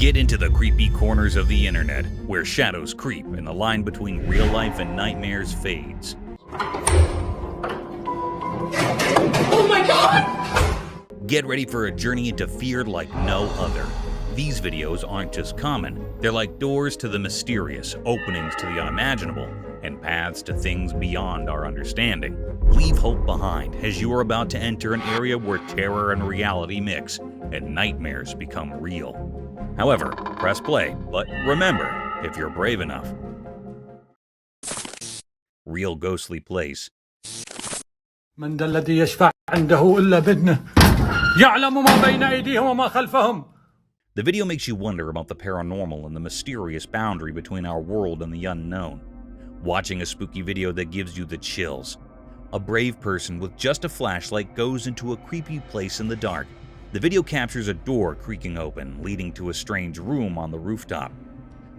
Get into the creepy corners of the internet, where shadows creep and the line between real life and nightmares fades. Oh my god! Get ready for a journey into fear like no other. These videos aren't just common, they're like doors to the mysterious, openings to the unimaginable, and paths to things beyond our understanding. Leave hope behind as you are about to enter an area where terror and reality mix, and nightmares become real. However, press play, but remember, if you're brave enough. Real ghostly place. من ذا الذي يشفع عنده إلا بإذنه يعلم ما بين أيديهم وما خلفهم. The video makes you wonder about the paranormal and the mysterious boundary between our world and the unknown. Watching a spooky video that gives you the chills. A brave person with just a flashlight goes into a creepy place in the dark. The video captures a door creaking open, leading to a strange room on the rooftop.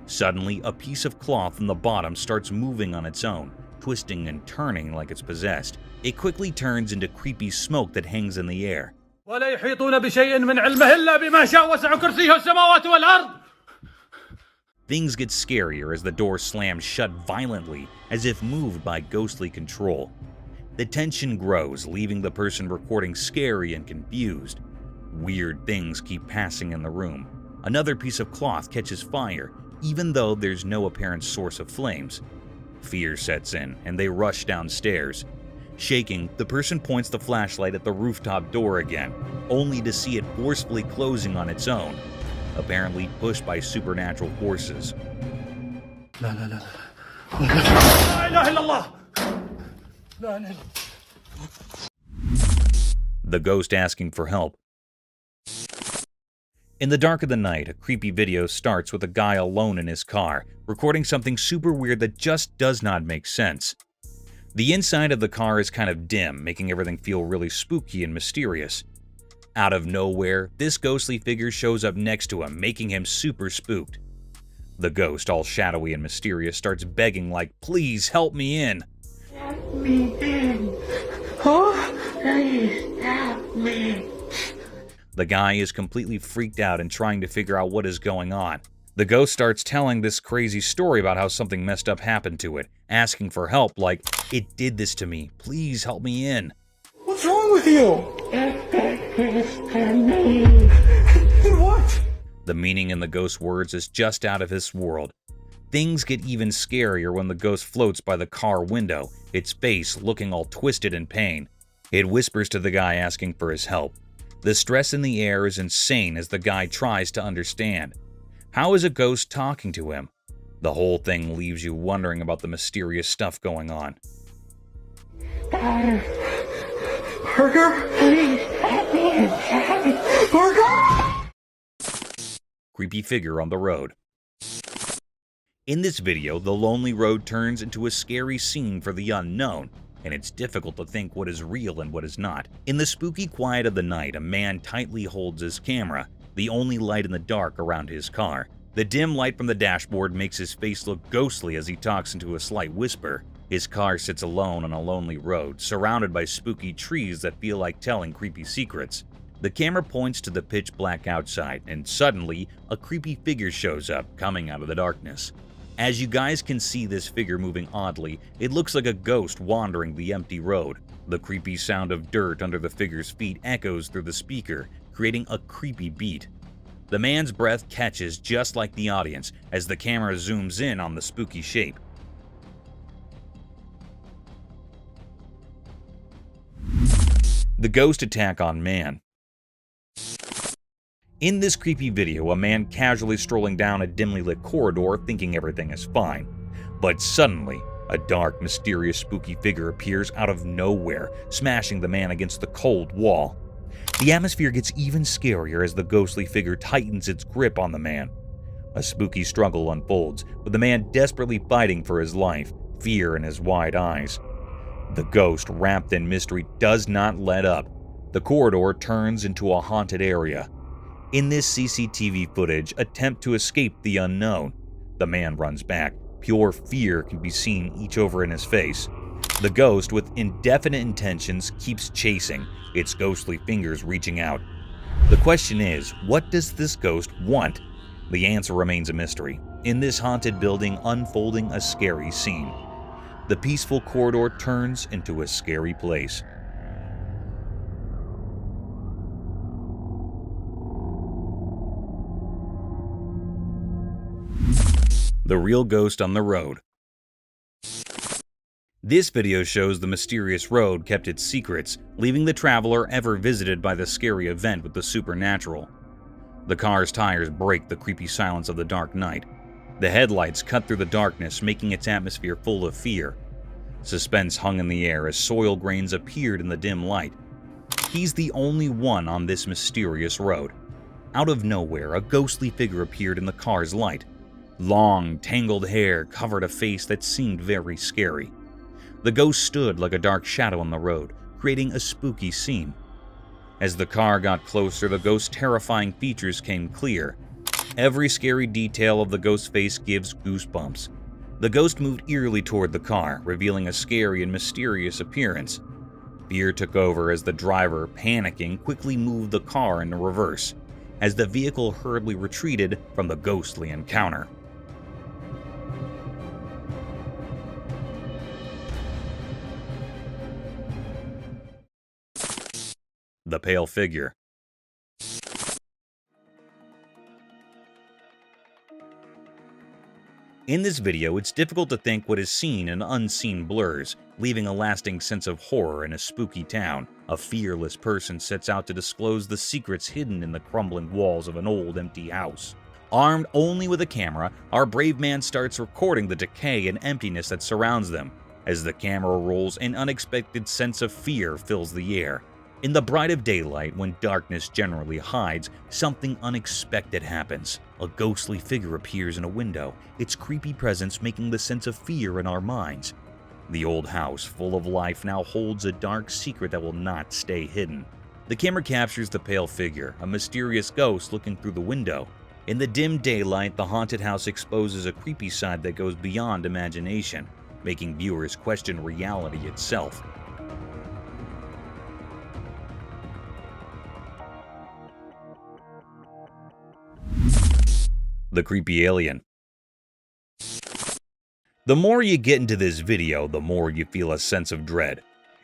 Suddenly, a piece of cloth in the bottom starts moving on its own, twisting and turning like it's possessed. It quickly turns into creepy smoke that hangs in the air. ولا يحيطون بشيء من علمه إلا بما شاء وسع كرسيه السماوات والأرض. Things get scarier as the door slams shut violently, as if moved by ghostly control. The tension grows, leaving the person recording scary and confused. Weird things keep passing in the room. Another piece of cloth catches fire, even though there's no apparent source of flames. Fear sets in, and they rush downstairs. Shaking, the person points the flashlight at the rooftop door again, only to see it forcefully closing on its own, apparently pushed by supernatural forces. لا لا لا لا إله إلا الله. لا إله. The ghost asking for help. In the dark of the night, a creepy video starts with a guy alone in his car, recording something super weird that just does not make sense. The inside of the car is kind of dim, making everything feel really spooky and mysterious. Out of nowhere, this ghostly figure shows up next to him, making him super spooked. The ghost, all shadowy and mysterious, starts begging like, "Please help me in." Help me in. Oh, please help me. The guy is completely freaked out and trying to figure out what is going on. The ghost starts telling this crazy story about how something messed up happened to it, asking for help like, "It did this to me, please help me in." What's wrong with you? What? The meaning in the ghost's words is just out of this world. Things get even scarier when the ghost floats by the car window, its face looking all twisted in pain. It whispers to the guy asking for his help. The stress in the air is insane as the guy tries to understand. How is a ghost talking to him? The whole thing leaves you wondering about the mysterious stuff going on. Burger, please help me. Burger! Creepy figure on the road. In this video, the lonely road turns into a scary scene for the unknown, and it's difficult to think what is real and what is not. In the spooky quiet of the night, a man tightly holds his camera, the only light in the dark around his car. The dim light from the dashboard makes his face look ghostly as he talks into a slight whisper. His car sits alone on a lonely road, surrounded by spooky trees that feel like telling creepy secrets. The camera points to the pitch black outside, and suddenly, a creepy figure shows up, coming out of the darkness. As you guys can see this figure moving oddly, it looks like a ghost wandering the empty road. The creepy sound of dirt under the figure's feet echoes through the speaker, creating a creepy beat. The man's breath catches just like the audience as the camera zooms in on the spooky shape. The ghost attack on man. In this creepy video, a man casually strolling down a dimly lit corridor thinking everything is fine. But suddenly, a dark, mysterious, spooky figure appears out of nowhere, smashing the man against the cold wall. The atmosphere gets even scarier as the ghostly figure tightens its grip on the man. A spooky struggle unfolds, with the man desperately fighting for his life, fear in his wide eyes. The ghost, wrapped in mystery, does not let up. The corridor turns into a haunted area. In this CCTV footage, attempt to escape the unknown. The man runs back. Pure fear can be seen each over in his face. The ghost, with indefinite intentions, keeps chasing, its ghostly fingers reaching out. The question is, what does this ghost want? The answer remains a mystery. In this haunted building, unfolding a scary scene. The peaceful corridor turns into a scary place. The real ghost on the road. This video shows the mysterious road kept its secrets, leaving the traveler ever visited by the scary event with the supernatural. The car's tires break the creepy silence of the dark night. The headlights cut through the darkness, making its atmosphere full of fear. Suspense hung in the air as soil grains appeared in the dim light. He's the only one on this mysterious road. Out of nowhere, a ghostly figure appeared in the car's light. Long, tangled hair covered a face that seemed very scary. The ghost stood like a dark shadow on the road, creating a spooky scene. As the car got closer, the ghost's terrifying features came clear. Every scary detail of the ghost's face gives goosebumps. The ghost moved eerily toward the car, revealing a scary and mysterious appearance. Fear took over as the driver, panicking, quickly moved the car into reverse, as the vehicle hurriedly retreated from the ghostly encounter. The pale figure. In this video, it's difficult to think what is seen and unseen blurs, leaving a lasting sense of horror in a spooky town. A fearless person sets out to disclose the secrets hidden in the crumbling walls of an old, empty house. Armed only with a camera, our brave man starts recording the decay and emptiness that surrounds them. As the camera rolls, an unexpected sense of fear fills the air. In the bright of daylight, when darkness generally hides, something unexpected happens. A ghostly figure appears in a window, its creepy presence making the sense of fear in our minds. The old house, full of life, now holds a dark secret that will not stay hidden. The camera captures the pale figure, a mysterious ghost looking through the window. In the dim daylight, the haunted house exposes a creepy side that goes beyond imagination, making viewers question reality itself. The creepy alien. The more you get into this video, the more you feel a sense of dread.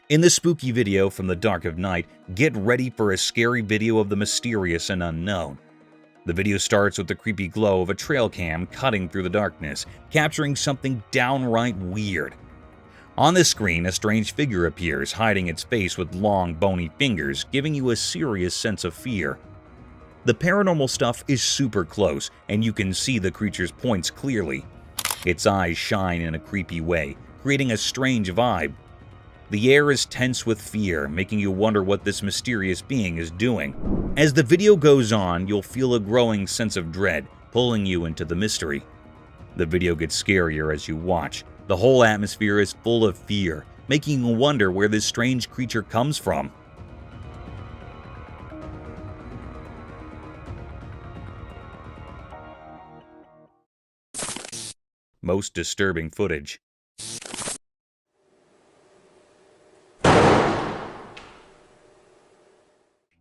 In the spooky video from the dark of night, get ready for a scary video of the mysterious and unknown. The video starts with the creepy glow of a trail cam cutting through the darkness, capturing something downright weird. On the screen, a strange figure appears, hiding its face with long, bony fingers, giving you a serious sense of fear. The paranormal stuff is super close, and you can see the creature's points clearly. Its eyes shine in a creepy way, creating a strange vibe. The air is tense with fear, making you wonder what this mysterious being is doing. As the video goes on, you'll feel a growing sense of dread, pulling you into the mystery. The video gets scarier as you watch. The whole atmosphere is full of fear, making you wonder where this strange creature comes from. Most disturbing footage.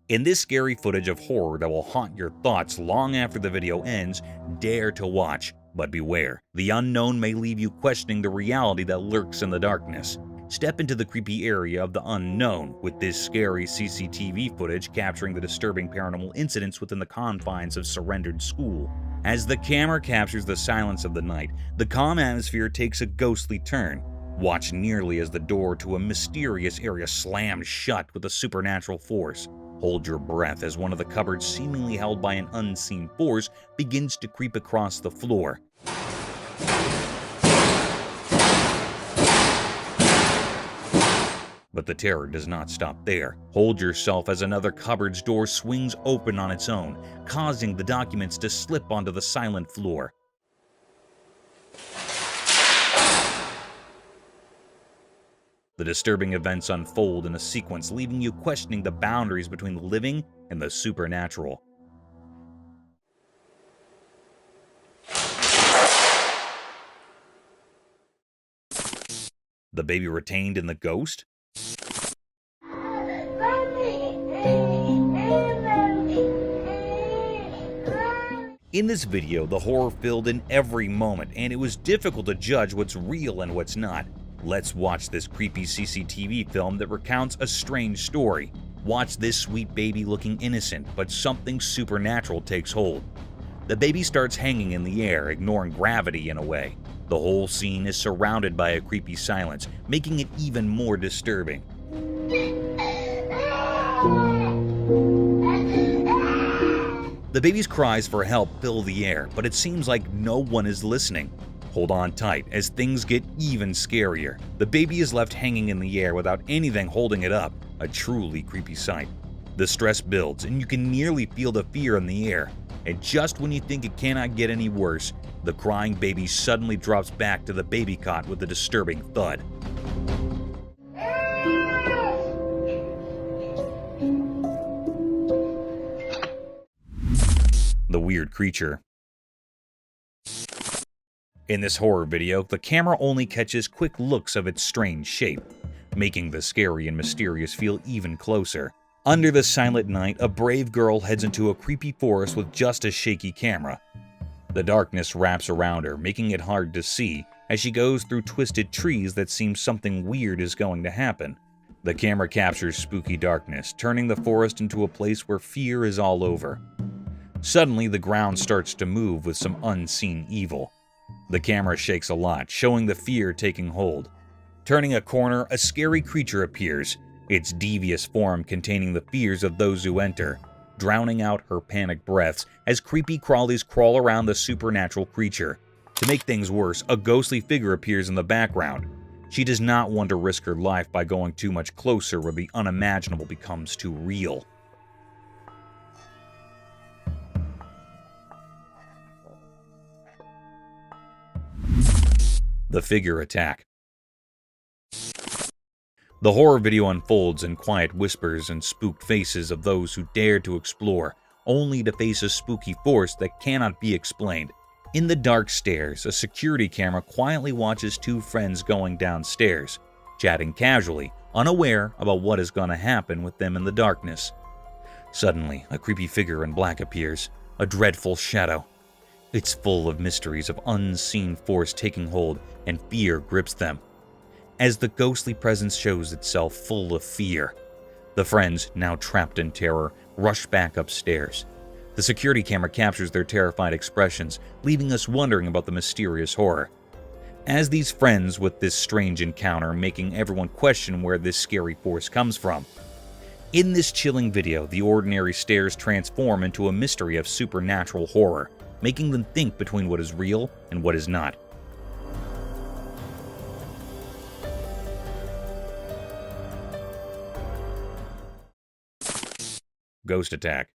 In this scary footage of horror that will haunt your thoughts long after the video ends, dare to watch, but beware. The unknown may leave you questioning the reality that lurks in the darkness. Step into the creepy area of the unknown with this scary CCTV footage capturing the disturbing paranormal incidents within the confines of surrendered school. As the camera captures the silence of the night, the calm atmosphere takes a ghostly turn. Watch nearly as the door to a mysterious area slams shut with a supernatural force. Hold your breath as one of the cupboards seemingly held by an unseen force begins to creep across the floor. But the terror does not stop there. Hold yourself as another cupboard's door swings open on its own, causing the documents to slip onto the silent floor. The disturbing events unfold in a sequence, leaving you questioning the boundaries between the living and the supernatural. The baby retained in the ghost? In this video, the horror filled in every moment, and it was difficult to judge what's real and what's not. Let's watch this creepy CCTV film that recounts a strange story. Watch this sweet baby looking innocent, but something supernatural takes hold. The baby starts hanging in the air, ignoring gravity in a way. The whole scene is surrounded by a creepy silence, making it even more disturbing. The baby's cries for help fill the air, but it seems like no one is listening. Hold on tight, as things get even scarier. The baby is left hanging in the air without anything holding it up, a truly creepy sight. The stress builds, and you can nearly feel the fear in the air. And just when you think it cannot get any worse, the crying baby suddenly drops back to the baby cot with a disturbing thud. The weird creature. In this horror video, the camera only catches quick looks of its strange shape, making the scary and mysterious feel even closer. Under the silent night, a brave girl heads into a creepy forest with just a shaky camera. The darkness wraps around her, making it hard to see as she goes through twisted trees that seem something weird is going to happen. The camera captures spooky darkness, turning the forest into a place where fear is all over. Suddenly, the ground starts to move with some unseen evil. The camera shakes a lot, showing the fear taking hold. Turning a corner, a scary creature appears, its devious form containing the fears of those who enter, drowning out her panicked breaths as creepy crawlies crawl around the supernatural creature. To make things worse, a ghostly figure appears in the background. She does not want to risk her life by going too much closer where the unimaginable becomes too real. The figure attack. The horror video unfolds in quiet whispers and spooked faces of those who dare to explore, only to face a spooky force that cannot be explained. In the dark stairs, a security camera quietly watches two friends going downstairs, chatting casually, unaware about what is going to happen with them in the darkness. Suddenly, a creepy figure in black appears, a dreadful shadow. It's full of mysteries of unseen force taking hold, and fear grips them. As the ghostly presence shows itself full of fear, the friends, now trapped in terror, rush back upstairs. The security camera captures their terrified expressions, leaving us wondering about the mysterious horror. As these friends with this strange encounter, making everyone question where this scary force comes from. In this chilling video, the ordinary stairs transform into a mystery of supernatural horror, making them think between what is real and what is not. Ghost attack.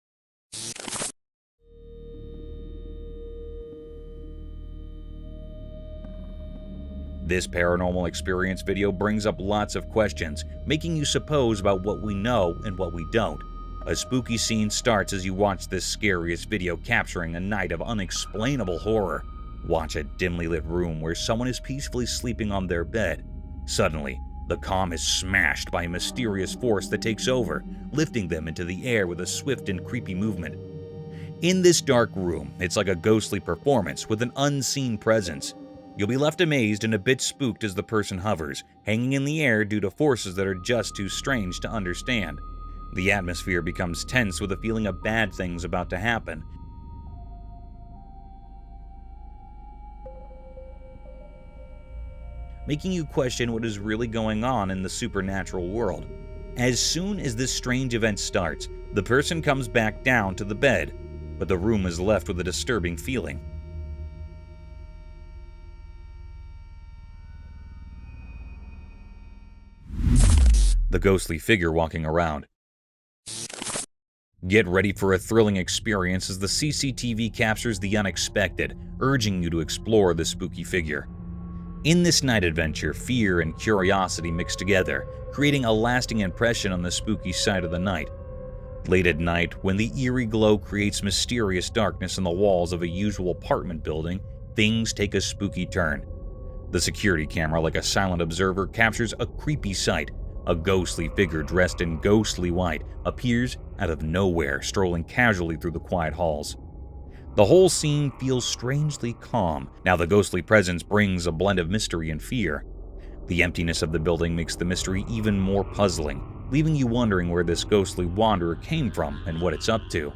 This paranormal experience video brings up lots of questions, making you suppose about what we know and what we don't. A spooky scene starts as you watch this scariest video capturing a night of unexplainable horror. Watch a dimly lit room where someone is peacefully sleeping on their bed. Suddenly, the calm is smashed by a mysterious force that takes over, lifting them into the air with a swift and creepy movement. In this dark room, it's like a ghostly performance with an unseen presence. You'll be left amazed and a bit spooked as the person hovers, hanging in the air due to forces that are just too strange to understand. The atmosphere becomes tense with a feeling of bad things about to happen. Making you question what is really going on in the supernatural world. As soon as this strange event starts, the person comes back down to the bed, but the room is left with a disturbing feeling. The ghostly figure walking around. Get ready for a thrilling experience as the CCTV captures the unexpected, urging you to explore the spooky figure. In this night adventure, fear and curiosity mix together, creating a lasting impression on the spooky side of the night. Late at night, when the eerie glow creates mysterious darkness in the walls of a usual apartment building, things take a spooky turn. The security camera, like a silent observer, captures a creepy sight. A ghostly figure dressed in ghostly white appears out of nowhere, strolling casually through the quiet halls. The whole scene feels strangely calm. Now the ghostly presence brings a blend of mystery and fear. The emptiness of the building makes the mystery even more puzzling, leaving you wondering where this ghostly wanderer came from and what it's up to.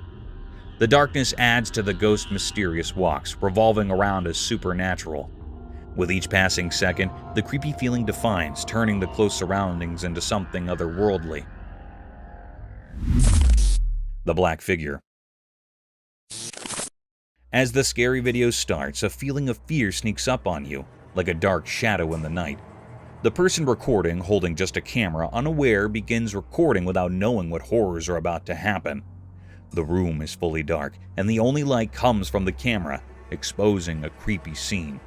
The darkness adds to the ghost's mysterious walks, revolving around as supernatural. With each passing second, the creepy feeling defines, turning the close surroundings into something otherworldly. The Black Figure. As the scary video starts, a feeling of fear sneaks up on you, like a dark shadow in the night. The person recording, holding just a camera, unaware, begins recording without knowing what horrors are about to happen. The room is fully dark, and the only light comes from the camera, exposing a creepy scene.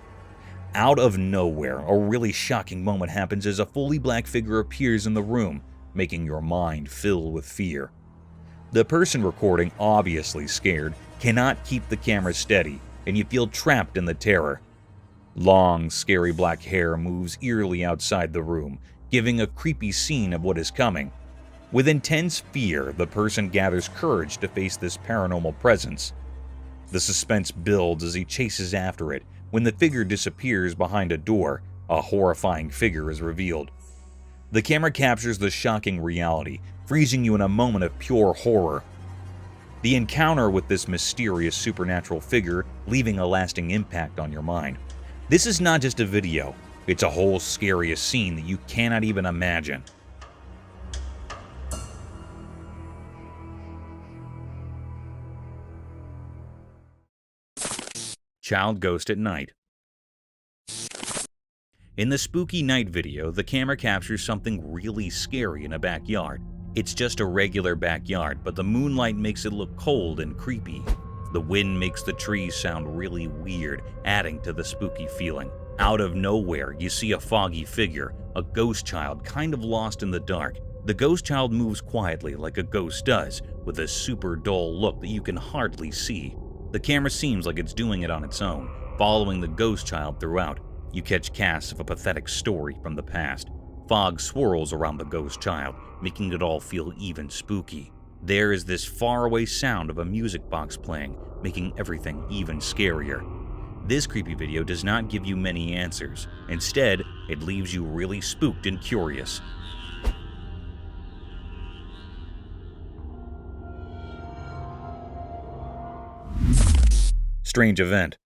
Out of nowhere, a really shocking moment happens as a fully black figure appears in the room, making your mind fill with fear. The person recording, obviously scared, cannot keep the camera steady, and you feel trapped in the terror. Long, scary black hair moves eerily outside the room, giving a creepy scene of what is coming. With intense fear, the person gathers courage to face this paranormal presence. The suspense builds as he chases after it. When the figure disappears behind a door, a horrifying figure is revealed. The camera captures the shocking reality, freezing you in a moment of pure horror. The encounter with this mysterious supernatural figure leaving a lasting impact on your mind. This is not just a video, it's a whole scariest scene that you cannot even imagine. Child Ghost at Night. In the spooky night video, the camera captures something really scary in a backyard. It's just a regular backyard, but the moonlight makes it look cold and creepy. The wind makes the trees sound really weird, adding to the spooky feeling. Out of nowhere, you see a foggy figure, a ghost child kind of lost in the dark. The ghost child moves quietly like a ghost does, with a super dull look that you can hardly see. The camera seems like it's doing it on its own, following the ghost child throughout. You catch casts of a pathetic story from the past. Fog swirls around the ghost child, making it all feel even spooky. There is this faraway sound of a music box playing, making everything even scarier. This creepy video does not give you many answers. Instead, it leaves you really spooked and curious. Strange event.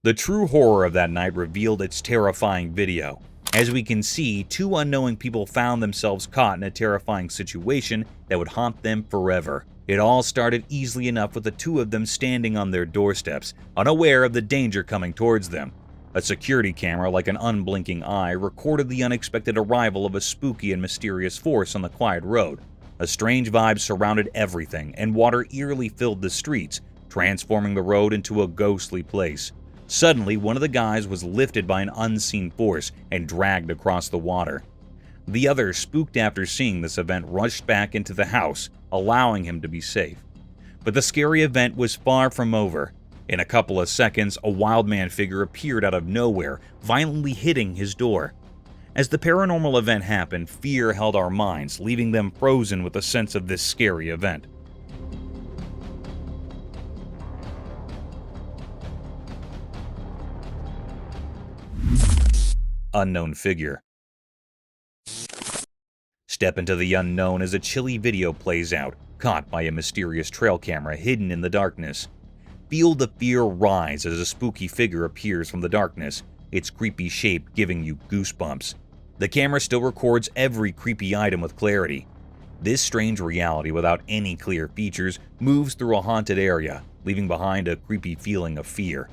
The true horror of that night revealed its terrifying video. As we can see, two unknowing people found themselves caught in a terrifying situation that would haunt them forever. It all started easily enough with the two of them standing on their doorsteps, unaware of the danger coming towards them. A security camera, like an unblinking eye, recorded the unexpected arrival of a spooky and mysterious force on the quiet road. A strange vibe surrounded everything, and water eerily filled the streets, transforming the road into a ghostly place. Suddenly, one of the guys was lifted by an unseen force and dragged across the water. The other, spooked after seeing this event, rushed back into the house, allowing him to be safe. But the scary event was far from over. In a couple of seconds, a wild man figure appeared out of nowhere, violently hitting his door. As the paranormal event happened, fear held our minds, leaving them frozen with a sense of this scary event. Unknown figure. Step into the unknown as a chilly video plays out, caught by a mysterious trail camera hidden in the darkness. Feel the fear rise as a spooky figure appears from the darkness, its creepy shape giving you goosebumps. The camera still records every creepy item with clarity. This strange reality without any clear features moves through a haunted area, leaving behind a creepy feeling of fear.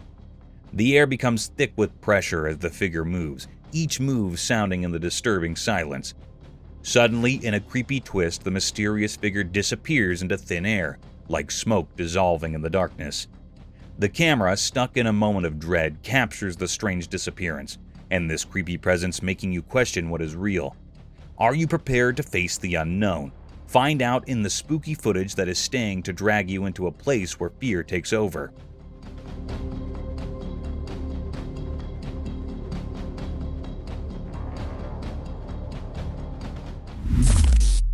The air becomes thick with pressure as the figure moves, each move sounding in the disturbing silence. Suddenly, in a creepy twist, the mysterious figure disappears into thin air, like smoke dissolving in the darkness. The camera, stuck in a moment of dread, captures the strange disappearance, and this creepy presence making you question what is real. Are you prepared to face the unknown? Find out in the spooky footage that is staying to drag you into a place where fear takes over.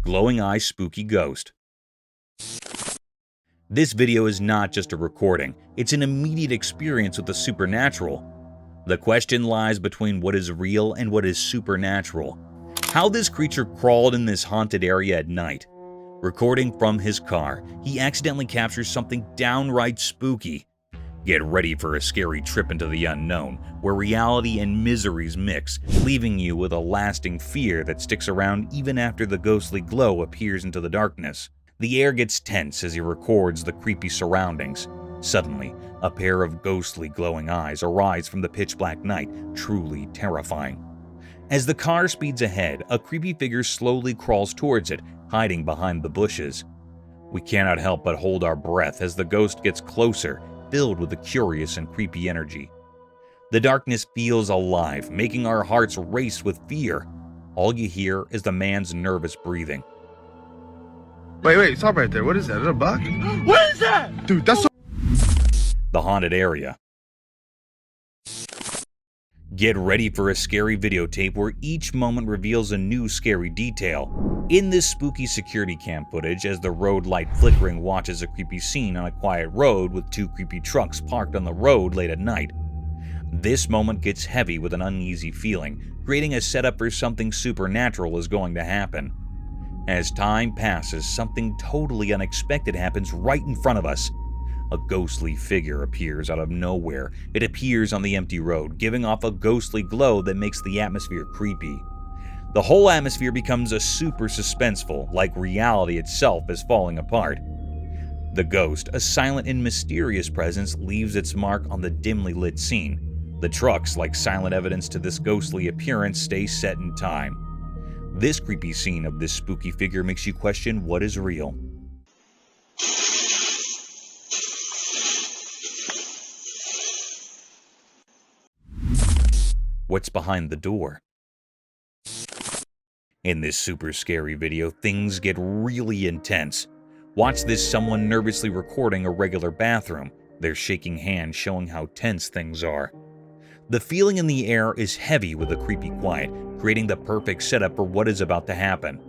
Glowing Eye Spooky Ghost. This video is not just a recording, it's an immediate experience with the supernatural. The question lies between what is real and what is supernatural. How this creature crawled in this haunted area at night. Recording from his car, he accidentally captures something downright spooky. Get ready for a scary trip into the unknown, where reality and miseries mix, leaving you with a lasting fear that sticks around even after the ghostly glow appears into the darkness. The air gets tense as he records the creepy surroundings. Suddenly, a pair of ghostly glowing eyes arise from the pitch-black night, truly terrifying. As the car speeds ahead, a creepy figure slowly crawls towards it, hiding behind the bushes. We cannot help but hold our breath as the ghost gets closer, filled with a curious and creepy energy. The darkness feels alive, making our hearts race with fear. All you hear is the man's nervous breathing. Wait, stop right there. What is that? Is that a bug? What is that? Dude, that's so... The haunted area. Get ready for a scary videotape where each moment reveals a new scary detail. In this spooky security cam footage, as the road light flickering watches a creepy scene on a quiet road with two creepy trucks parked on the road late at night. This moment gets heavy with an uneasy feeling, creating a setup for something supernatural is going to happen. As time passes, something totally unexpected happens right in front of us. A ghostly figure appears out of nowhere. It appears on the empty road, giving off a ghostly glow that makes the atmosphere creepy. The whole atmosphere becomes a super suspenseful, like reality itself is falling apart. The ghost, a silent and mysterious presence, leaves its mark on the dimly lit scene. The trucks, like silent evidence to this ghostly appearance, stay set in time. This creepy scene of this spooky figure makes you question what is real. What's behind the door? In this super scary video, things get really intense. Watch this someone nervously recording a regular bathroom, their shaking hand showing how tense things are. The feeling in the air is heavy with a creepy quiet, creating the perfect setup for what is about to happen.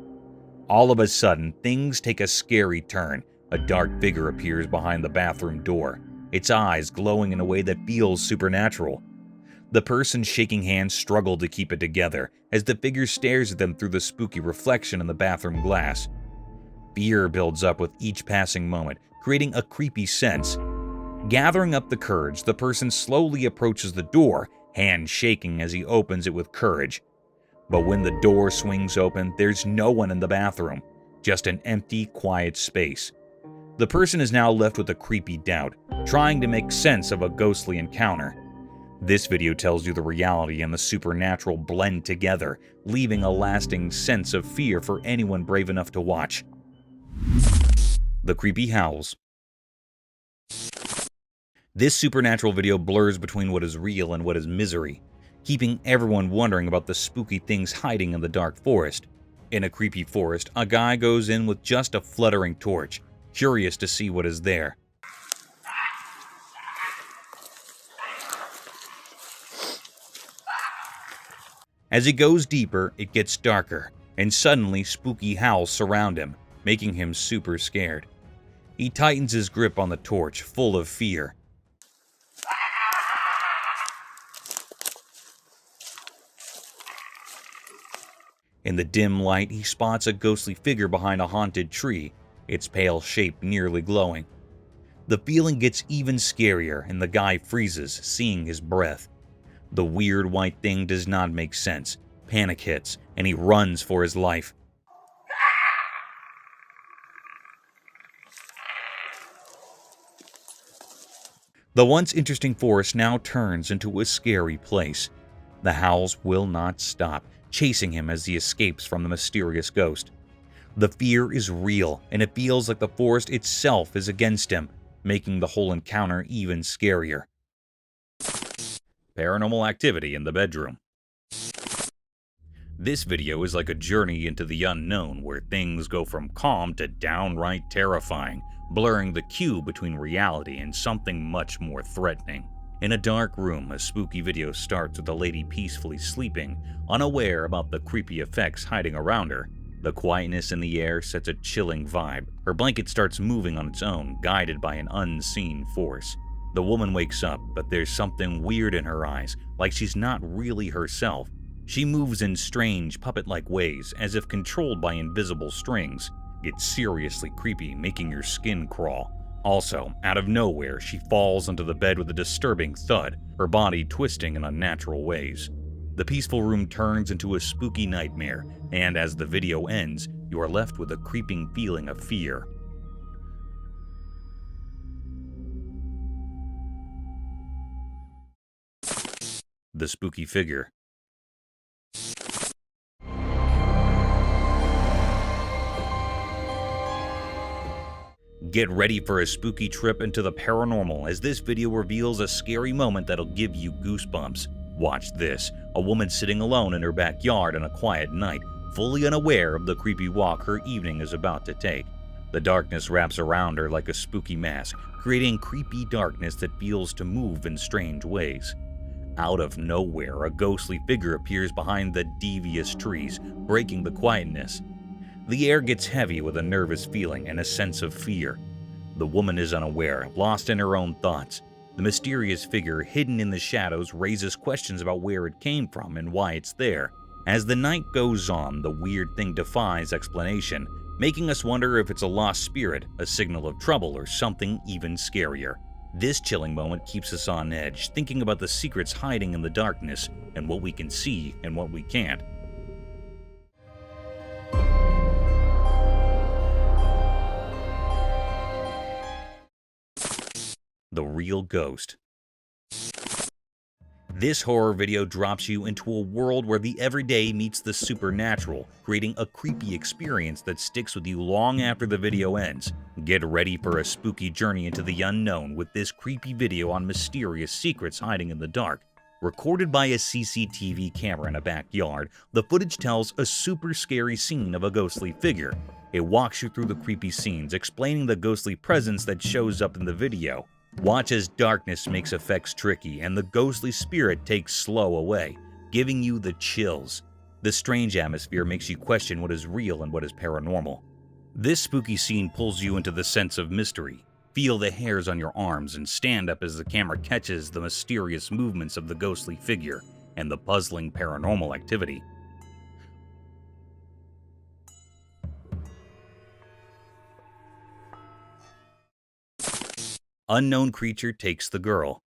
All of a sudden, things take a scary turn. A dark figure appears behind the bathroom door, its eyes glowing in a way that feels supernatural. The person shaking hands struggle to keep it together as the figure stares at them through the spooky reflection in the bathroom glass. Fear builds up with each passing moment, creating a creepy sense. Gathering up the courage, the person slowly approaches the door, hand shaking as he opens it with courage. But when the door swings open, there's no one in the bathroom, just an empty, quiet space. The person is now left with a creepy doubt, trying to make sense of a ghostly encounter. This video tells you the reality and the supernatural blend together, leaving a lasting sense of fear for anyone brave enough to watch. The creepy howls. This supernatural video blurs between what is real and what is misery, keeping everyone wondering about the spooky things hiding in the dark forest. In a creepy forest, a guy goes in with just a fluttering torch, curious to see what is there. As he goes deeper, it gets darker, and suddenly spooky howls surround him, making him super scared. He tightens his grip on the torch, full of fear. In the dim light, he spots a ghostly figure behind a haunted tree, its pale shape nearly glowing. The feeling gets even scarier, and the guy freezes, seeing his breath. The weird white thing does not make sense. Panic hits, and he runs for his life. The once interesting forest now turns into a scary place. The howls will not stop, chasing him as he escapes from the mysterious ghost. The fear is real, and it feels like the forest itself is against him, making the whole encounter even scarier. Paranormal activity in the bedroom. This video is like a journey into the unknown where things go from calm to downright terrifying, blurring the cue between reality and something much more threatening. In a dark room, a spooky video starts with a lady peacefully sleeping, unaware about the creepy effects hiding around her. The quietness in the air sets a chilling vibe. Her blanket starts moving on its own, guided by an unseen force. The woman wakes up, but there's something weird in her eyes, like she's not really herself. She moves in strange, puppet-like ways, as if controlled by invisible strings. It's seriously creepy, making your skin crawl. Also, out of nowhere, she falls onto the bed with a disturbing thud, her body twisting in unnatural ways. The peaceful room turns into a spooky nightmare, and as the video ends, you are left with a creeping feeling of fear. The spooky figure. Get ready for a spooky trip into the paranormal as this video reveals a scary moment that'll give you goosebumps. Watch this, a woman sitting alone in her backyard on a quiet night, fully unaware of the creepy walk her evening is about to take. The darkness wraps around her like a spooky mask, creating creepy darkness that feels to move in strange ways. Out of nowhere, a ghostly figure appears behind the devious trees, breaking the quietness. The air gets heavy with a nervous feeling and a sense of fear. The woman is unaware, lost in her own thoughts. The mysterious figure hidden in the shadows raises questions about where it came from and why it's there. As the night goes on, the weird thing defies explanation, making us wonder if it's a lost spirit, a signal of trouble, or something even scarier. This chilling moment keeps us on edge, thinking about the secrets hiding in the darkness and what we can see and what we can't. The real ghost. This horror video drops you into a world where the everyday meets the supernatural, creating a creepy experience that sticks with you long after the video ends. Get ready for a spooky journey into the unknown with this creepy video on mysterious secrets hiding in the dark. Recorded by a CCTV camera in a backyard, the footage tells a super scary scene of a ghostly figure. It walks you through the creepy scenes, explaining the ghostly presence that shows up in the video. Watch as darkness makes effects tricky and the ghostly spirit takes slow away, giving you the chills. The strange atmosphere makes you question what is real and what is paranormal. This spooky scene pulls you into the sense of mystery. Feel the hairs on your arms and stand up as the camera catches the mysterious movements of the ghostly figure and the puzzling paranormal activity. Unknown creature takes the girl.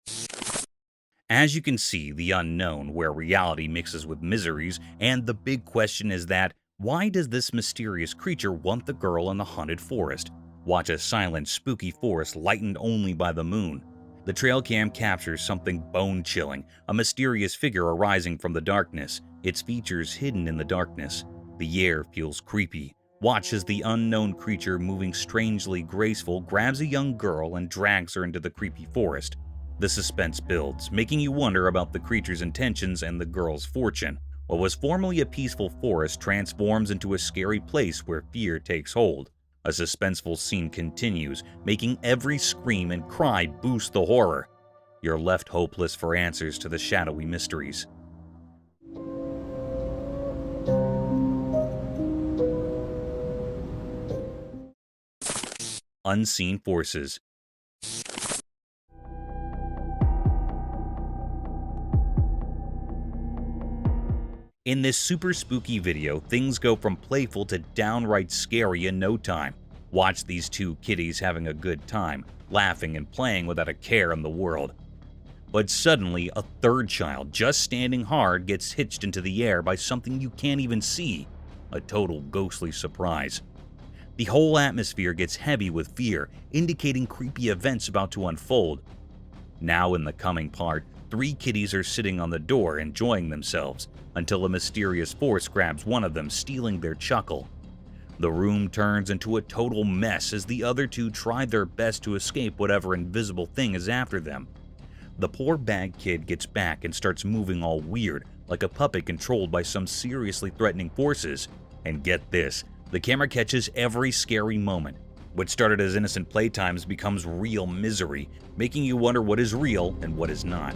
As you can see, the unknown, where reality mixes with miseries, and the big question is that, why does this mysterious creature want the girl in the haunted forest? Watch a silent, spooky forest lightened only by the moon. The trail cam captures something bone-chilling, a mysterious figure arising from the darkness, its features hidden in the darkness. The air feels creepy. Watch as the unknown creature, moving strangely graceful, grabs a young girl and drags her into the creepy forest. The suspense builds, making you wonder about the creature's intentions and the girl's fortune. What was formerly a peaceful forest transforms into a scary place where fear takes hold. A suspenseful scene continues, making every scream and cry boost the horror. You're left hopeless for answers to the shadowy mysteries. Unseen forces. In this super spooky video, things go from playful to downright scary in no time. Watch these two kitties having a good time, laughing and playing without a care in the world. But suddenly, a third child, just standing hard, gets hitched into the air by something you can't even see. A total ghostly surprise. The whole atmosphere gets heavy with fear, indicating creepy events about to unfold. Now in the coming part, 3 kitties are sitting on the door enjoying themselves, until a mysterious force grabs one of them, stealing their chuckle. The room turns into a total mess as the other 2 try their best to escape whatever invisible thing is after them. The poor bad kid gets back and starts moving all weird, like a puppet controlled by some seriously threatening forces. And get this, the camera catches every scary moment. What started as innocent playtimes becomes real misery, making you wonder what is real and what is not.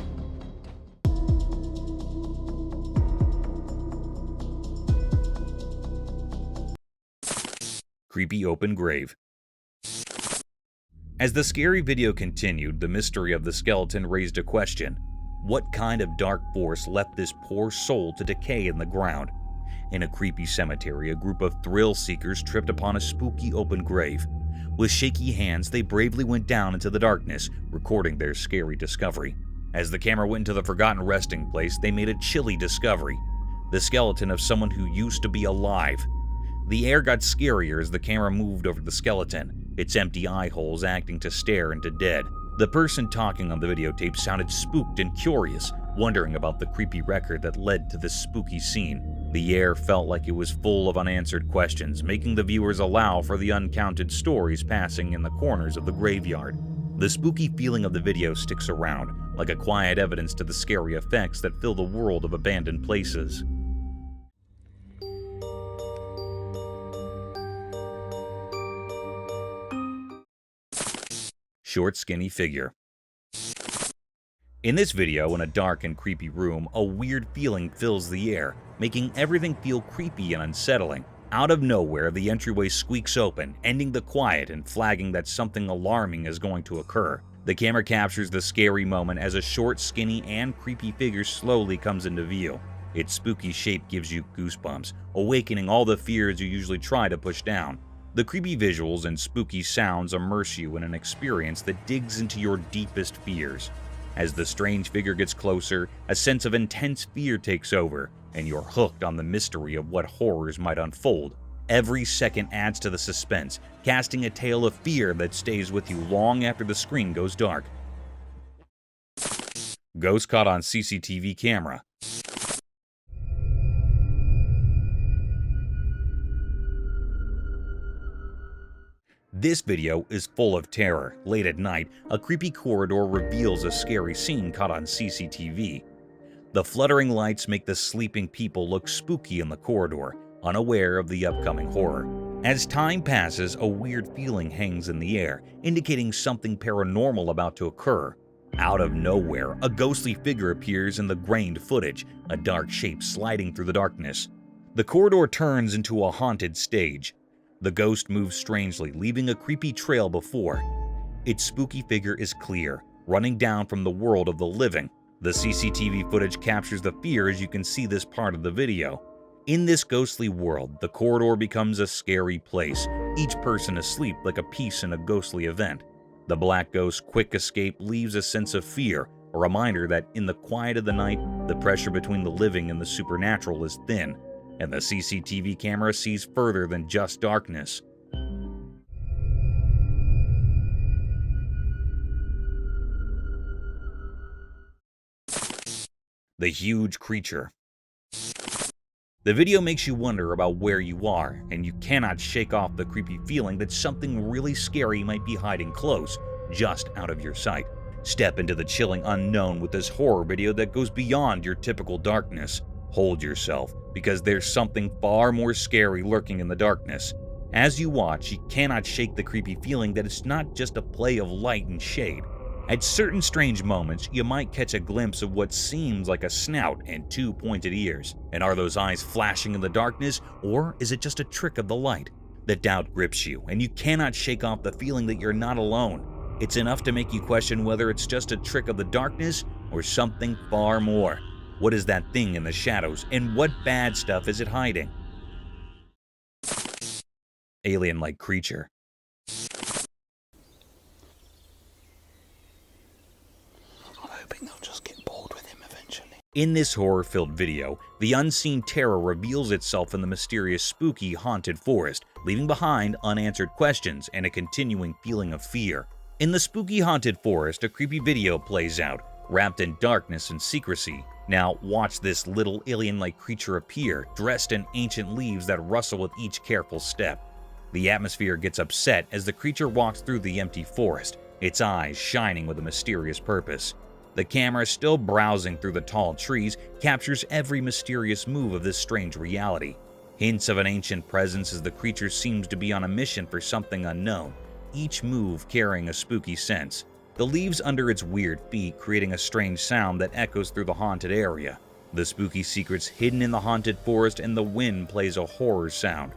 Creepy open grave. As the scary video continued, the mystery of the skeleton raised a question. What kind of dark force left this poor soul to decay in the ground? In a creepy cemetery, a group of thrill-seekers tripped upon a spooky open grave. With shaky hands, they bravely went down into the darkness, recording their scary discovery. As the camera went into the forgotten resting place, they made a chilly discovery: the skeleton of someone who used to be alive. The air got scarier as the camera moved over the skeleton, its empty eye holes acting to stare into dead. The person talking on the videotape sounded spooked and curious, wondering about the creepy record that led to this spooky scene. The air felt like it was full of unanswered questions, making the viewers allow for the uncounted stories passing in the corners of the graveyard. The spooky feeling of the video sticks around, like a quiet evidence to the scary effects that fill the world of abandoned places. Short, skinny figure. In this video, in a dark and creepy room, a weird feeling fills the air, making everything feel creepy and unsettling. Out of nowhere, the entryway squeaks open, ending the quiet and flagging that something alarming is going to occur. The camera captures the scary moment as a short, skinny, and creepy figure slowly comes into view. Its spooky shape gives you goosebumps, awakening all the fears you usually try to push down. The creepy visuals and spooky sounds immerse you in an experience that digs into your deepest fears. As the strange figure gets closer, a sense of intense fear takes over, and you're hooked on the mystery of what horrors might unfold. Every second adds to the suspense, casting a tale of fear that stays with you long after the screen goes dark. Ghost caught on CCTV camera. This video is full of terror. Late at night, a creepy corridor reveals a scary scene caught on CCTV. The fluttering lights make the sleeping people look spooky in the corridor, unaware of the upcoming horror. As time passes, a weird feeling hangs in the air, indicating something paranormal about to occur. Out of nowhere, a ghostly figure appears in the grained footage, a dark shape sliding through the darkness. The corridor turns into a haunted stage. The ghost moves strangely, leaving a creepy trail before. Its spooky figure is clear, running down from the world of the living. The CCTV footage captures the fear as you can see this part of the video. In this ghostly world, the corridor becomes a scary place, each person asleep like a piece in a ghostly event. The black ghost's quick escape leaves a sense of fear, a reminder that in the quiet of the night, the pressure between the living and the supernatural is thin, and the CCTV camera sees further than just darkness. The huge creature. The video makes you wonder about where you are, and you cannot shake off the creepy feeling that something really scary might be hiding close, just out of your sight. Step into the chilling unknown with this horror video that goes beyond your typical darkness. Hold yourself, because there's something far more scary lurking in the darkness. As you watch, you cannot shake the creepy feeling that it's not just a play of light and shade. At certain strange moments, you might catch a glimpse of what seems like a snout and two pointed ears. And are those eyes flashing in the darkness, or is it just a trick of the light? The doubt grips you, and you cannot shake off the feeling that you're not alone. It's enough to make you question whether it's just a trick of the darkness or something far more. What is that thing in the shadows, and what bad stuff is it hiding? Alien-like creature. I'm hoping they'll just get bored with him eventually. In this horror-filled video, the unseen terror reveals itself in the mysterious, spooky, haunted forest, leaving behind unanswered questions and a continuing feeling of fear. In the spooky, haunted forest, a creepy video plays out, wrapped in darkness and secrecy. Now watch this little alien-like creature appear, dressed in ancient leaves that rustle with each careful step. The atmosphere gets upset as the creature walks through the empty forest, its eyes shining with a mysterious purpose. The camera, still browsing through the tall trees, captures every mysterious move of this strange reality. Hints of an ancient presence as the creature seems to be on a mission for something unknown, each move carrying a spooky sense. The leaves under its weird feet creating a strange sound that echoes through the haunted area. The spooky secrets hidden in the haunted forest, and the wind plays a horror sound.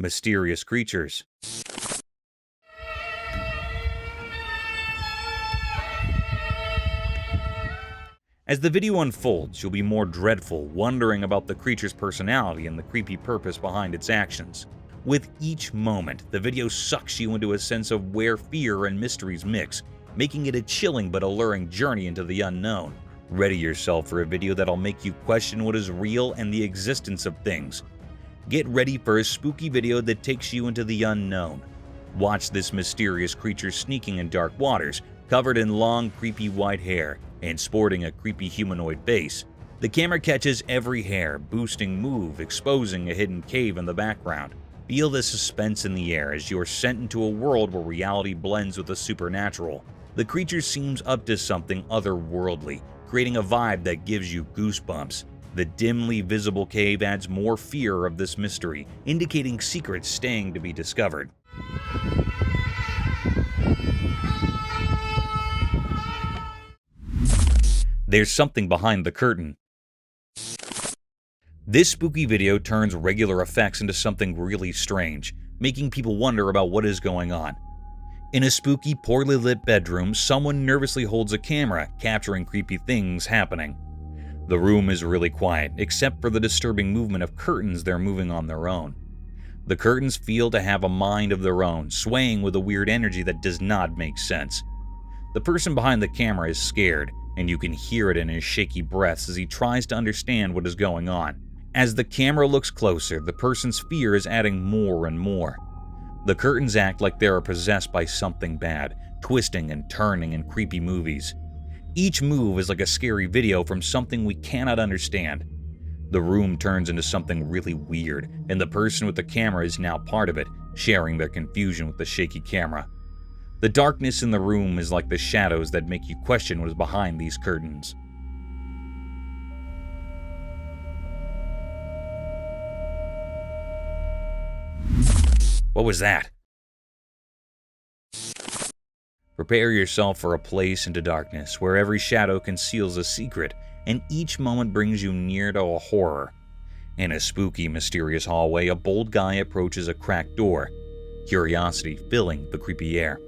Mysterious creatures. As the video unfolds, you'll be more dreadful, wondering about the creature's personality and the creepy purpose behind its actions. With each moment, the video sucks you into a sense of where fear and mysteries mix, making it a chilling but alluring journey into the unknown. Ready yourself for a video that'll make you question what is real and the existence of things. Get ready for a spooky video that takes you into the unknown. Watch this mysterious creature sneaking in dark waters, covered in long, creepy white hair, and sporting a creepy humanoid face. The camera catches every hair, boosting move, exposing a hidden cave in the background. Feel the suspense in the air as you're sent into a world where reality blends with the supernatural. The creature seems up to something otherworldly, creating a vibe that gives you goosebumps. The dimly visible cave adds more fear of this mystery, indicating secrets staying to be discovered. There's something behind the curtain. This spooky video turns regular effects into something really strange, making people wonder about what is going on. In a spooky, poorly lit bedroom, someone nervously holds a camera, capturing creepy things happening. The room is really quiet, except for the disturbing movement of curtains they're moving on their own. The curtains feel to have a mind of their own, swaying with a weird energy that does not make sense. The person behind the camera is scared, and you can hear it in his shaky breaths as he tries to understand what is going on. As the camera looks closer, the person's fear is adding more and more. The curtains act like they are possessed by something bad, twisting and turning in creepy movies. Each move is like a scary video from something we cannot understand. The room turns into something really weird, and the person with the camera is now part of it, sharing their confusion with the shaky camera. The darkness in the room is like the shadows that make you question what is behind these curtains. What was that? Prepare yourself for a place into darkness where every shadow conceals a secret and each moment brings you near to a horror. In a spooky, mysterious hallway, a bold guy approaches a cracked door, curiosity filling the creepy air.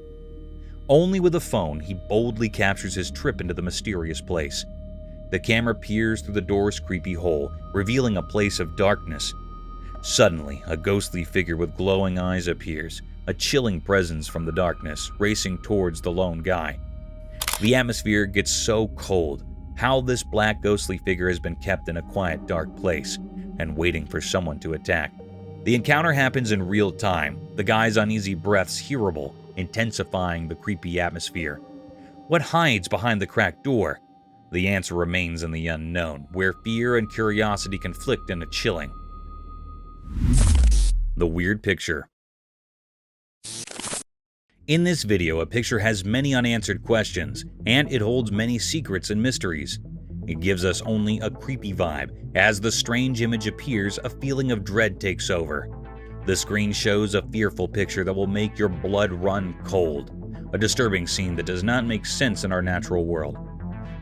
Only with a phone, he boldly captures his trip into the mysterious place. The camera peers through the door's creepy hole, revealing a place of darkness. Suddenly, a ghostly figure with glowing eyes appears, a chilling presence from the darkness, racing towards the lone guy. The atmosphere gets so cold. How this black ghostly figure has been kept in a quiet, dark place, and waiting for someone to attack. The encounter happens in real time, the guy's uneasy breaths hearable, intensifying the creepy atmosphere. What hides behind the cracked door? The answer remains in the unknown, where fear and curiosity conflict in a chilling. The weird picture. In this video, a picture has many unanswered questions, and it holds many secrets and mysteries. It gives us only a creepy vibe. As the strange image appears, a feeling of dread takes over. The screen shows a fearful picture that will make your blood run cold, a disturbing scene that does not make sense in our natural world.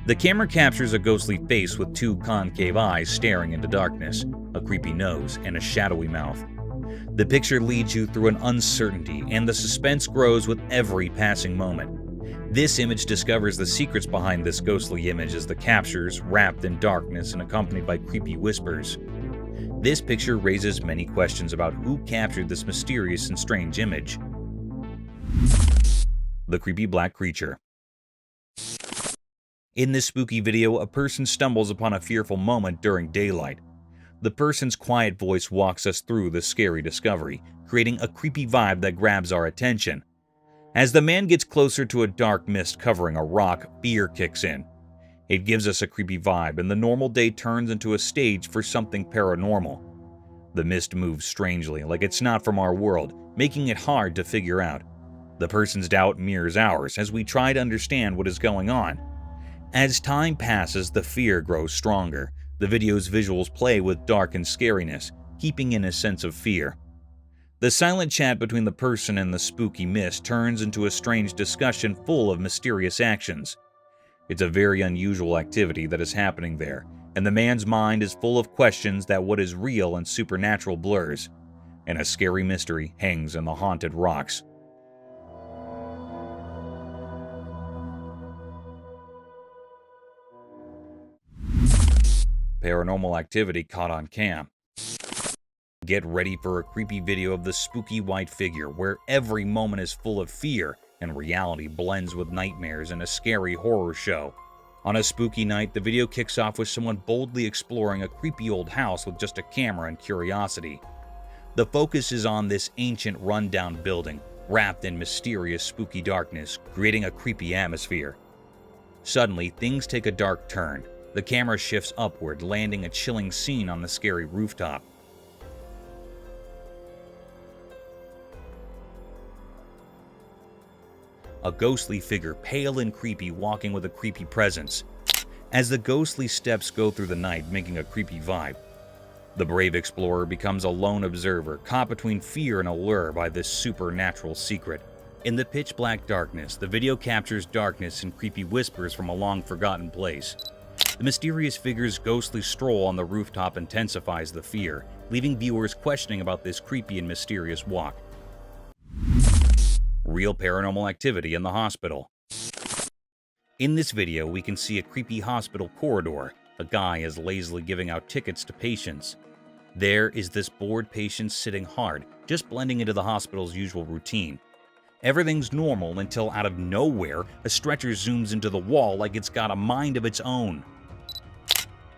The camera captures a ghostly face with two concave eyes staring into darkness, a creepy nose, and a shadowy mouth. The picture leads you through an uncertainty, and the suspense grows with every passing moment. This image discovers the secrets behind this ghostly image as the captures, wrapped in darkness and accompanied by creepy whispers. This picture raises many questions about who captured this mysterious and strange image. The creepy black creature. In this spooky video, a person stumbles upon a fearful moment during daylight. The person's quiet voice walks us through the scary discovery, creating a creepy vibe that grabs our attention. As the man gets closer to a dark mist covering a rock, fear kicks in. It gives us a creepy vibe, and the normal day turns into a stage for something paranormal. The mist moves strangely, like it's not from our world, making it hard to figure out. The person's doubt mirrors ours as we try to understand what is going on. As time passes, the fear grows stronger. The video's visuals play with dark and scariness, keeping in a sense of fear. The silent chat between the person and the spooky mist turns into a strange discussion full of mysterious actions. It's a very unusual activity that is happening there, and the man's mind is full of questions that what is real and supernatural blurs. and a scary mystery hangs in the haunted rocks. Paranormal activity caught on cam. Get ready for a creepy video of the spooky white figure where every moment is full of fear and reality blends with nightmares in a scary horror show. On a spooky night, the video kicks off with someone boldly exploring a creepy old house with just a camera and curiosity. The focus is on this ancient rundown building, wrapped in mysterious spooky darkness, creating a creepy atmosphere. Suddenly, things take a dark turn. The camera shifts upward, landing a chilling scene on the scary rooftop. A ghostly figure, pale and creepy, walking with a creepy presence. As the ghostly steps go through the night, making a creepy vibe, the brave explorer becomes a lone observer, caught between fear and allure by this supernatural secret. In the pitch-black darkness, the video captures darkness and creepy whispers from a long-forgotten place. The mysterious figure's ghostly stroll on the rooftop intensifies the fear, leaving viewers questioning about this creepy and mysterious walk. Real paranormal activity in the hospital. In this video, we can see a creepy hospital corridor. A guy is lazily giving out tickets to patients. There is this bored patient sitting hard, just blending into the hospital's usual routine. Everything's normal until out of nowhere, a stretcher zooms into the wall like it's got a mind of its own.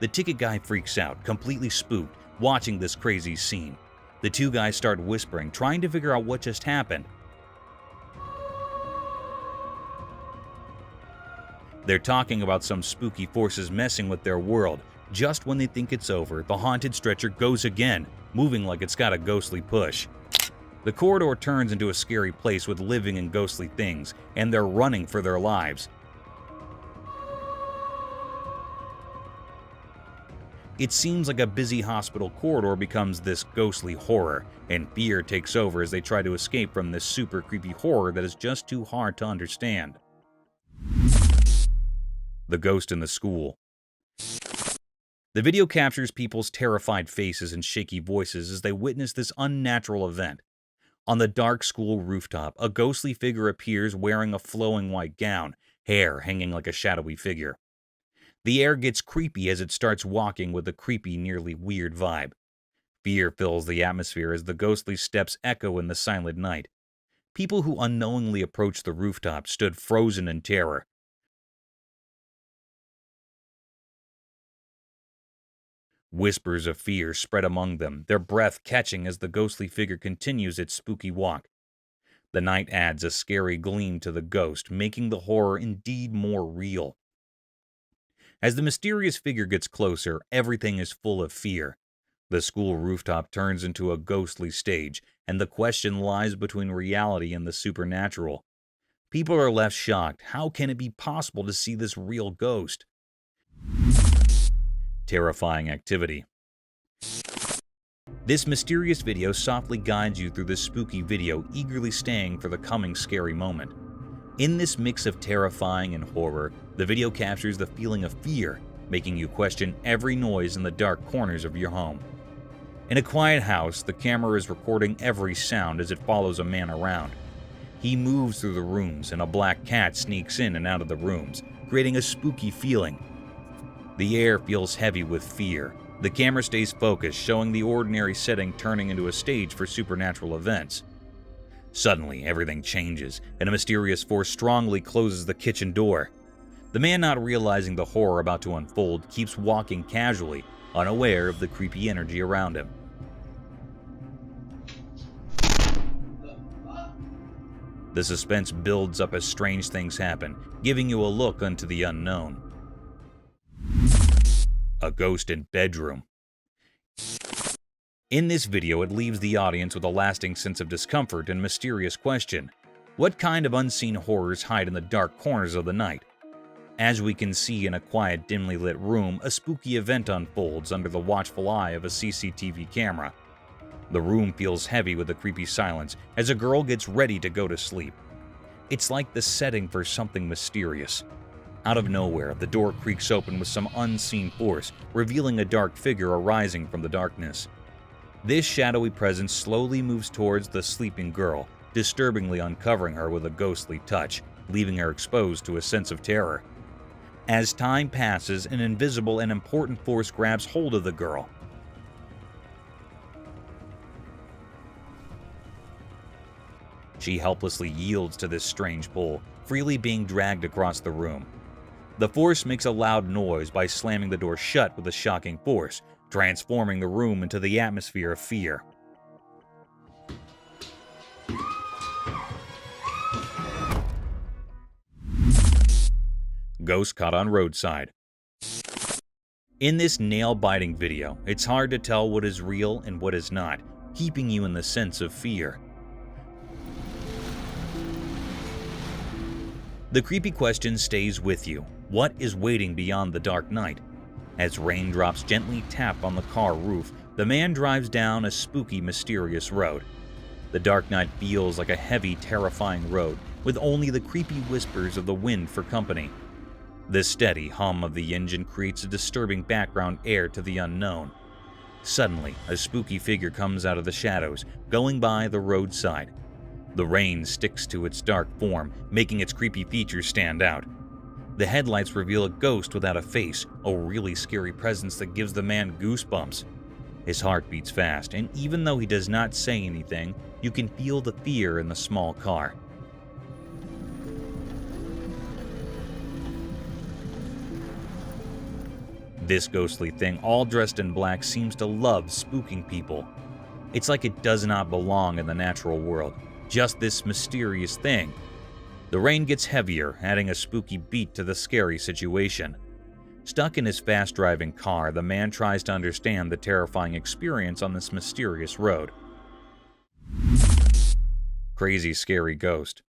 The ticket guy freaks out, completely spooked, watching this crazy scene. The two guys start whispering, trying to figure out what just happened. They're talking about some spooky forces messing with their world. Just when they think it's over, the haunted stretcher goes again, moving like it's got a ghostly push. The corridor turns into a scary place with living and ghostly things, and they're running for their lives. It seems like a busy hospital corridor becomes this ghostly horror, and fear takes over as they try to escape from this super creepy horror that is just too hard to understand. The ghost in the school. The video captures people's terrified faces and shaky voices as they witness this unnatural event. On the dark school rooftop, a ghostly figure appears wearing a flowing white gown, hair hanging like a shadowy figure. The air gets creepy as it starts walking with a creepy, nearly weird vibe. Fear fills the atmosphere as the ghostly steps echo in the silent night. People who unknowingly approached the rooftop stood frozen in terror. Whispers of fear spread among them, their breath catching as the ghostly figure continues its spooky walk. The night adds a scary gleam to the ghost, making the horror indeed more real. As the mysterious figure gets closer, everything is full of fear. The school rooftop turns into a ghostly stage, and the question lies between reality and the supernatural. People are left shocked. How can it be possible to see this real ghost? Terrifying activity. This mysterious video softly guides you through the spooky video, eagerly staying for the coming scary moment. In this mix of terrifying and horror, the video captures the feeling of fear, making you question every noise in the dark corners of your home. In a quiet house, the camera is recording every sound as it follows a man around. He moves through the rooms, and a black cat sneaks in and out of the rooms, creating a spooky feeling. The air feels heavy with fear. The camera stays focused, showing the ordinary setting turning into a stage for supernatural events. Suddenly, everything changes, and a mysterious force strongly closes the kitchen door. The man, not realizing the horror about to unfold, keeps walking casually, unaware of the creepy energy around him. The suspense builds up as strange things happen, giving you a look into the unknown. A ghost in bedroom. In this video, it leaves the audience with a lasting sense of discomfort and mysterious question. What kind of unseen horrors hide in the dark corners of the night? As we can see in a quiet, dimly lit room, a spooky event unfolds under the watchful eye of a CCTV camera. The room feels heavy with a creepy silence as a girl gets ready to go to sleep. It's like the setting for something mysterious. Out of nowhere, the door creaks open with some unseen force, revealing a dark figure arising from the darkness. This shadowy presence slowly moves towards the sleeping girl, disturbingly uncovering her with a ghostly touch, leaving her exposed to a sense of terror. As time passes, an invisible and important force grabs hold of the girl. She helplessly yields to this strange pull, freely being dragged across the room. The force makes a loud noise by slamming the door shut with a shocking force, transforming the room into the atmosphere of fear. Ghost caught on Roadside. In this nail-biting video, it's hard to tell what is real and what is not, keeping you in the sense of fear. The creepy question stays with you. What is waiting beyond the dark night? As raindrops gently tap on the car roof, the man drives down a spooky, mysterious road. The dark night feels like a heavy, terrifying road, with only the creepy whispers of the wind for company. The steady hum of the engine creates a disturbing background air to the unknown. Suddenly, a spooky figure comes out of the shadows, going by the roadside. The rain sticks to its dark form, making its creepy features stand out. The headlights reveal a ghost without a face, a really scary presence that gives the man goosebumps. His heart beats fast, and even though he does not say anything, you can feel the fear in the small car. This ghostly thing, all dressed in black, seems to love spooking people. It's like it does not belong in the natural world, just this mysterious thing. The rain gets heavier, adding a spooky beat to the scary situation. Stuck in his fast-driving car, the man tries to understand the terrifying experience on this mysterious road. Crazy scary ghost.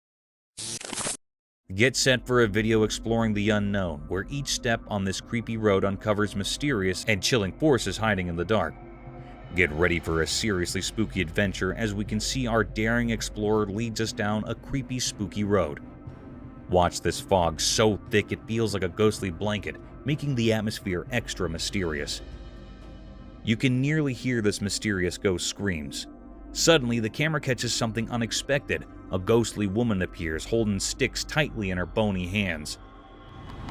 Get set for a video exploring the unknown, where each step on this creepy road uncovers mysterious and chilling forces hiding in the dark. Get ready for a seriously spooky adventure as we can see our daring explorer leads us down a creepy, spooky road. Watch this fog so thick it feels like a ghostly blanket, making the atmosphere extra mysterious. You can nearly hear this mysterious ghost screams. Suddenly, the camera catches something unexpected. A ghostly woman appears, holding sticks tightly in her bony hands.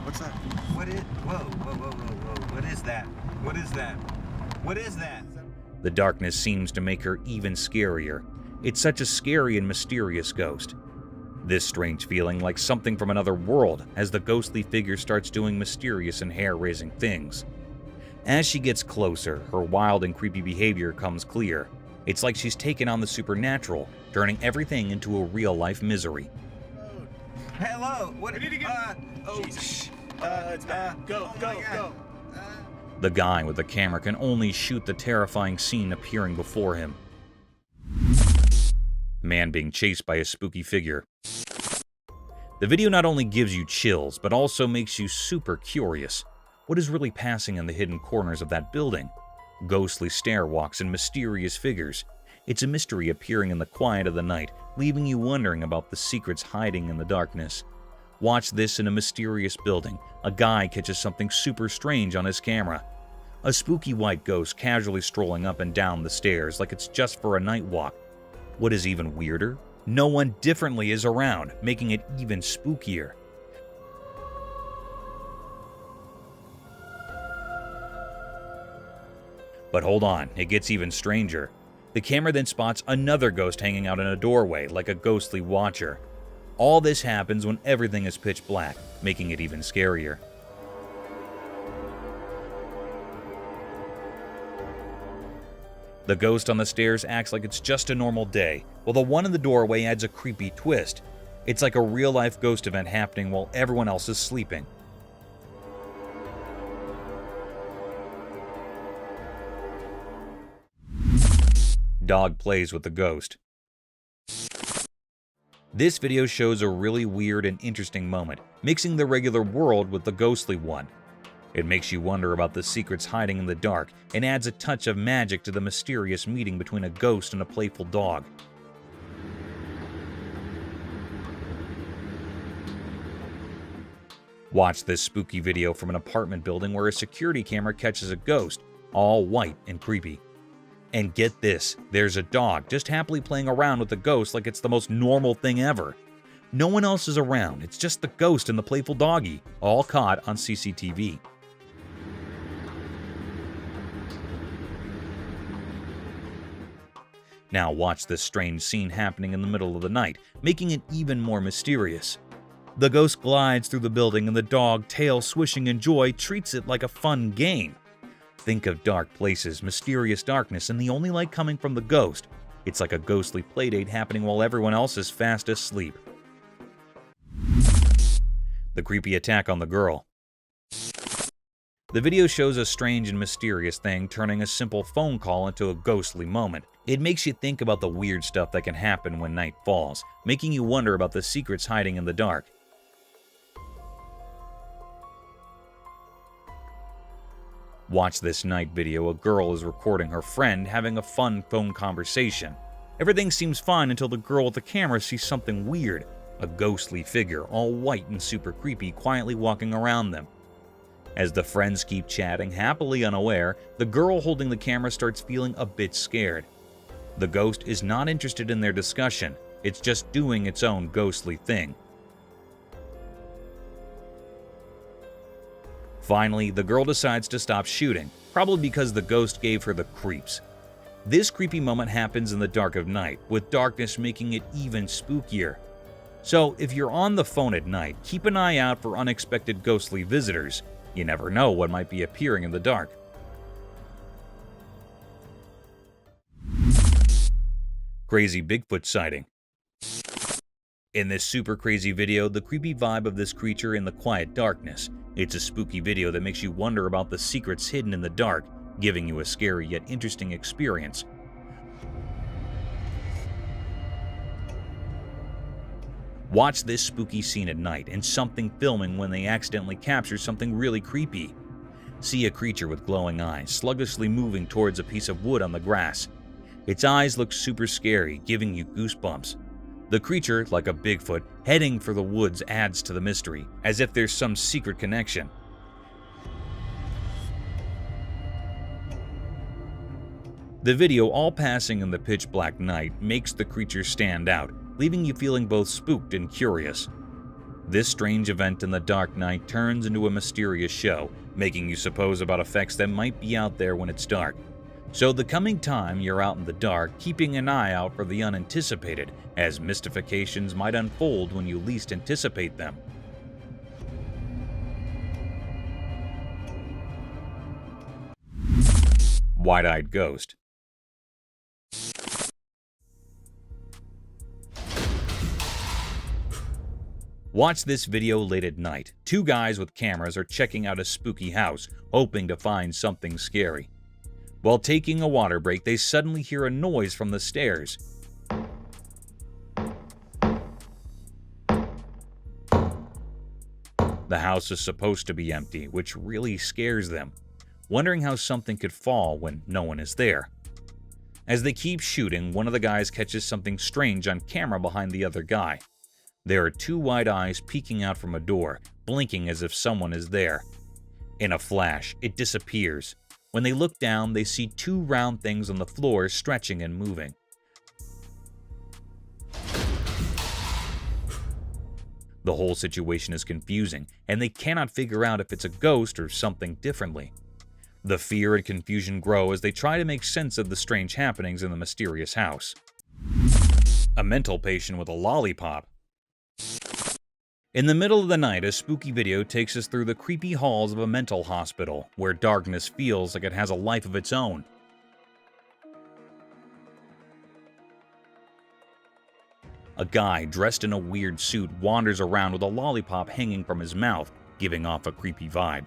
What's that? What is? Whoa, whoa, whoa, whoa, whoa. What is that? What is that? What is that? The darkness seems to make her even scarier. It's such a scary and mysterious ghost. This strange feeling like something from another world as the ghostly figure starts doing mysterious and hair-raising things. As she gets closer, her wild and creepy behavior comes clear. It's like she's taken on the supernatural, turning everything into a real-life misery. Hello. What? need to get. Go. The guy with the camera can only shoot the terrifying scene appearing before him. Man being chased by a spooky figure. The video not only gives you chills, but also makes you super curious. What is really passing in the hidden corners of that building? Ghostly stairwalks and mysterious figures. It's a mystery appearing in the quiet of the night, leaving you wondering about the secrets hiding in the darkness. Watch this in a mysterious building. A guy catches something super strange on his camera. A spooky white ghost casually strolling up and down the stairs like it's just for a night walk. What is even weirder? No one differently is around, making it even spookier. But hold on, it gets even stranger. The camera then spots another ghost hanging out in a doorway like a ghostly watcher. All this happens when everything is pitch black, making it even scarier. The ghost on the stairs acts like it's just a normal day, while the one in the doorway adds a creepy twist. It's like a real-life ghost event happening while everyone else is sleeping. Dog plays with the ghost. This video shows a really weird and interesting moment, mixing the regular world with the ghostly one. It makes you wonder about the secrets hiding in the dark and adds a touch of magic to the mysterious meeting between a ghost and a playful dog. Watch this spooky video from an apartment building where a security camera catches a ghost, all white and creepy. And get this, there's a dog just happily playing around with the ghost like it's the most normal thing ever. No one else is around, it's just the ghost and the playful doggy, all caught on CCTV. Now watch this strange scene happening in the middle of the night, making it even more mysterious. The ghost glides through the building and the dog, tail swishing in joy, treats it like a fun game. Think of dark places, mysterious darkness, and the only light coming from the ghost. It's like a ghostly playdate happening while everyone else is fast asleep. The creepy attack on the girl. The video shows a strange and mysterious thing turning a simple phone call into a ghostly moment. It makes you think about the weird stuff that can happen when night falls, making you wonder about the secrets hiding in the dark. Watch this night video. A girl is recording her friend having a fun phone conversation. Everything seems fine until the girl with the camera sees something weird. A ghostly figure, all white and super creepy, quietly walking around them. As the friends keep chatting, happily unaware, the girl holding the camera starts feeling a bit scared. The ghost is not interested in their discussion, it's just doing its own ghostly thing. Finally, the girl decides to stop shooting, probably because the ghost gave her the creeps. This creepy moment happens in the dark of night, with darkness making it even spookier. So, if you're on the phone at night, keep an eye out for unexpected ghostly visitors. You never know what might be appearing in the dark. Crazy Bigfoot sighting. In this super crazy video, the creepy vibe of this creature in the quiet darkness. It's a spooky video that makes you wonder about the secrets hidden in the dark, giving you a scary yet interesting experience. Watch this spooky scene at night and something filming when they accidentally capture something really creepy. See a creature with glowing eyes sluggishly moving towards a piece of wood on the grass. Its eyes look super scary, giving you goosebumps. The creature, like a Bigfoot, heading for the woods adds to the mystery, as if there's some secret connection. The video, all passing in the pitch black night, makes the creature stand out, leaving you feeling both spooked and curious. This strange event in the dark night turns into a mysterious show, making you suppose about effects that might be out there when it's dark. So the coming time you're out in the dark, keeping an eye out for the unanticipated, as mystifications might unfold when you least anticipate them. WhiteEyed Ghost. Watch this video late at night. Two guys with cameras are checking out a spooky house, hoping to find something scary. While taking a water break, they suddenly hear a noise from the stairs. The house is supposed to be empty, which really scares them, wondering how something could fall when no one is there. As they keep shooting, one of the guys catches something strange on camera behind the other guy. There are two white eyes peeking out from a door, blinking as if someone is there. In a flash, it disappears. When they look down, they see two round things on the floor stretching and moving. The whole situation is confusing, and they cannot figure out if it's a ghost or something differently. The fear and confusion grow as they try to make sense of the strange happenings in the mysterious house. A mental patient with a lollipop. In the middle of the night, a spooky video takes us through the creepy halls of a mental hospital, where darkness feels like it has a life of its own. A guy dressed in a weird suit wanders around with a lollipop hanging from his mouth, giving off a creepy vibe.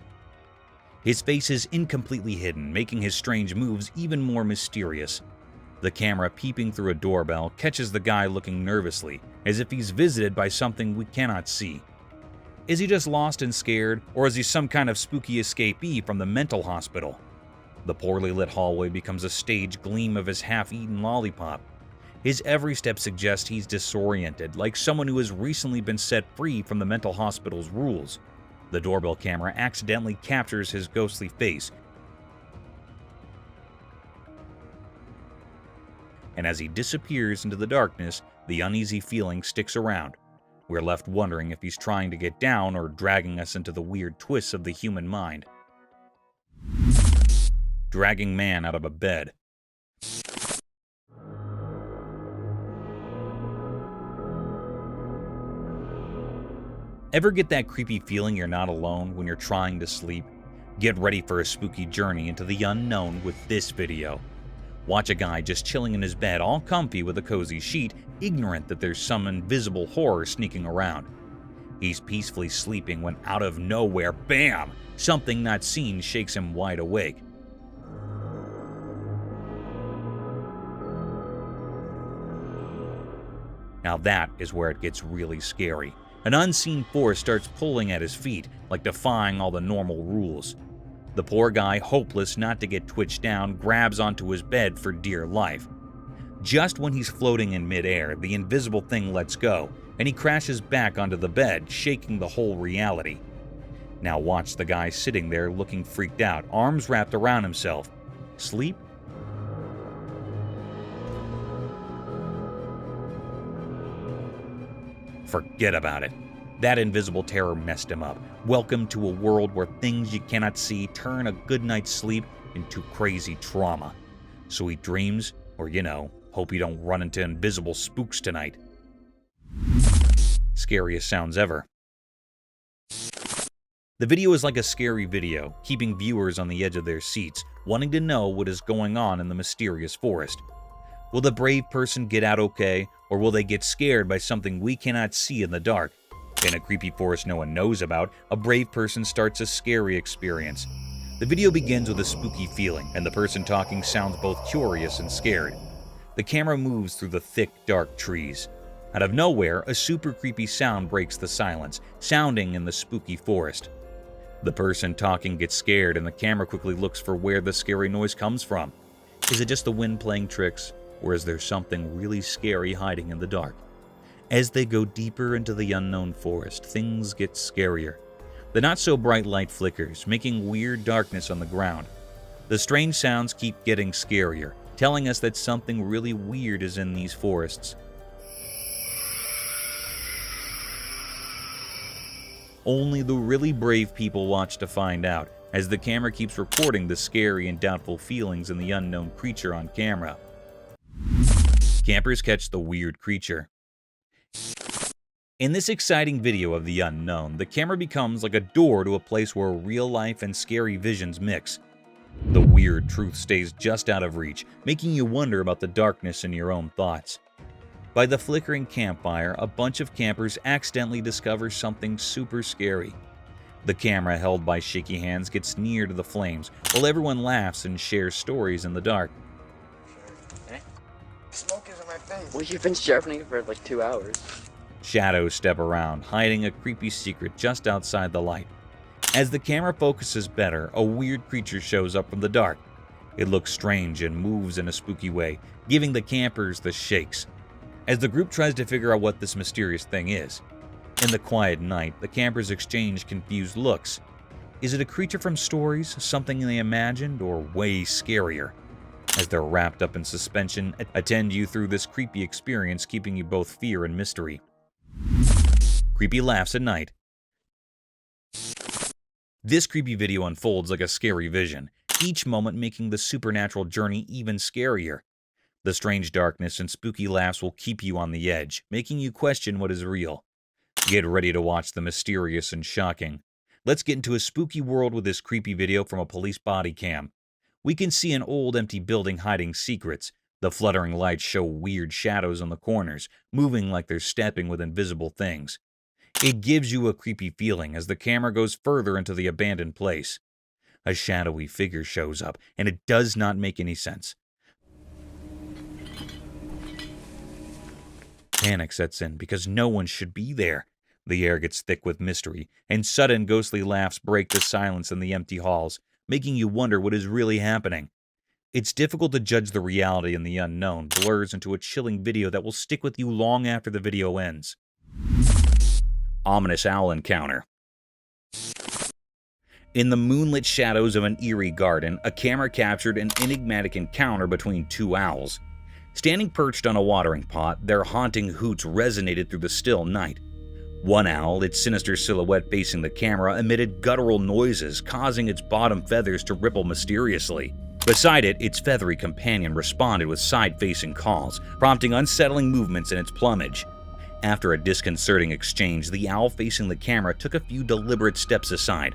His face is incompletely hidden, making his strange moves even more mysterious. The camera peeping through a doorbell catches the guy looking nervously, as if he's visited by something we cannot see. Is he just lost and scared, or is he some kind of spooky escapee from the mental hospital? The poorly lit hallway becomes a stage gleam of his half-eaten lollipop. His every step suggests he's disoriented, like someone who has recently been set free from the mental hospital's rules. The doorbell camera accidentally captures his ghostly face, and as he disappears into the darkness, the uneasy feeling sticks around. We're left wondering if he's trying to get down or dragging us into the weird twists of the human mind. Dragging man out of a bed. Ever get that creepy feeling you're not alone when you're trying to sleep? Get ready for a spooky journey into the unknown with this video. Watch a guy just chilling in his bed all comfy with a cozy sheet, ignorant that there's some invisible horror sneaking around. He's peacefully sleeping when out of nowhere, bam! Something not seen shakes him wide awake. Now that is where it gets really scary. An unseen force starts pulling at his feet, like defying all the normal rules. The poor guy, hopeless not to get twitched down, grabs onto his bed for dear life. Just when he's floating in midair, the invisible thing lets go, and he crashes back onto the bed, shaking the whole reality. Now watch the guy sitting there looking freaked out, arms wrapped around himself. Sleep? Forget about it. That invisible terror messed him up. Welcome to a world where things you cannot see turn a good night's sleep into crazy trauma. Sweet dreams, or hope you don't run into invisible spooks tonight. Scariest sounds ever. The video is like a scary video, keeping viewers on the edge of their seats, wanting to know what is going on in the mysterious forest. Will the brave person get out okay, or will they get scared by something we cannot see in the dark? In a creepy forest no one knows about, a brave person starts a scary experience. The video begins with a spooky feeling, and the person talking sounds both curious and scared. The camera moves through the thick, dark trees. Out of nowhere, a super creepy sound breaks the silence, sounding in the spooky forest. The person talking gets scared, and the camera quickly looks for where the scary noise comes from. Is it just the wind playing tricks? Or is there something really scary hiding in the dark? As they go deeper into the unknown forest, things get scarier. The not-so-bright light flickers, making weird darkness on the ground. The strange sounds keep getting scarier, telling us that something really weird is in these forests. Only the really brave people watch to find out, as the camera keeps recording the scary and doubtful feelings in the unknown creature on camera. Campers catch the weird creature. In this exciting video of the unknown, the camera becomes like a door to a place where real life and scary visions mix. The weird truth stays just out of reach, making you wonder about the darkness in your own thoughts. By the flickering campfire, a bunch of campers accidentally discover something super scary. The camera, held by shaky hands, gets near to the flames, while everyone laughs and shares stories in the dark. Smoke is in my face. Well, you've been sharpening it for like 2 hours. Shadows step around, hiding a creepy secret just outside the light. As the camera focuses better, a weird creature shows up from the dark. It looks strange and moves in a spooky way, giving the campers the shakes. As the group tries to figure out what this mysterious thing is. In the quiet night, the campers exchange confused looks. Is it a creature from stories, something they imagined, or way scarier? As they're wrapped up in suspension, attend you through this creepy experience, keeping you both fear and mystery. Creepy laughs at night. This creepy video unfolds like a scary vision, each moment making the supernatural journey even scarier. The strange darkness and spooky laughs will keep you on the edge, making you question what is real. Get ready to watch the mysterious and shocking. Let's get into a spooky world with this creepy video from a police body cam. We can see an old empty building hiding secrets. The fluttering lights show weird shadows on the corners, moving like they're stepping with invisible things. It gives you a creepy feeling as the camera goes further into the abandoned place. A shadowy figure shows up, and it does not make any sense. Panic sets in because no one should be there. The air gets thick with mystery, and sudden ghostly laughs break the silence in the empty halls, making you wonder what is really happening. It's difficult to judge the reality, and the unknown blurs into a chilling video that will stick with you long after the video ends. Ominous owl encounter. In the moonlit shadows of an eerie garden, a camera captured an enigmatic encounter between two owls. Standing perched on a watering pot, their haunting hoots resonated through the still night. One owl, its sinister silhouette facing the camera, emitted guttural noises, causing its bottom feathers to ripple mysteriously. Beside it, its feathery companion responded with side-facing calls, prompting unsettling movements in its plumage. After a disconcerting exchange, the owl facing the camera took a few deliberate steps aside.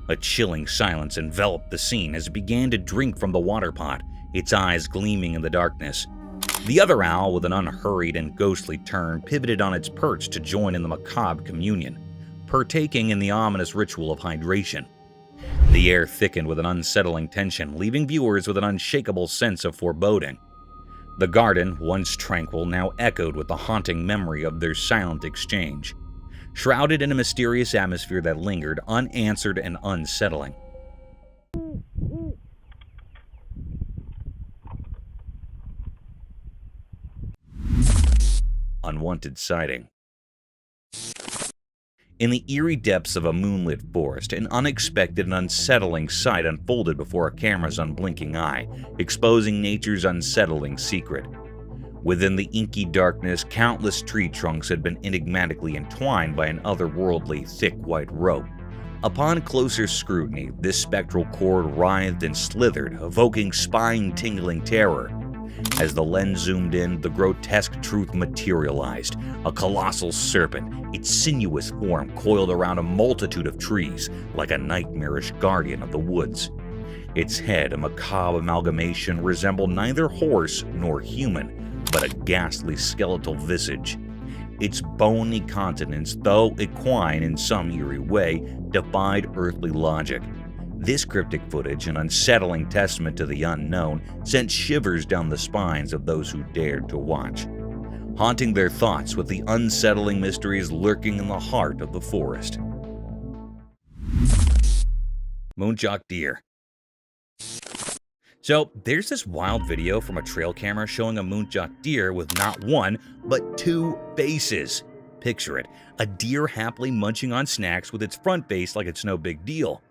A chilling silence enveloped the scene as it began to drink from the water pot, its eyes gleaming in the darkness. The other owl, with an unhurried and ghostly turn, pivoted on its perch to join in the macabre communion, partaking in the ominous ritual of hydration. The air thickened with an unsettling tension, leaving viewers with an unshakable sense of foreboding. The garden, once tranquil, now echoed with the haunting memory of their silent exchange, shrouded in a mysterious atmosphere that lingered, unanswered and unsettling. Unwanted sighting. In the eerie depths of a moonlit forest, an unexpected and unsettling sight unfolded before a camera's unblinking eye, exposing nature's unsettling secret. Within the inky darkness, countless tree trunks had been enigmatically entwined by an otherworldly, thick white rope. Upon closer scrutiny, this spectral cord writhed and slithered, evoking spine-tingling terror. As the lens zoomed in, the grotesque truth materialized, a colossal serpent, its sinuous form coiled around a multitude of trees, like a nightmarish guardian of the woods. Its head, a macabre amalgamation, resembled neither horse nor human, but a ghastly skeletal visage. Its bony countenance, though equine in some eerie way, defied earthly logic. This cryptic footage, an unsettling testament to the unknown, sent shivers down the spines of those who dared to watch, haunting their thoughts with the unsettling mysteries lurking in the heart of the forest. Moonjock deer. So, there's this wild video from a trail camera showing a moonjock deer with not one, but two faces. Picture it, a deer happily munching on snacks with its front face like it's no big deal.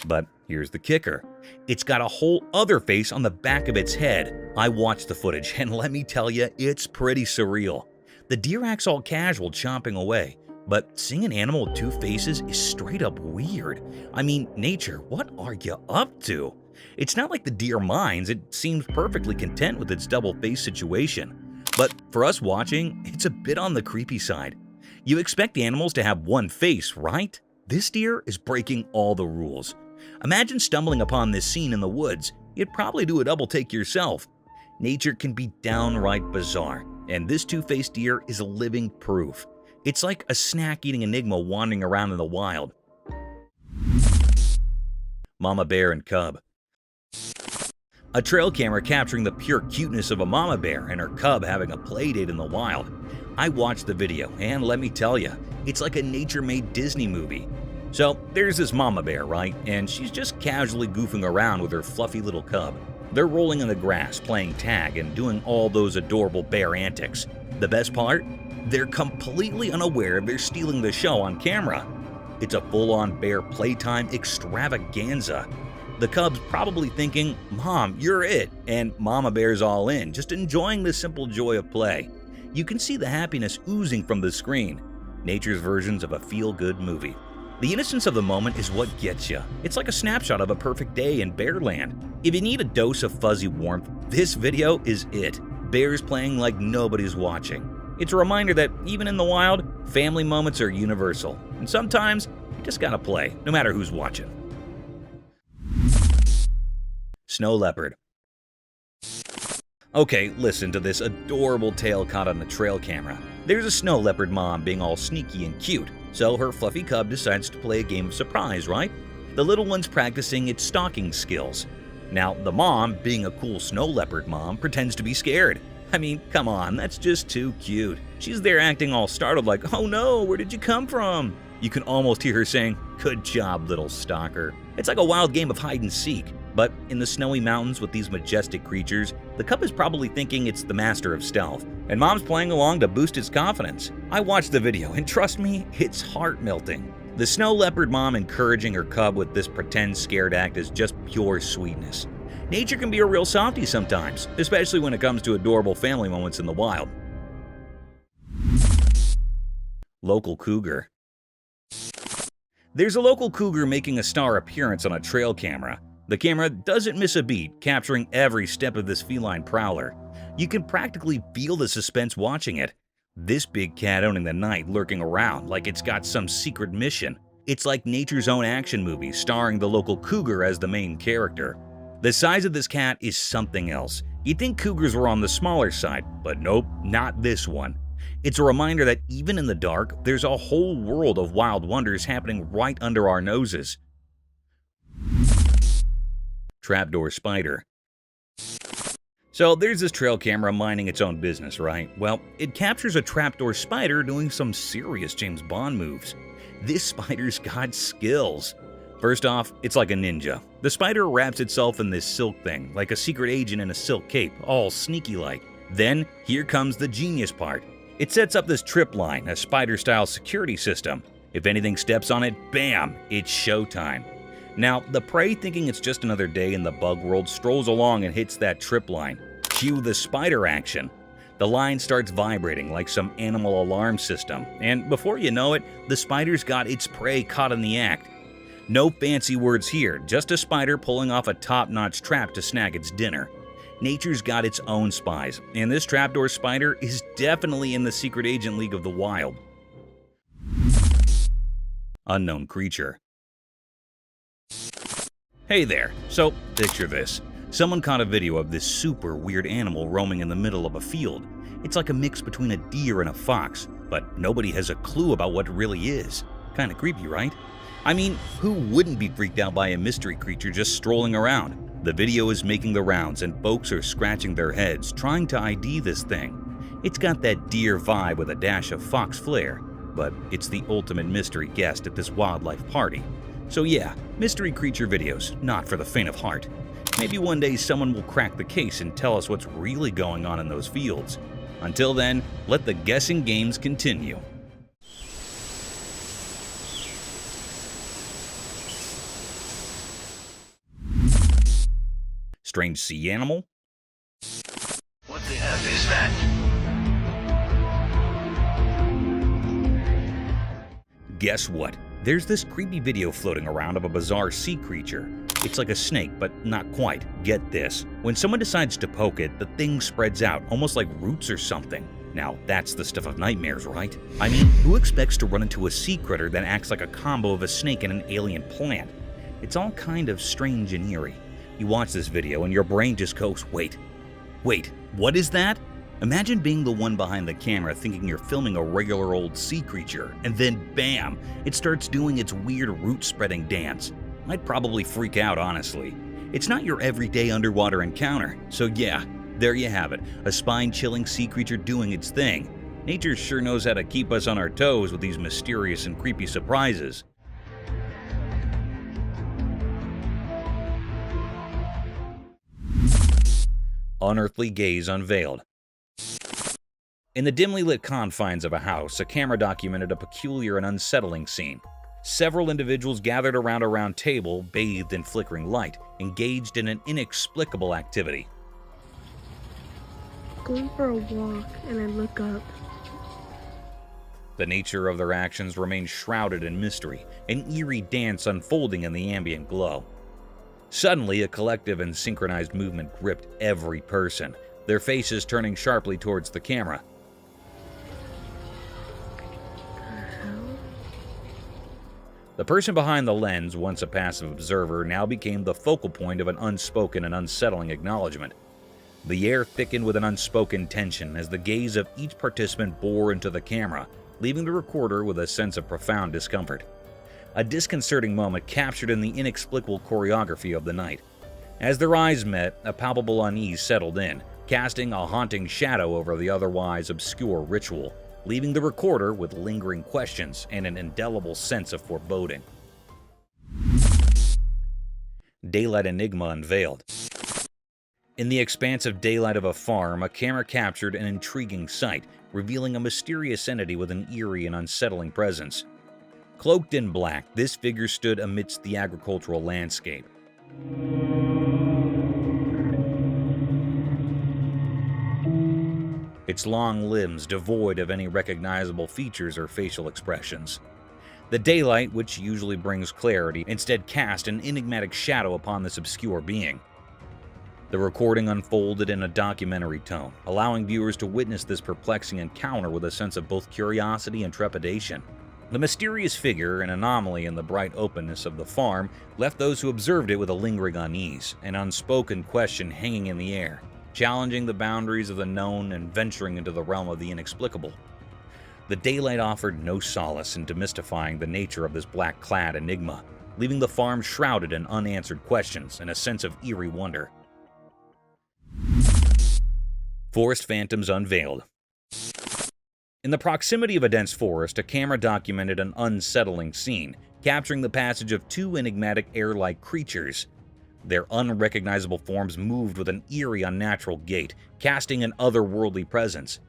But here's the kicker. It's got a whole other face on the back of its head. I watched the footage, and let me tell you, it's pretty surreal. The deer acts all casual, chomping away. But seeing an animal with two faces is straight up weird. I mean, nature, what are you up to? It's not like the deer minds. It seems perfectly content with its double face situation. But for us watching, it's a bit on the creepy side. You expect animals to have one face, right? This deer is breaking all the rules. Imagine stumbling upon this scene in the woods. You'd probably do a double take yourself. Nature can be downright bizarre, and this two-faced deer is living proof. It's like a snack-eating enigma wandering around in the wild. Mama bear and cub. A trail camera capturing the pure cuteness of a mama bear and her cub having a playdate in the wild. I watched the video, and let me tell you, it's like a nature-made Disney movie. So there's this mama bear, right? And she's just casually goofing around with her fluffy little cub. They're rolling in the grass, playing tag, and doing all those adorable bear antics. The best part? They're completely unaware they're stealing the show on camera. It's a full-on bear playtime extravaganza. The cub's probably thinking, "Mom, you're it," and Mama Bear's all in, just enjoying the simple joy of play. You can see the happiness oozing from the screen. Nature's versions of a feel-good movie. The innocence of the moment is what gets you. It's like a snapshot of a perfect day in Bearland. If you need a dose of fuzzy warmth, this video is it. Bears playing like nobody's watching. It's a reminder that even in the wild, family moments are universal. And sometimes, you just gotta play, no matter who's watching. Snow leopard. Okay, listen to this adorable tale caught on the trail camera. There's a snow leopard mom being all sneaky and cute, so her fluffy cub decides to play a game of surprise, right? The little one's practicing its stalking skills. Now, the mom, being a cool snow leopard mom, pretends to be scared. I mean, come on, that's just too cute. She's there acting all startled like, "Oh no, where did you come from?" You can almost hear her saying, "Good job, little stalker." It's like a wild game of hide and seek. But in the snowy mountains with these majestic creatures, the cub is probably thinking it's the master of stealth, and mom's playing along to boost its confidence. I watched the video, and trust me, it's heart-melting. The snow leopard mom encouraging her cub with this pretend scared act is just pure sweetness. Nature can be a real softie sometimes, especially when it comes to adorable family moments in the wild. Local cougar. There's a local cougar making a star appearance on a trail camera. The camera doesn't miss a beat, capturing every step of this feline prowler. You can practically feel the suspense watching it. This big cat owning the night, lurking around like it's got some secret mission. It's like nature's own action movie, starring the local cougar as the main character. The size of this cat is something else. You'd think cougars were on the smaller side, but nope, not this one. It's a reminder that even in the dark, there's a whole world of wild wonders happening right under our noses. Trapdoor spider. So there's this trail camera minding its own business, right? Well, it captures a trapdoor spider doing some serious James Bond moves. This spider's got skills. First off, it's like a ninja. The spider wraps itself in this silk thing, like a secret agent in a silk cape, all sneaky-like. Then, here comes the genius part. It sets up this trip line, a spider-style security system. If anything steps on it, bam, it's showtime. Now, the prey, thinking it's just another day in the bug world, strolls along and hits that trip line. Cue the spider action. The line starts vibrating like some animal alarm system, and before you know it, the spider's got its prey caught in the act. No fancy words here, just a spider pulling off a top-notch trap to snag its dinner. Nature's got its own spies, and this trapdoor spider is definitely in the secret agent league of the wild. Unknown creature. Hey there, so picture this. Someone caught a video of this super weird animal roaming in the middle of a field. It's like a mix between a deer and a fox, but nobody has a clue about what it really is. Kinda creepy, right? I mean, who wouldn't be freaked out by a mystery creature just strolling around? The video is making the rounds and folks are scratching their heads trying to ID this thing. It's got that deer vibe with a dash of fox flair, but it's the ultimate mystery guest at this wildlife party. So yeah, mystery creature videos, not for the faint of heart. Maybe one day someone will crack the case and tell us what's really going on in those fields. Until then, let the guessing games continue. Strange sea animal? What the F is that? Guess what? There's this creepy video floating around of a bizarre sea creature. It's like a snake, but not quite. Get this. When someone decides to poke it, the thing spreads out, almost like roots or something. Now, that's the stuff of nightmares, right? I mean, who expects to run into a sea critter that acts like a combo of a snake and an alien plant? It's all kind of strange and eerie. You watch this video and your brain just goes, wait, what is that? Imagine being the one behind the camera thinking you're filming a regular old sea creature, and then bam, it starts doing its weird root-spreading dance. I'd probably freak out, honestly. It's not your everyday underwater encounter, so yeah, there you have it, a spine-chilling sea creature doing its thing. Nature sure knows how to keep us on our toes with these mysterious and creepy surprises. Unearthly gaze unveiled. In the dimly lit confines of a house, a camera documented a peculiar and unsettling scene. Several individuals gathered around a round table, bathed in flickering light, engaged in an inexplicable activity. Going for a walk, and I look up. The nature of their actions remained shrouded in mystery, an eerie dance unfolding in the ambient glow. Suddenly, a collective and synchronized movement gripped every person, their faces turning sharply towards the camera. The person behind the lens, once a passive observer, now became the focal point of an unspoken and unsettling acknowledgement. The air thickened with an unspoken tension as the gaze of each participant bore into the camera, leaving the recorder with a sense of profound discomfort. A disconcerting moment captured in the inexplicable choreography of the night. As their eyes met, a palpable unease settled in, casting a haunting shadow over the otherwise obscure ritual, leaving the recorder with lingering questions and an indelible sense of foreboding. Daylight enigma unveiled. In the expansive daylight of a farm, a camera captured an intriguing sight, revealing a mysterious entity with an eerie and unsettling presence. Cloaked in black, this figure stood amidst the agricultural landscape. its long limbs devoid of any recognizable features or facial expressions. The daylight, which usually brings clarity, instead cast an enigmatic shadow upon this obscure being. The recording unfolded in a documentary tone, allowing viewers to witness this perplexing encounter with a sense of both curiosity and trepidation. The mysterious figure, an anomaly in the bright openness of the farm, left those who observed it with a lingering unease, an unspoken question hanging in the air, challenging the boundaries of the known and venturing into the realm of the inexplicable. The daylight offered no solace in demystifying the nature of this black-clad enigma, leaving the farm shrouded in unanswered questions and a sense of eerie wonder. Forest Phantoms Unveiled. In the proximity of a dense forest, a camera documented an unsettling scene, capturing the passage of two enigmatic air-like creatures. Their unrecognizable forms moved with an eerie, unnatural gait, casting an otherworldly presence.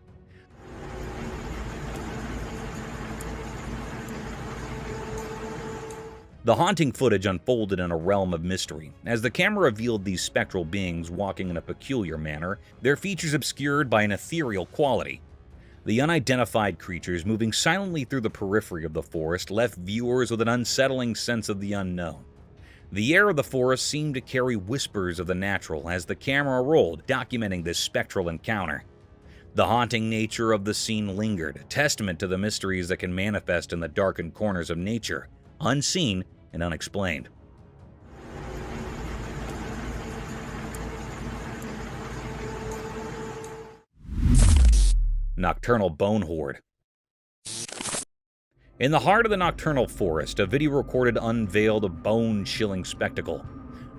The haunting footage unfolded in a realm of mystery, as the camera revealed these spectral beings walking in a peculiar manner, their features obscured by an ethereal quality. The unidentified creatures moving silently through the periphery of the forest left viewers with an unsettling sense of the unknown. The air of the forest seemed to carry whispers of the natural as the camera rolled, documenting this spectral encounter. The haunting nature of the scene lingered, a testament to the mysteries that can manifest in the darkened corners of nature, unseen and unexplained. Nocturnal Bone Horde. In the heart of the nocturnal forest, a video recorded unveiled a bone-chilling spectacle.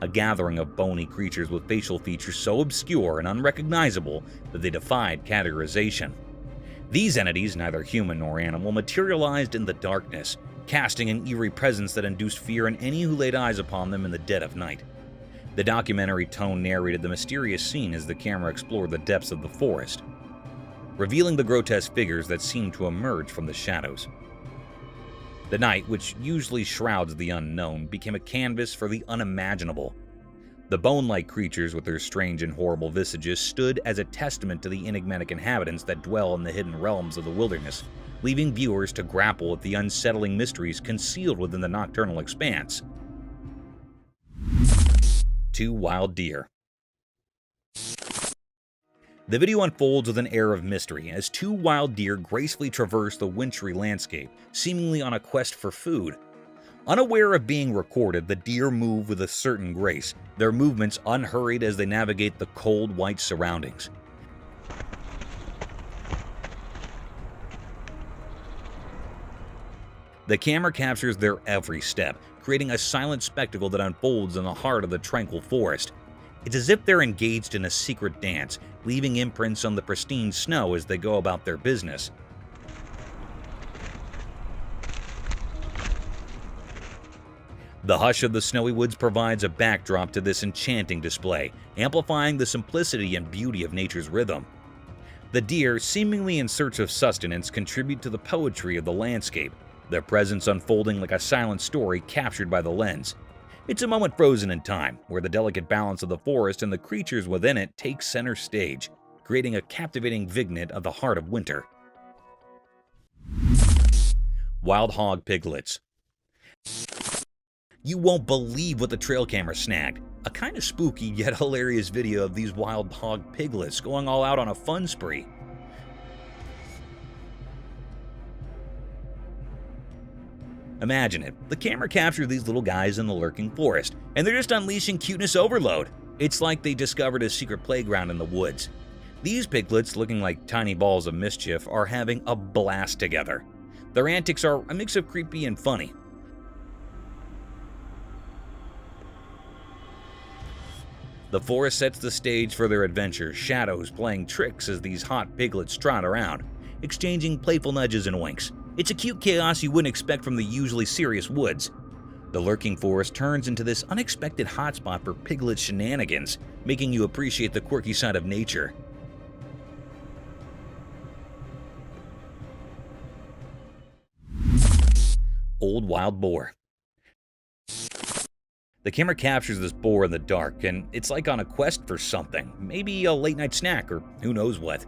A gathering of bony creatures with facial features so obscure and unrecognizable that they defied categorization. These entities, neither human nor animal, materialized in the darkness, casting an eerie presence that induced fear in any who laid eyes upon them in the dead of night. The documentary tone narrated the mysterious scene as the camera explored the depths of the forest, revealing the grotesque figures that seemed to emerge from the shadows. The night, which usually shrouds the unknown, became a canvas for the unimaginable. The bone-like creatures with their strange and horrible visages stood as a testament to the enigmatic inhabitants that dwell in the hidden realms of the wilderness, leaving viewers to grapple with the unsettling mysteries concealed within the nocturnal expanse. Two wild deer. The video unfolds with an air of mystery as two wild deer gracefully traverse the wintry landscape, seemingly on a quest for food. Unaware of being recorded, the deer move with a certain grace, their movements unhurried as they navigate the cold, white surroundings. The camera captures their every step, creating a silent spectacle that unfolds in the heart of the tranquil forest. It's as if they're engaged in a secret dance, leaving imprints on the pristine snow as they go about their business. The hush of the snowy woods provides a backdrop to this enchanting display, amplifying the simplicity and beauty of nature's rhythm. The deer, seemingly in search of sustenance, contribute to the poetry of the landscape, their presence unfolding like a silent story captured by the lens. It's a moment frozen in time, where the delicate balance of the forest and the creatures within it take center stage, creating a captivating vignette of the heart of winter. Wild hog piglets. You won't believe what the trail camera snagged. A kind of spooky yet hilarious video of these wild hog piglets going all out on a fun spree. Imagine it. The camera captured these little guys in the lurking forest, and they're just unleashing cuteness overload. It's like they discovered a secret playground in the woods. These piglets, looking like tiny balls of mischief, are having a blast together. Their antics are a mix of creepy and funny. The forest sets the stage for their adventure, shadows playing tricks as these hot piglets trot around, exchanging playful nudges and winks. It's a cute chaos you wouldn't expect from the usually serious woods. The lurking forest turns into this unexpected hotspot for piglet shenanigans, making you appreciate the quirky side of nature. Old wild boar. The camera captures this boar in the dark, and it's like on a quest for something, maybe a late-night snack or who knows what.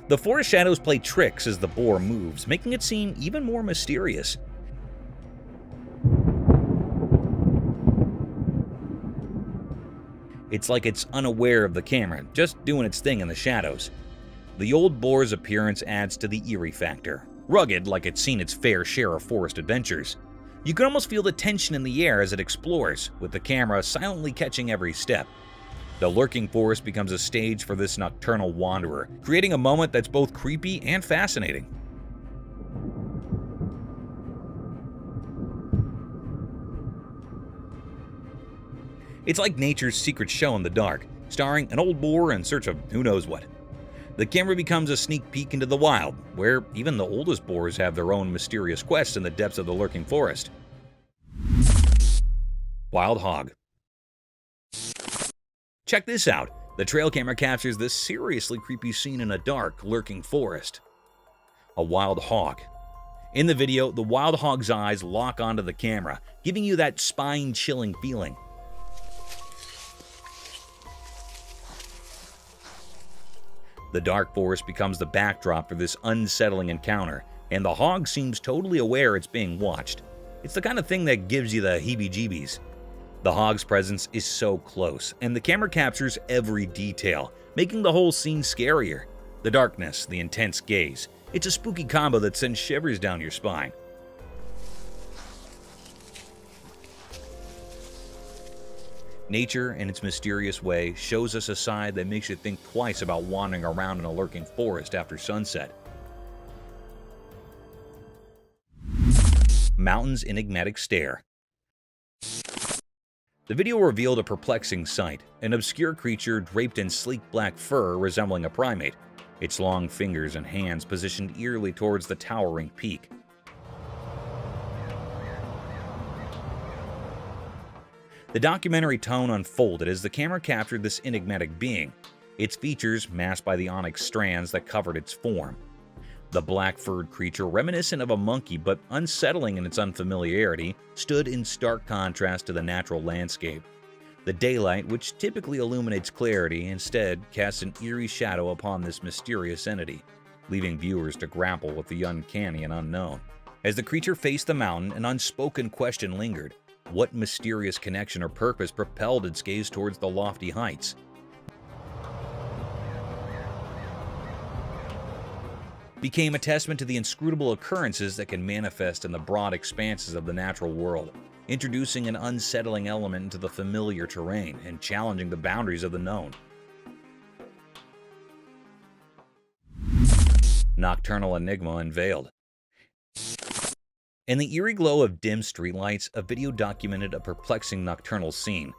The forest shadows play tricks as the boar moves, making it seem even more mysterious. It's like it's unaware of the camera, just doing its thing in the shadows. The old boar's appearance adds to the eerie factor. Rugged, like it's seen its fair share of forest adventures. You can almost feel the tension in the air as it explores, with the camera silently catching every step. The lurking forest becomes a stage for this nocturnal wanderer, creating a moment that's both creepy and fascinating. It's like nature's secret show in the dark, starring an old boar in search of who knows what. The camera becomes a sneak peek into the wild, where even the oldest boars have their own mysterious quests in the depths of the lurking forest. Wild hog. Check this out. The trail camera captures this seriously creepy scene in a dark, lurking forest. A wild hog. In the video, the wild hog's eyes lock onto the camera, giving you that spine-chilling feeling. The dark forest becomes the backdrop for this unsettling encounter, and the hog seems totally aware it's being watched. It's the kind of thing that gives you the heebie-jeebies. The hog's presence is so close, and the camera captures every detail, making the whole scene scarier. The darkness, the intense gaze. It's a spooky combo that sends shivers down your spine. Nature, in its mysterious way, shows us a side that makes you think twice about wandering around in a lurking forest after sunset. Mountain's enigmatic stare. The video revealed a perplexing sight, an obscure creature draped in sleek black fur resembling a primate, its long fingers and hands positioned eerily towards the towering peak. The documentary tone unfolded as the camera captured this enigmatic being, its features masked by the onyx strands that covered its form. The black-furred creature, reminiscent of a monkey but unsettling in its unfamiliarity, stood in stark contrast to the natural landscape. The daylight, which typically illuminates clarity, instead casts an eerie shadow upon this mysterious entity, leaving viewers to grapple with the uncanny and unknown. As the creature faced the mountain, an unspoken question lingered. What mysterious connection or purpose propelled its gaze towards the lofty heights? Became a testament to the inscrutable occurrences that can manifest in the broad expanses of the natural world, introducing an unsettling element into the familiar terrain and challenging the boundaries of the known. Nocturnal enigma unveiled. In the eerie glow of dim streetlights, a video documented a perplexing nocturnal scene.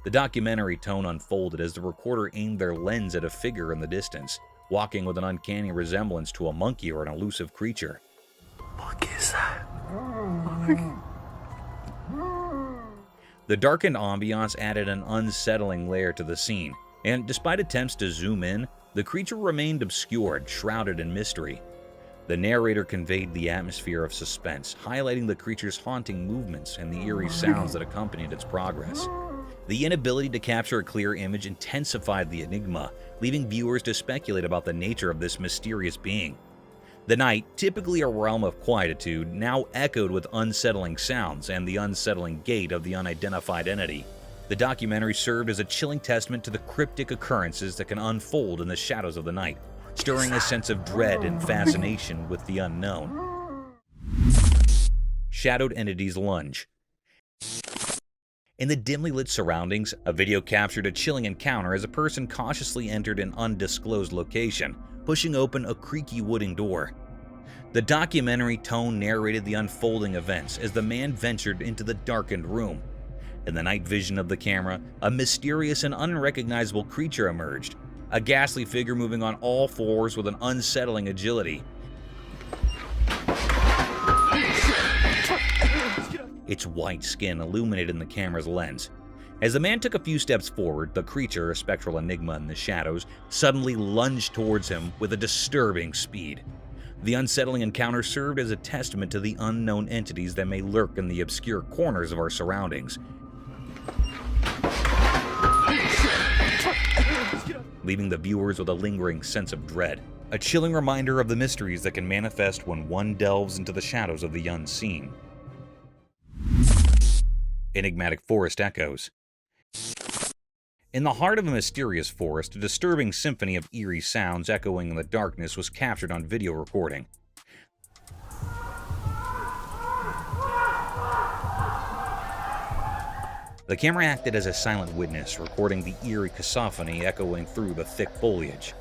The documentary tone unfolded as the recorder aimed their lens at a figure in the distance, walking with an uncanny resemblance to a monkey or an elusive creature. What is that? The darkened ambiance added an unsettling layer to the scene, and despite attempts to zoom in, the creature remained obscured, shrouded in mystery. The narrator conveyed the atmosphere of suspense, highlighting the creature's haunting movements and the eerie sounds that accompanied its progress. The inability to capture a clear image intensified the enigma, leaving viewers to speculate about the nature of this mysterious being. The night, typically a realm of quietude, now echoed with unsettling sounds and the unsettling gait of the unidentified entity. The documentary served as a chilling testament to the cryptic occurrences that can unfold in the shadows of the night, stirring a sense of dread and fascination with the unknown. Shadowed entities lunge. In the dimly lit surroundings, a video captured a chilling encounter as a person cautiously entered an undisclosed location, pushing open a creaky wooden door. The documentary tone narrated the unfolding events as the man ventured into the darkened room. In the night vision of the camera, a mysterious and unrecognizable creature emerged, a ghastly figure moving on all fours with an unsettling agility. Its white skin illuminated in the camera's lens. As the man took a few steps forward, the creature, a spectral enigma in the shadows, suddenly lunged towards him with a disturbing speed. The unsettling encounter served as a testament to the unknown entities that may lurk in the obscure corners of our surroundings, leaving the viewers with a lingering sense of dread. a chilling reminder of the mysteries that can manifest when one delves into the shadows of the unseen. Enigmatic forest echoes. In the heart of a mysterious forest, a disturbing symphony of eerie sounds echoing in the darkness was captured on video recording. The camera acted as a silent witness, recording the eerie cacophony echoing through the thick foliage.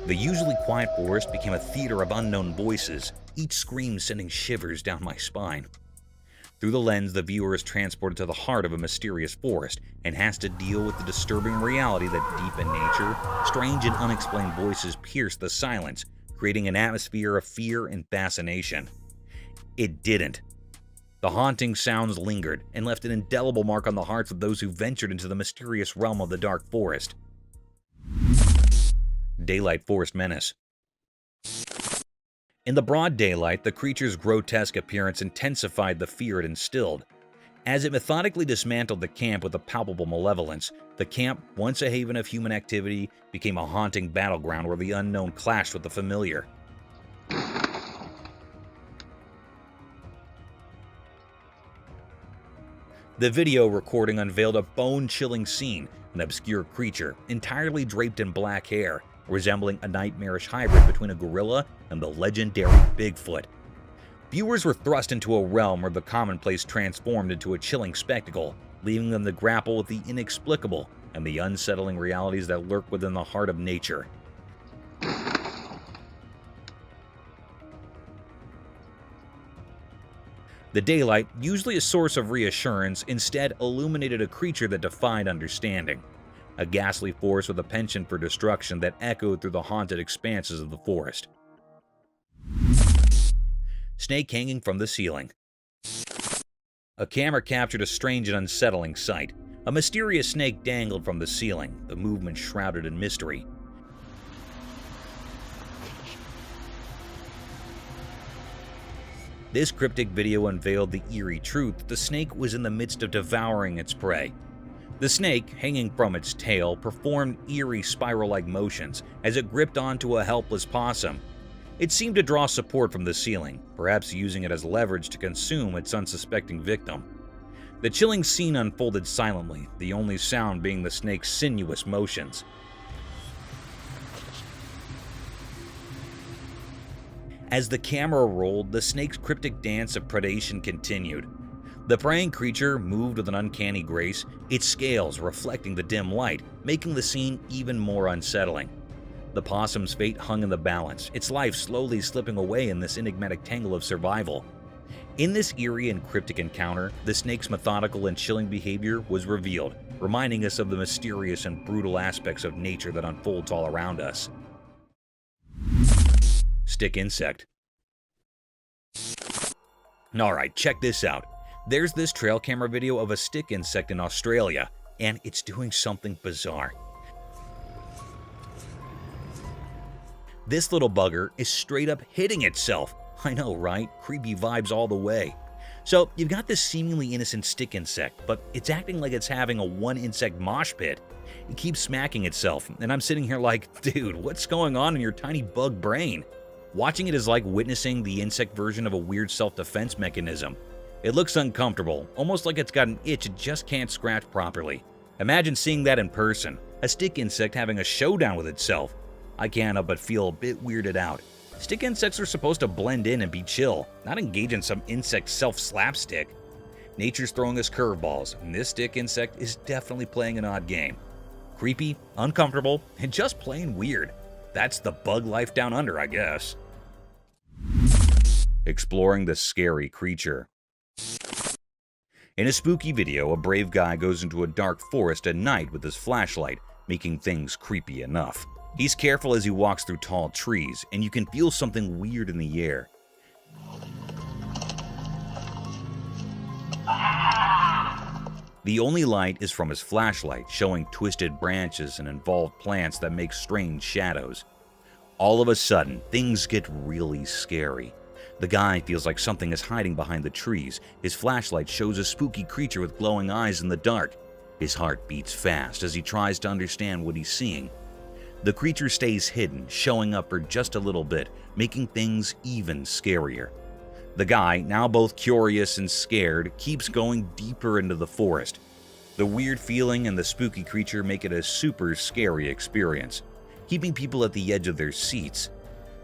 The usually quiet forest became a theater of unknown voices, each scream sending shivers down my spine. Through the lens, the viewer is transported to the heart of a mysterious forest and has to deal with the disturbing reality that deep in nature, strange and unexplained voices pierce the silence, creating an atmosphere of fear and fascination. It didn't. The haunting sounds lingered and left an indelible mark on the hearts of those who ventured into the mysterious realm of the dark forest. Daylight Forest Menace. In the broad daylight, the creature's grotesque appearance intensified the fear it instilled. As it methodically dismantled the camp with a palpable malevolence, the camp, once a haven of human activity, became a haunting battleground where the unknown clashed with the familiar. The video recording unveiled a bone-chilling scene, an obscure creature, entirely draped in black hair, resembling a nightmarish hybrid between a gorilla and the legendary Bigfoot. Viewers were thrust into a realm where the commonplace transformed into a chilling spectacle, leaving them to grapple with the inexplicable and the unsettling realities that lurk within the heart of nature. The daylight, usually a source of reassurance, instead illuminated a creature that defied understanding. A ghastly force with a penchant for destruction that echoed through the haunted expanses of the forest. Snake hanging from the ceiling. A camera captured a strange and unsettling sight. A mysterious snake dangled from the ceiling, the movement shrouded in mystery. This cryptic video unveiled the eerie truth that the snake was in the midst of devouring its prey. The snake, hanging from its tail, performed eerie spiral-like motions as it gripped onto a helpless possum. It seemed to draw support from the ceiling, perhaps using it as leverage to consume its unsuspecting victim. The chilling scene unfolded silently, the only sound being the snake's sinuous motions. As the camera rolled, the snake's cryptic dance of predation continued. The preying creature moved with an uncanny grace, its scales reflecting the dim light, making the scene even more unsettling. The possum's fate hung in the balance, its life slowly slipping away in this enigmatic tangle of survival. In this eerie and cryptic encounter, the snake's methodical and chilling behavior was revealed, reminding us of the mysterious and brutal aspects of nature that unfolds all around us. Stick insect. Alright, check this out. There's this trail camera video of a stick insect in Australia, and it's doing something bizarre. This little bugger is straight up hitting itself. I know, right? Creepy vibes all the way. So, you've got this seemingly innocent stick insect, but it's acting like it's having a one-insect mosh pit. It keeps smacking itself, and I'm sitting here like, dude, what's going on in your tiny bug brain? Watching it is like witnessing the insect version of a weird self-defense mechanism. It looks uncomfortable, almost like it's got an itch it just can't scratch properly. Imagine seeing that in person, a stick insect having a showdown with itself. I can't help but feel a bit weirded out. Stick insects are supposed to blend in and be chill, not engage in some insect self-slapstick. Nature's throwing us curveballs, and this stick insect is definitely playing an odd game. Creepy, uncomfortable, and just plain weird. That's the bug life down under, I guess. Exploring the scary creature. In a spooky video, a brave guy goes into a dark forest at night with his flashlight, making things creepy enough. He's careful as he walks through tall trees, and you can feel something weird in the air. The only light is from his flashlight, showing twisted branches and involved plants that make strange shadows. All of a sudden, things get really scary. The guy feels like something is hiding behind the trees. His flashlight shows a spooky creature with glowing eyes in the dark. His heart beats fast as he tries to understand what he's seeing. The creature stays hidden, showing up for just a little bit, making things even scarier. The guy, now both curious and scared, keeps going deeper into the forest. The weird feeling and the spooky creature make it a super scary experience, keeping people at the edge of their seats.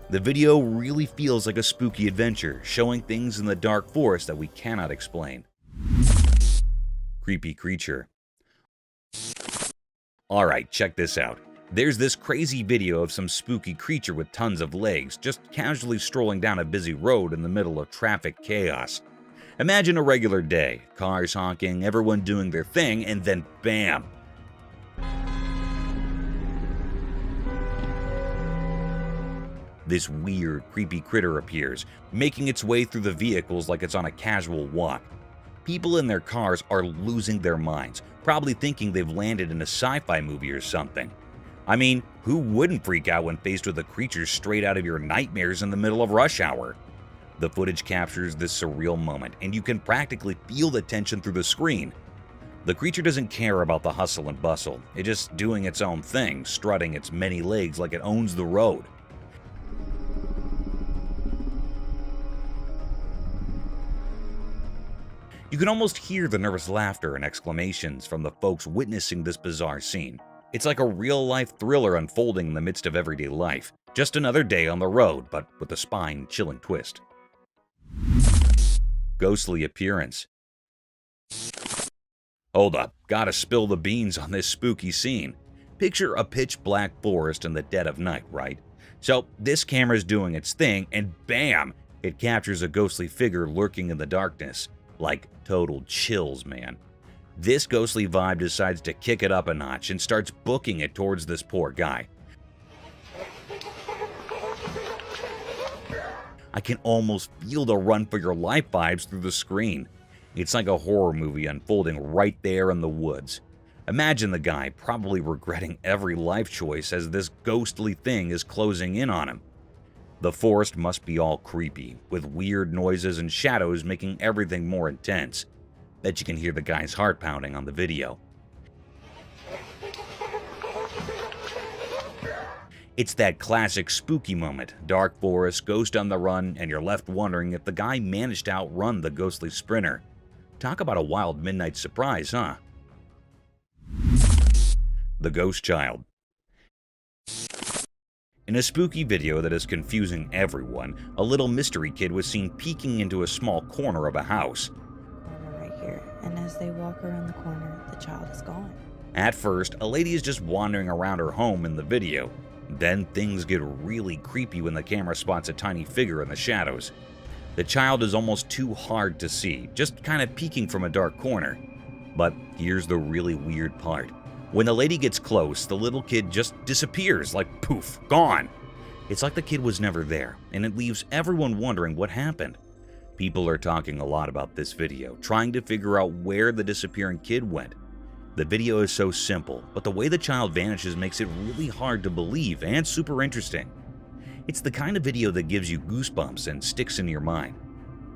The video really feels like a spooky adventure, showing things in the dark forest that we cannot explain. Creepy creature. Alright, check this out. There's this crazy video of some spooky creature with tons of legs just casually strolling down a busy road in the middle of traffic chaos. Imagine a regular day, cars honking, everyone doing their thing, and then bam! This weird, creepy critter appears, making its way through the vehicles like it's on a casual walk. People in their cars are losing their minds, probably thinking they've landed in a sci-fi movie or something. I mean, who wouldn't freak out when faced with a creature straight out of your nightmares in the middle of rush hour? The footage captures this surreal moment, and you can practically feel the tension through the screen. The creature doesn't care about the hustle and bustle. It's just doing its own thing, strutting its many legs like it owns the road. You can almost hear the nervous laughter and exclamations from the folks witnessing this bizarre scene. It's like a real-life thriller unfolding in the midst of everyday life. Just another day on the road, but with a spine-chilling twist. Ghostly appearance. Hold up, gotta spill the beans on this spooky scene. Picture a pitch-black forest in the dead of night, right? So this camera's doing its thing, and bam! It captures a ghostly figure lurking in the darkness. Like total chills, man. This ghostly vibe decides to kick it up a notch and starts booking it towards this poor guy. I can almost feel the run for your life vibes through the screen. It's like a horror movie unfolding right there in the woods. Imagine the guy probably regretting every life choice as this ghostly thing is closing in on him. The forest must be all creepy, with weird noises and shadows making everything more intense. Bet you can hear the guy's heart pounding on the video. It's that classic spooky moment, dark forest, ghost on the run, and you're left wondering if the guy managed to outrun the ghostly sprinter. Talk about a wild midnight surprise, huh? The Ghost Child. In a spooky video that is confusing everyone, a little mystery kid was seen peeking into a small corner of a house. Right here, and as they walk around the corner, the child is gone. At first, a lady is just wandering around her home in the video. Then things get really creepy when the camera spots a tiny figure in the shadows. The child is almost too hard to see, just kind of peeking from a dark corner. But here's the really weird part. When the lady gets close, the little kid just disappears, like poof, gone. It's like the kid was never there, and it leaves everyone wondering what happened. People are talking a lot about this video, trying to figure out where the disappearing kid went. The video is so simple, but the way the child vanishes makes it really hard to believe and super interesting. It's the kind of video that gives you goosebumps and sticks in your mind.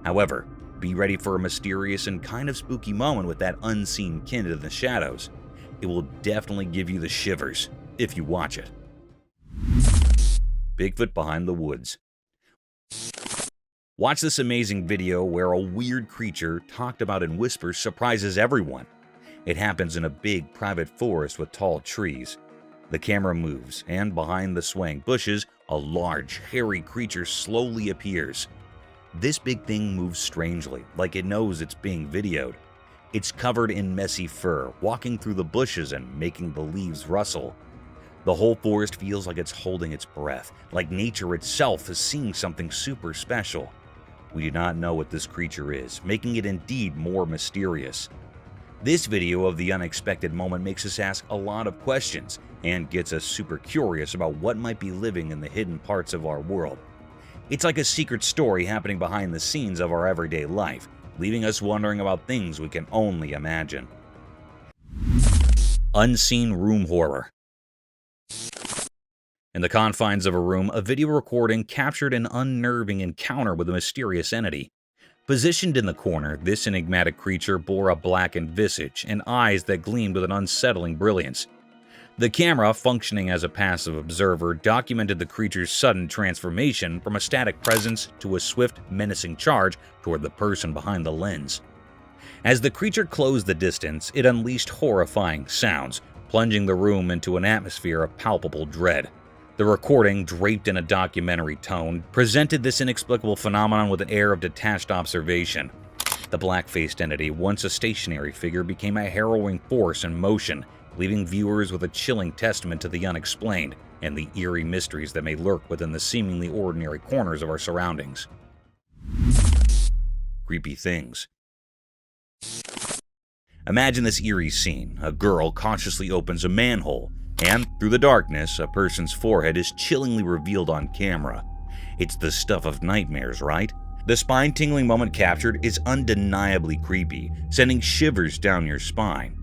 However, be ready for a mysterious and kind of spooky moment with that unseen kid in the shadows. It will definitely give you the shivers if you watch it. Bigfoot behind the woods. Watch this amazing video where a weird creature talked about in whispers surprises everyone. It happens in a big private forest with tall trees. The camera moves, and behind the swaying bushes, a large, hairy creature slowly appears. This big thing moves strangely, like it knows it's being videoed. It's covered in messy fur, walking through the bushes and making the leaves rustle. The whole forest feels like it's holding its breath, like nature itself is seeing something super special. We do not know what this creature is, making it indeed more mysterious. This video of the unexpected moment makes us ask a lot of questions and gets us super curious about what might be living in the hidden parts of our world. It's like a secret story happening behind the scenes of our everyday life, leaving us wondering about things we can only imagine. Unseen room horror. In the confines of a room, a video recording captured an unnerving encounter with a mysterious entity. Positioned in the corner, this enigmatic creature bore a blackened visage and eyes that gleamed with an unsettling brilliance. The camera, functioning as a passive observer, documented the creature's sudden transformation from a static presence to a swift, menacing charge toward the person behind the lens. As the creature closed the distance, it unleashed horrifying sounds, plunging the room into an atmosphere of palpable dread. The recording, draped in a documentary tone, presented this inexplicable phenomenon with an air of detached observation. The black-faced entity, once a stationary figure, became a harrowing force in motion, leaving viewers with a chilling testament to the unexplained and the eerie mysteries that may lurk within the seemingly ordinary corners of our surroundings. Creepy things. Imagine this eerie scene. A girl cautiously opens a manhole, and through the darkness, a person's forehead is chillingly revealed on camera. It's the stuff of nightmares, right? The spine-tingling moment captured is undeniably creepy, sending shivers down your spine.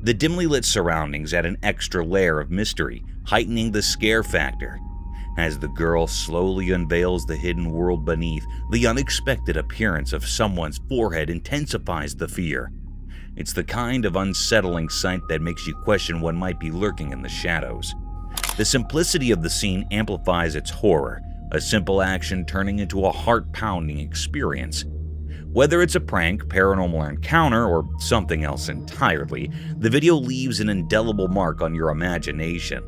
The dimly lit surroundings add an extra layer of mystery, heightening the scare factor. As the girl slowly unveils the hidden world beneath, the unexpected appearance of someone's forehead intensifies the fear. It's the kind of unsettling sight that makes you question what might be lurking in the shadows. The simplicity of the scene amplifies its horror, a simple action turning into a heart-pounding experience. Whether it's a prank, paranormal encounter, or something else entirely, the video leaves an indelible mark on your imagination.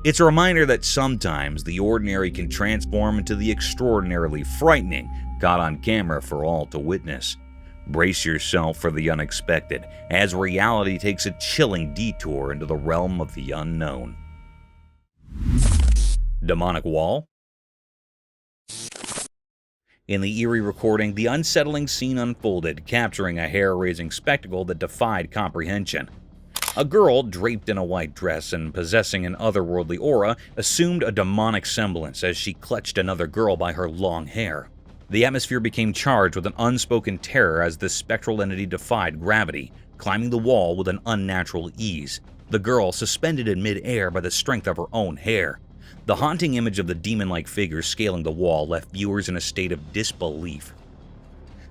It's a reminder that sometimes the ordinary can transform into the extraordinarily frightening, caught on camera for all to witness. Brace yourself for the unexpected, as reality takes a chilling detour into the realm of the unknown. Demonic wall? In the eerie recording, the unsettling scene unfolded, capturing a hair-raising spectacle that defied comprehension. A girl, draped in a white dress and possessing an otherworldly aura, assumed a demonic semblance as she clutched another girl by her long hair. The atmosphere became charged with an unspoken terror as this spectral entity defied gravity, climbing the wall with an unnatural ease, the girl suspended in mid-air by the strength of her own hair. The haunting image of the demon-like figure scaling the wall left viewers in a state of disbelief.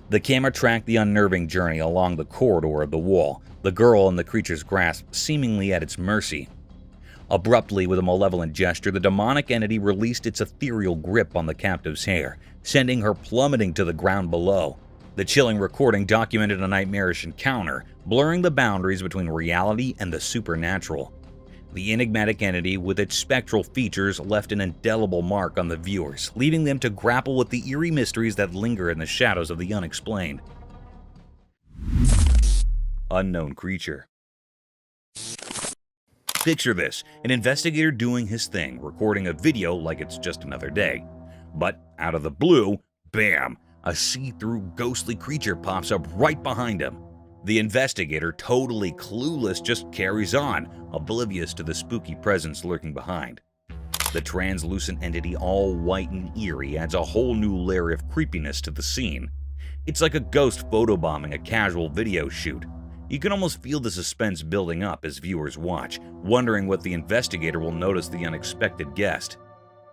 The camera tracked the unnerving journey along the corridor of the wall, the girl in the creature's grasp seemingly at its mercy. Abruptly, with a malevolent gesture, the demonic entity released its ethereal grip on the captive's hair, sending her plummeting to the ground below. The chilling recording documented a nightmarish encounter, blurring the boundaries between reality and the supernatural. The enigmatic entity, with its spectral features, left an indelible mark on the viewers, leaving them to grapple with the eerie mysteries that linger in the shadows of the unexplained. Unknown creature. Picture this, an investigator doing his thing, recording a video like it's just another day. But out of the blue, bam, a see-through ghostly creature pops up right behind him. The investigator, totally clueless, just carries on, oblivious to the spooky presence lurking behind. The translucent entity, all white and eerie, adds a whole new layer of creepiness to the scene. It's like a ghost photobombing a casual video shoot. You can almost feel the suspense building up as viewers watch, wondering what the investigator will notice the unexpected guest.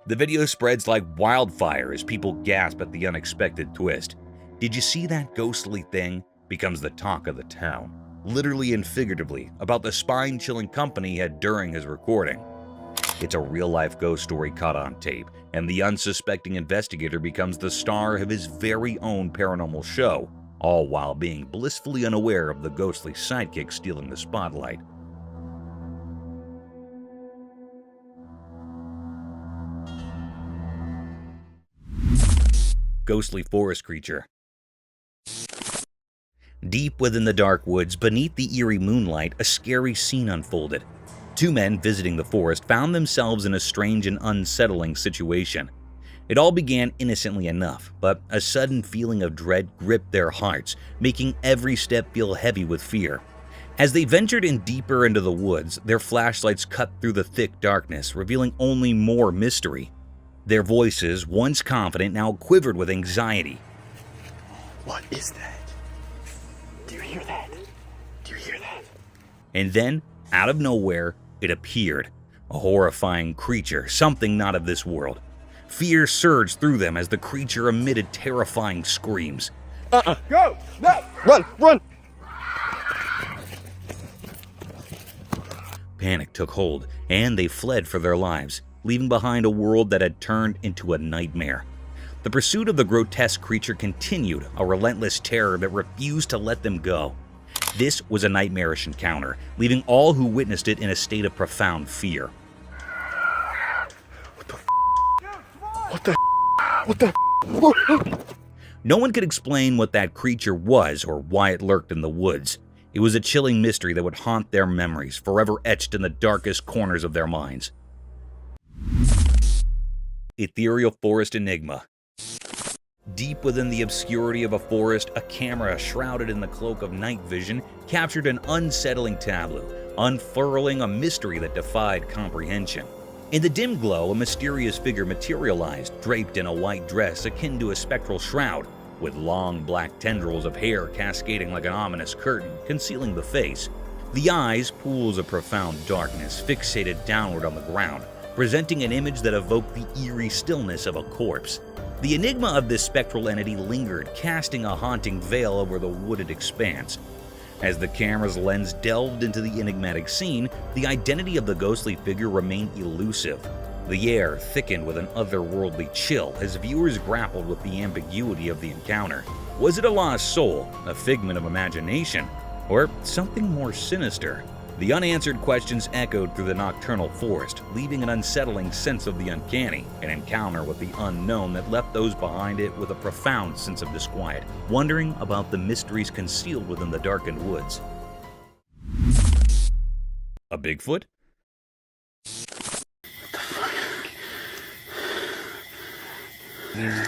The video spreads like wildfire as people gasp at the unexpected twist. "Did you see that ghostly thing?" becomes the talk of the town, literally and figuratively, about the spine-chilling company he had during his recording. It's a real-life ghost story caught on tape, and the unsuspecting investigator becomes the star of his very own paranormal show, all while being blissfully unaware of the ghostly sidekick stealing the spotlight. Ghostly forest creature. Deep within the dark woods, beneath the eerie moonlight, a scary scene unfolded. Two men visiting the forest found themselves in a strange and unsettling situation. It all began innocently enough, but a sudden feeling of dread gripped their hearts, making every step feel heavy with fear. As they ventured in deeper into the woods, their flashlights cut through the thick darkness, revealing only more mystery. Their voices, once confident, now quivered with anxiety. What is that? Do you hear that? Do you hear that? And then, out of nowhere, it appeared. A horrifying creature, something not of this world. Fear surged through them as the creature emitted terrifying screams. Go! No! Run! Run! Panic took hold, and they fled for their lives, leaving behind a world that had turned into a nightmare. The pursuit of the grotesque creature continued, a relentless terror that refused to let them go. This was a nightmarish encounter, leaving all who witnessed it in a state of profound fear. What the? No one could explain what that creature was or why it lurked in the woods. It was a chilling mystery that would haunt their memories, forever etched in the darkest corners of their minds. Ethereal Forest Enigma. Deep within the obscurity of a forest, a camera shrouded in the cloak of night vision captured an unsettling tableau, unfurling a mystery that defied comprehension. In the dim glow, a mysterious figure materialized, draped in a white dress akin to a spectral shroud, with long black tendrils of hair cascading like an ominous curtain, concealing the face. The eyes, pools of profound darkness, fixated downward on the ground, presenting an image that evoked the eerie stillness of a corpse. The enigma of this spectral entity lingered, casting a haunting veil over the wooded expanse. As the camera's lens delved into the enigmatic scene, the identity of the ghostly figure remained elusive. The air thickened with an otherworldly chill as viewers grappled with the ambiguity of the encounter. Was it a lost soul, a figment of imagination, or something more sinister? The unanswered questions echoed through the nocturnal forest, leaving an unsettling sense of the uncanny, an encounter with the unknown that left those behind it with a profound sense of disquiet, wondering about the mysteries concealed within the darkened woods. A Bigfoot? There.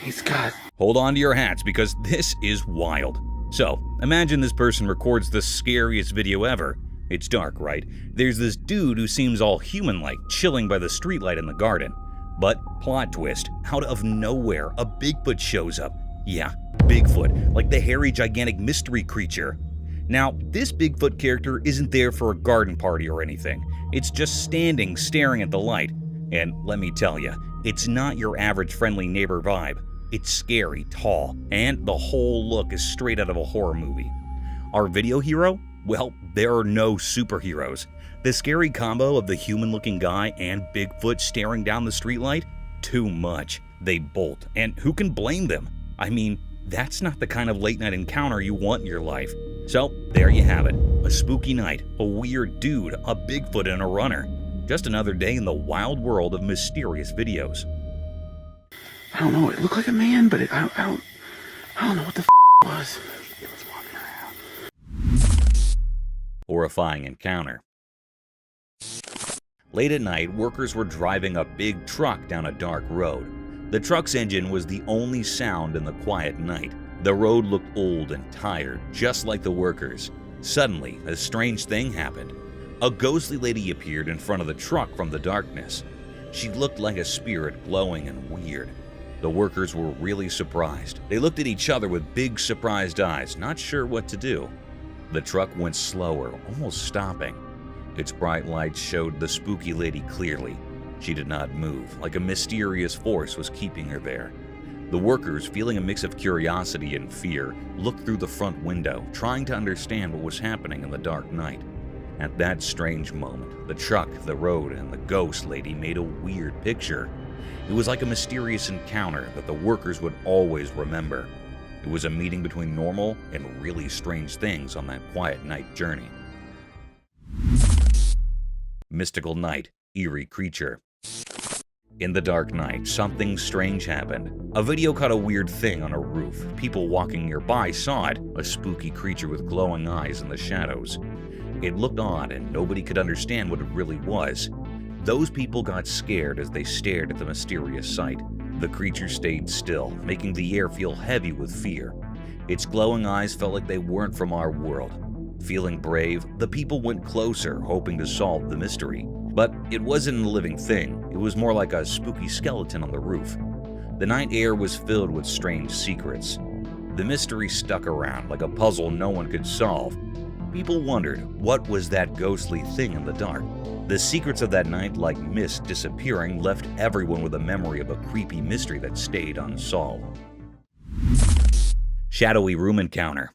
He's got. Hold on to your hats because this is wild. So, imagine this person records the scariest video ever. It's dark, right? There's this dude who seems all human-like, chilling by the streetlight in the garden. But, plot twist, out of nowhere, a Bigfoot shows up. Yeah, Bigfoot, like the hairy, gigantic mystery creature. Now, this Bigfoot character isn't there for a garden party or anything. It's just standing, staring at the light. And let me tell you, it's not your average friendly neighbor vibe. It's scary, tall, and the whole look is straight out of a horror movie. Our video hero? Well, there are no superheroes. The scary combo of the human-looking guy and Bigfoot staring down the streetlight? Too much. They bolt, and who can blame them? I mean, that's not the kind of late-night encounter you want in your life. So, there you have it. A spooky night, a weird dude, a Bigfoot, and a runner. Just another day in the wild world of mysterious videos. I don't know. It looked like a man, but I don't know what the it was. It was walking around. Horrifying encounter. Late at night, workers were driving a big truck down a dark road. The truck's engine was the only sound in the quiet night. The road looked old and tired, just like the workers. Suddenly, a strange thing happened. A ghostly lady appeared in front of the truck from the darkness. She looked like a spirit, glowing and weird. The workers were really surprised. They looked at each other with big, surprised eyes, not sure what to do. The truck went slower, almost stopping. Its bright lights showed the spooky lady clearly. She did not move, like a mysterious force was keeping her there. The workers, feeling a mix of curiosity and fear, looked through the front window, trying to understand what was happening in the dark night. At that strange moment, the truck, the road, and the ghost lady made a weird picture. It was like a mysterious encounter that the workers would always remember. It was a meeting between normal and really strange things on that quiet night journey. Mystical night, eerie creature. In the dark night, something strange happened. A video caught a weird thing on a roof. People walking nearby saw it, a spooky creature with glowing eyes in the shadows. It looked odd and nobody could understand what it really was. Those people got scared as they stared at the mysterious sight. The creature stayed still, making the air feel heavy with fear. Its glowing eyes felt like they weren't from our world. Feeling brave, the people went closer, hoping to solve the mystery. But it wasn't a living thing. It was more like a spooky skeleton on the roof. The night air was filled with strange secrets. The mystery stuck around like a puzzle no one could solve. People wondered, what was that ghostly thing in the dark? The secrets of that night, like mist disappearing, left everyone with a memory of a creepy mystery that stayed unsolved. Shadowy room encounter.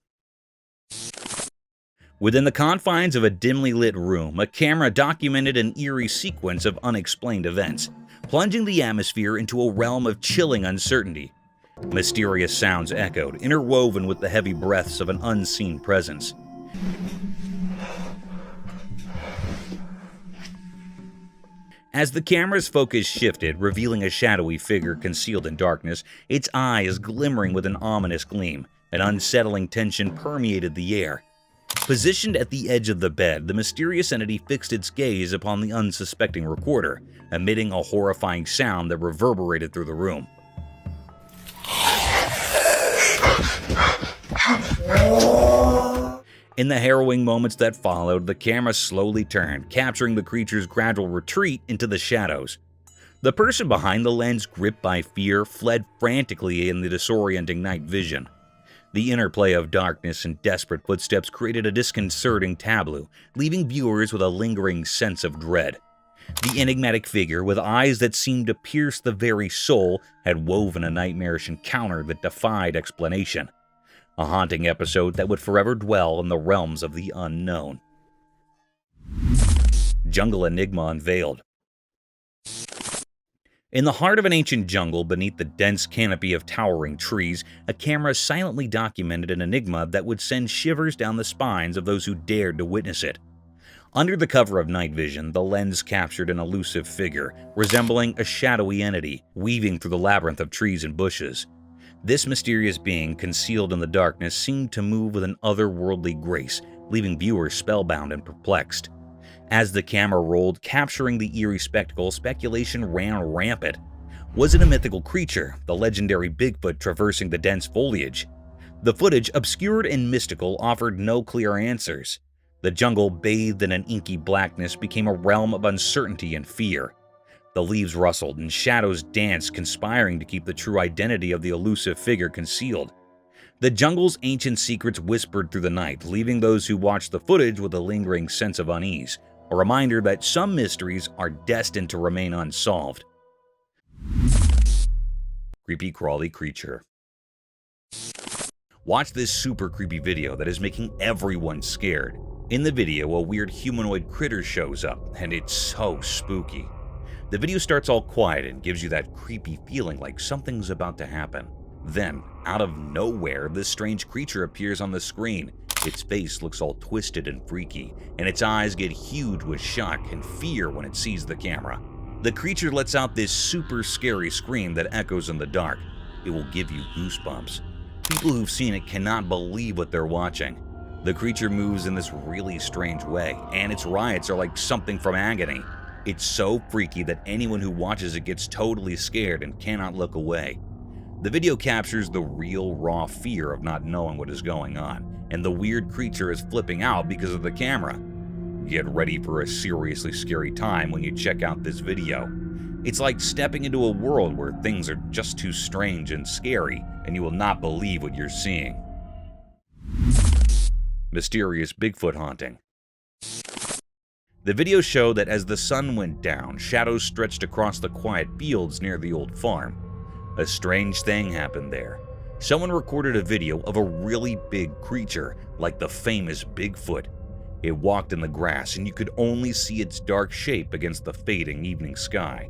Within the confines of a dimly lit room, a camera documented an eerie sequence of unexplained events, plunging the atmosphere into a realm of chilling uncertainty. Mysterious sounds echoed, interwoven with the heavy breaths of an unseen presence. As the camera's focus shifted, revealing a shadowy figure concealed in darkness, its eyes glimmering with an ominous gleam, an unsettling tension permeated the air. Positioned at the edge of the bed, the mysterious entity fixed its gaze upon the unsuspecting recorder, emitting a horrifying sound that reverberated through the room. In the harrowing moments that followed, the camera slowly turned, capturing the creature's gradual retreat into the shadows. The person behind the lens, gripped by fear, fled frantically in the disorienting night vision. The interplay of darkness and desperate footsteps created a disconcerting tableau, leaving viewers with a lingering sense of dread. The enigmatic figure, with eyes that seemed to pierce the very soul, had woven a nightmarish encounter that defied explanation. A haunting episode that would forever dwell in the realms of the unknown. Jungle Enigma Unveiled. In the heart of an ancient jungle, beneath the dense canopy of towering trees, a camera silently documented an enigma that would send shivers down the spines of those who dared to witness it. Under the cover of night vision, the lens captured an elusive figure, resembling a shadowy entity, weaving through the labyrinth of trees and bushes. This mysterious being, concealed in the darkness, seemed to move with an otherworldly grace, leaving viewers spellbound and perplexed. As the camera rolled, capturing the eerie spectacle, speculation ran rampant. Was it a mythical creature, the legendary Bigfoot traversing the dense foliage? The footage, obscured and mystical, offered no clear answers. The jungle, bathed in an inky blackness, became a realm of uncertainty and fear. The leaves rustled and shadows danced, conspiring to keep the true identity of the elusive figure concealed. The jungle's ancient secrets whispered through the night, leaving those who watched the footage with a lingering sense of unease, a reminder that some mysteries are destined to remain unsolved. Creepy crawly creature. Watch this super creepy video that is making everyone scared. In the video, a weird humanoid critter shows up, and it's so spooky. The video starts all quiet and gives you that creepy feeling like something's about to happen. Then, out of nowhere, this strange creature appears on the screen. Its face looks all twisted and freaky, and its eyes get huge with shock and fear when it sees the camera. The creature lets out this super scary scream that echoes in the dark. It will give you goosebumps. People who've seen it cannot believe what they're watching. The creature moves in this really strange way, and its riots are like something from Agony. It's so freaky that anyone who watches it gets totally scared and cannot look away. The video captures the real, raw fear of not knowing what is going on, and the weird creature is flipping out because of the camera. Get ready for a seriously scary time when you check out this video. It's like stepping into a world where things are just too strange and scary, and you will not believe what you're seeing. Mysterious Bigfoot haunting. The videos show that as the sun went down, shadows stretched across the quiet fields near the old farm. A strange thing happened there. Someone recorded a video of a really big creature, like the famous Bigfoot. It walked in the grass, and you could only see its dark shape against the fading evening sky.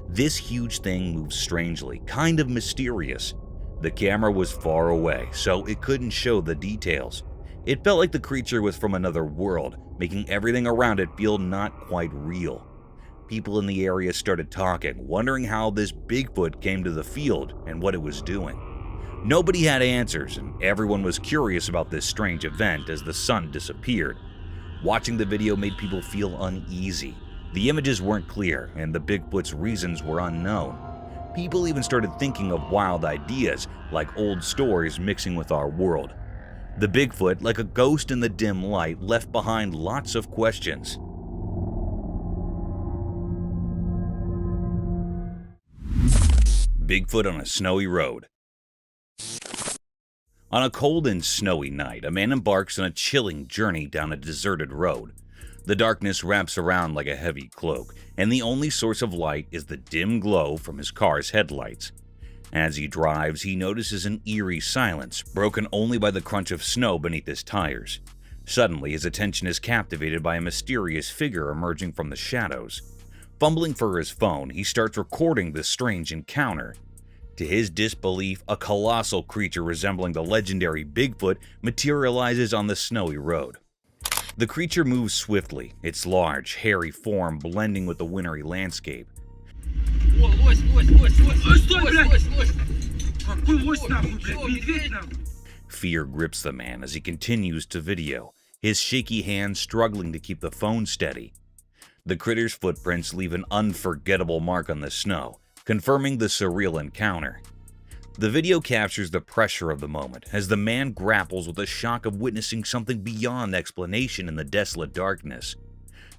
This huge thing moved strangely, kind of mysterious. The camera was far away, so it couldn't show the details. It felt like the creature was from another world, making everything around it feel not quite real. People in the area started talking, wondering how this Bigfoot came to the field and what it was doing. Nobody had answers, and everyone was curious about this strange event as the sun disappeared. Watching the video made people feel uneasy. The images weren't clear, and the Bigfoot's reasons were unknown. People even started thinking of wild ideas, like old stories mixing with our world. The Bigfoot, like a ghost in the dim light, left behind lots of questions. Bigfoot on a snowy road. On a cold and snowy night, a man embarks on a chilling journey down a deserted road. The darkness wraps around like a heavy cloak, and the only source of light is the dim glow from his car's headlights. As he drives, he notices an eerie silence, broken only by the crunch of snow beneath his tires. Suddenly, his attention is captivated by a mysterious figure emerging from the shadows. Fumbling for his phone, he starts recording this strange encounter. To his disbelief, a colossal creature resembling the legendary Bigfoot materializes on the snowy road. The creature moves swiftly, its large, hairy form blending with the wintry landscape. Fear grips the man as he continues to video, his shaky hands struggling to keep the phone steady. The critter's footprints leave an unforgettable mark on the snow, confirming the surreal encounter. The video captures the pressure of the moment as the man grapples with the shock of witnessing something beyond explanation in the desolate darkness.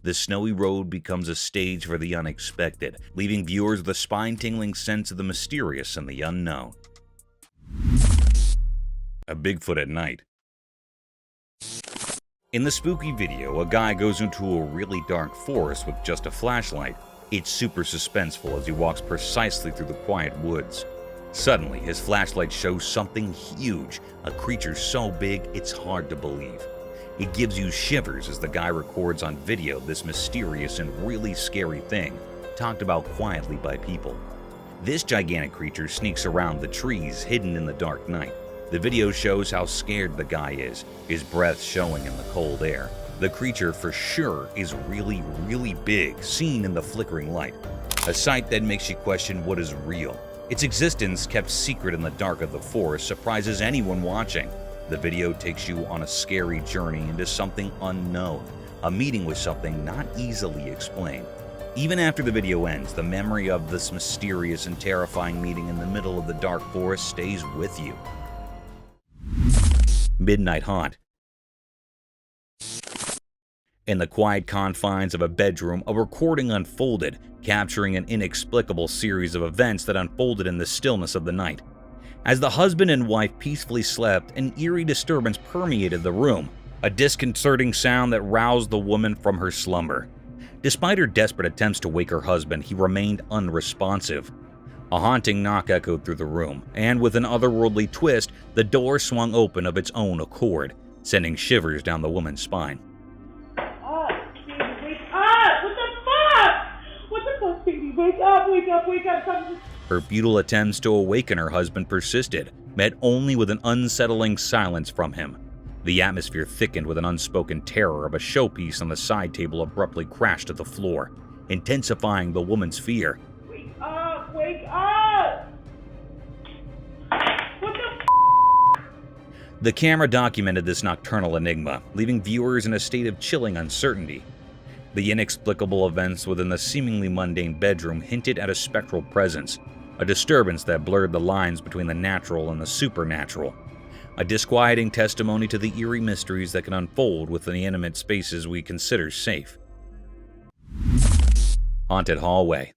The snowy road becomes a stage for the unexpected, leaving viewers with a spine-tingling sense of the mysterious and the unknown. A Bigfoot at night. In the spooky video, a guy goes into a really dark forest with just a flashlight. It's super suspenseful as he walks precisely through the quiet woods. Suddenly, his flashlight shows something huge, a creature so big it's hard to believe. It gives you shivers as the guy records on video this mysterious and really scary thing, talked about quietly by people. This gigantic creature sneaks around the trees hidden in the dark night. The video shows how scared the guy is, his breath showing in the cold air. The creature for sure is really, really big, seen in the flickering light. A sight that makes you question what is real. Its existence, kept secret in the dark of the forest, surprises anyone watching. The video takes you on a scary journey into something unknown, a meeting with something not easily explained. Even after the video ends, the memory of this mysterious and terrifying meeting in the middle of the dark forest stays with you. Midnight Haunt. In the quiet confines of a bedroom, a recording unfolded, capturing an inexplicable series of events that unfolded in the stillness of the night. As the husband and wife peacefully slept, an eerie disturbance permeated the room, a disconcerting sound that roused the woman from her slumber. Despite her desperate attempts to wake her husband, he remained unresponsive. A haunting knock echoed through the room, and with an otherworldly twist, the door swung open of its own accord, sending shivers down the woman's spine. Wake up. Her futile attempts to awaken her husband persisted, met only with an unsettling silence from him. The atmosphere thickened with an unspoken terror of a showpiece on the side table abruptly crashed to the floor, intensifying the woman's fear. Wake up! Wake up! What the The camera documented this nocturnal enigma, leaving viewers in a state of chilling uncertainty. The inexplicable events within the seemingly mundane bedroom hinted at a spectral presence, a disturbance that blurred the lines between the natural and the supernatural, a disquieting testimony to the eerie mysteries that can unfold within the intimate spaces we consider safe. Haunted Hallway.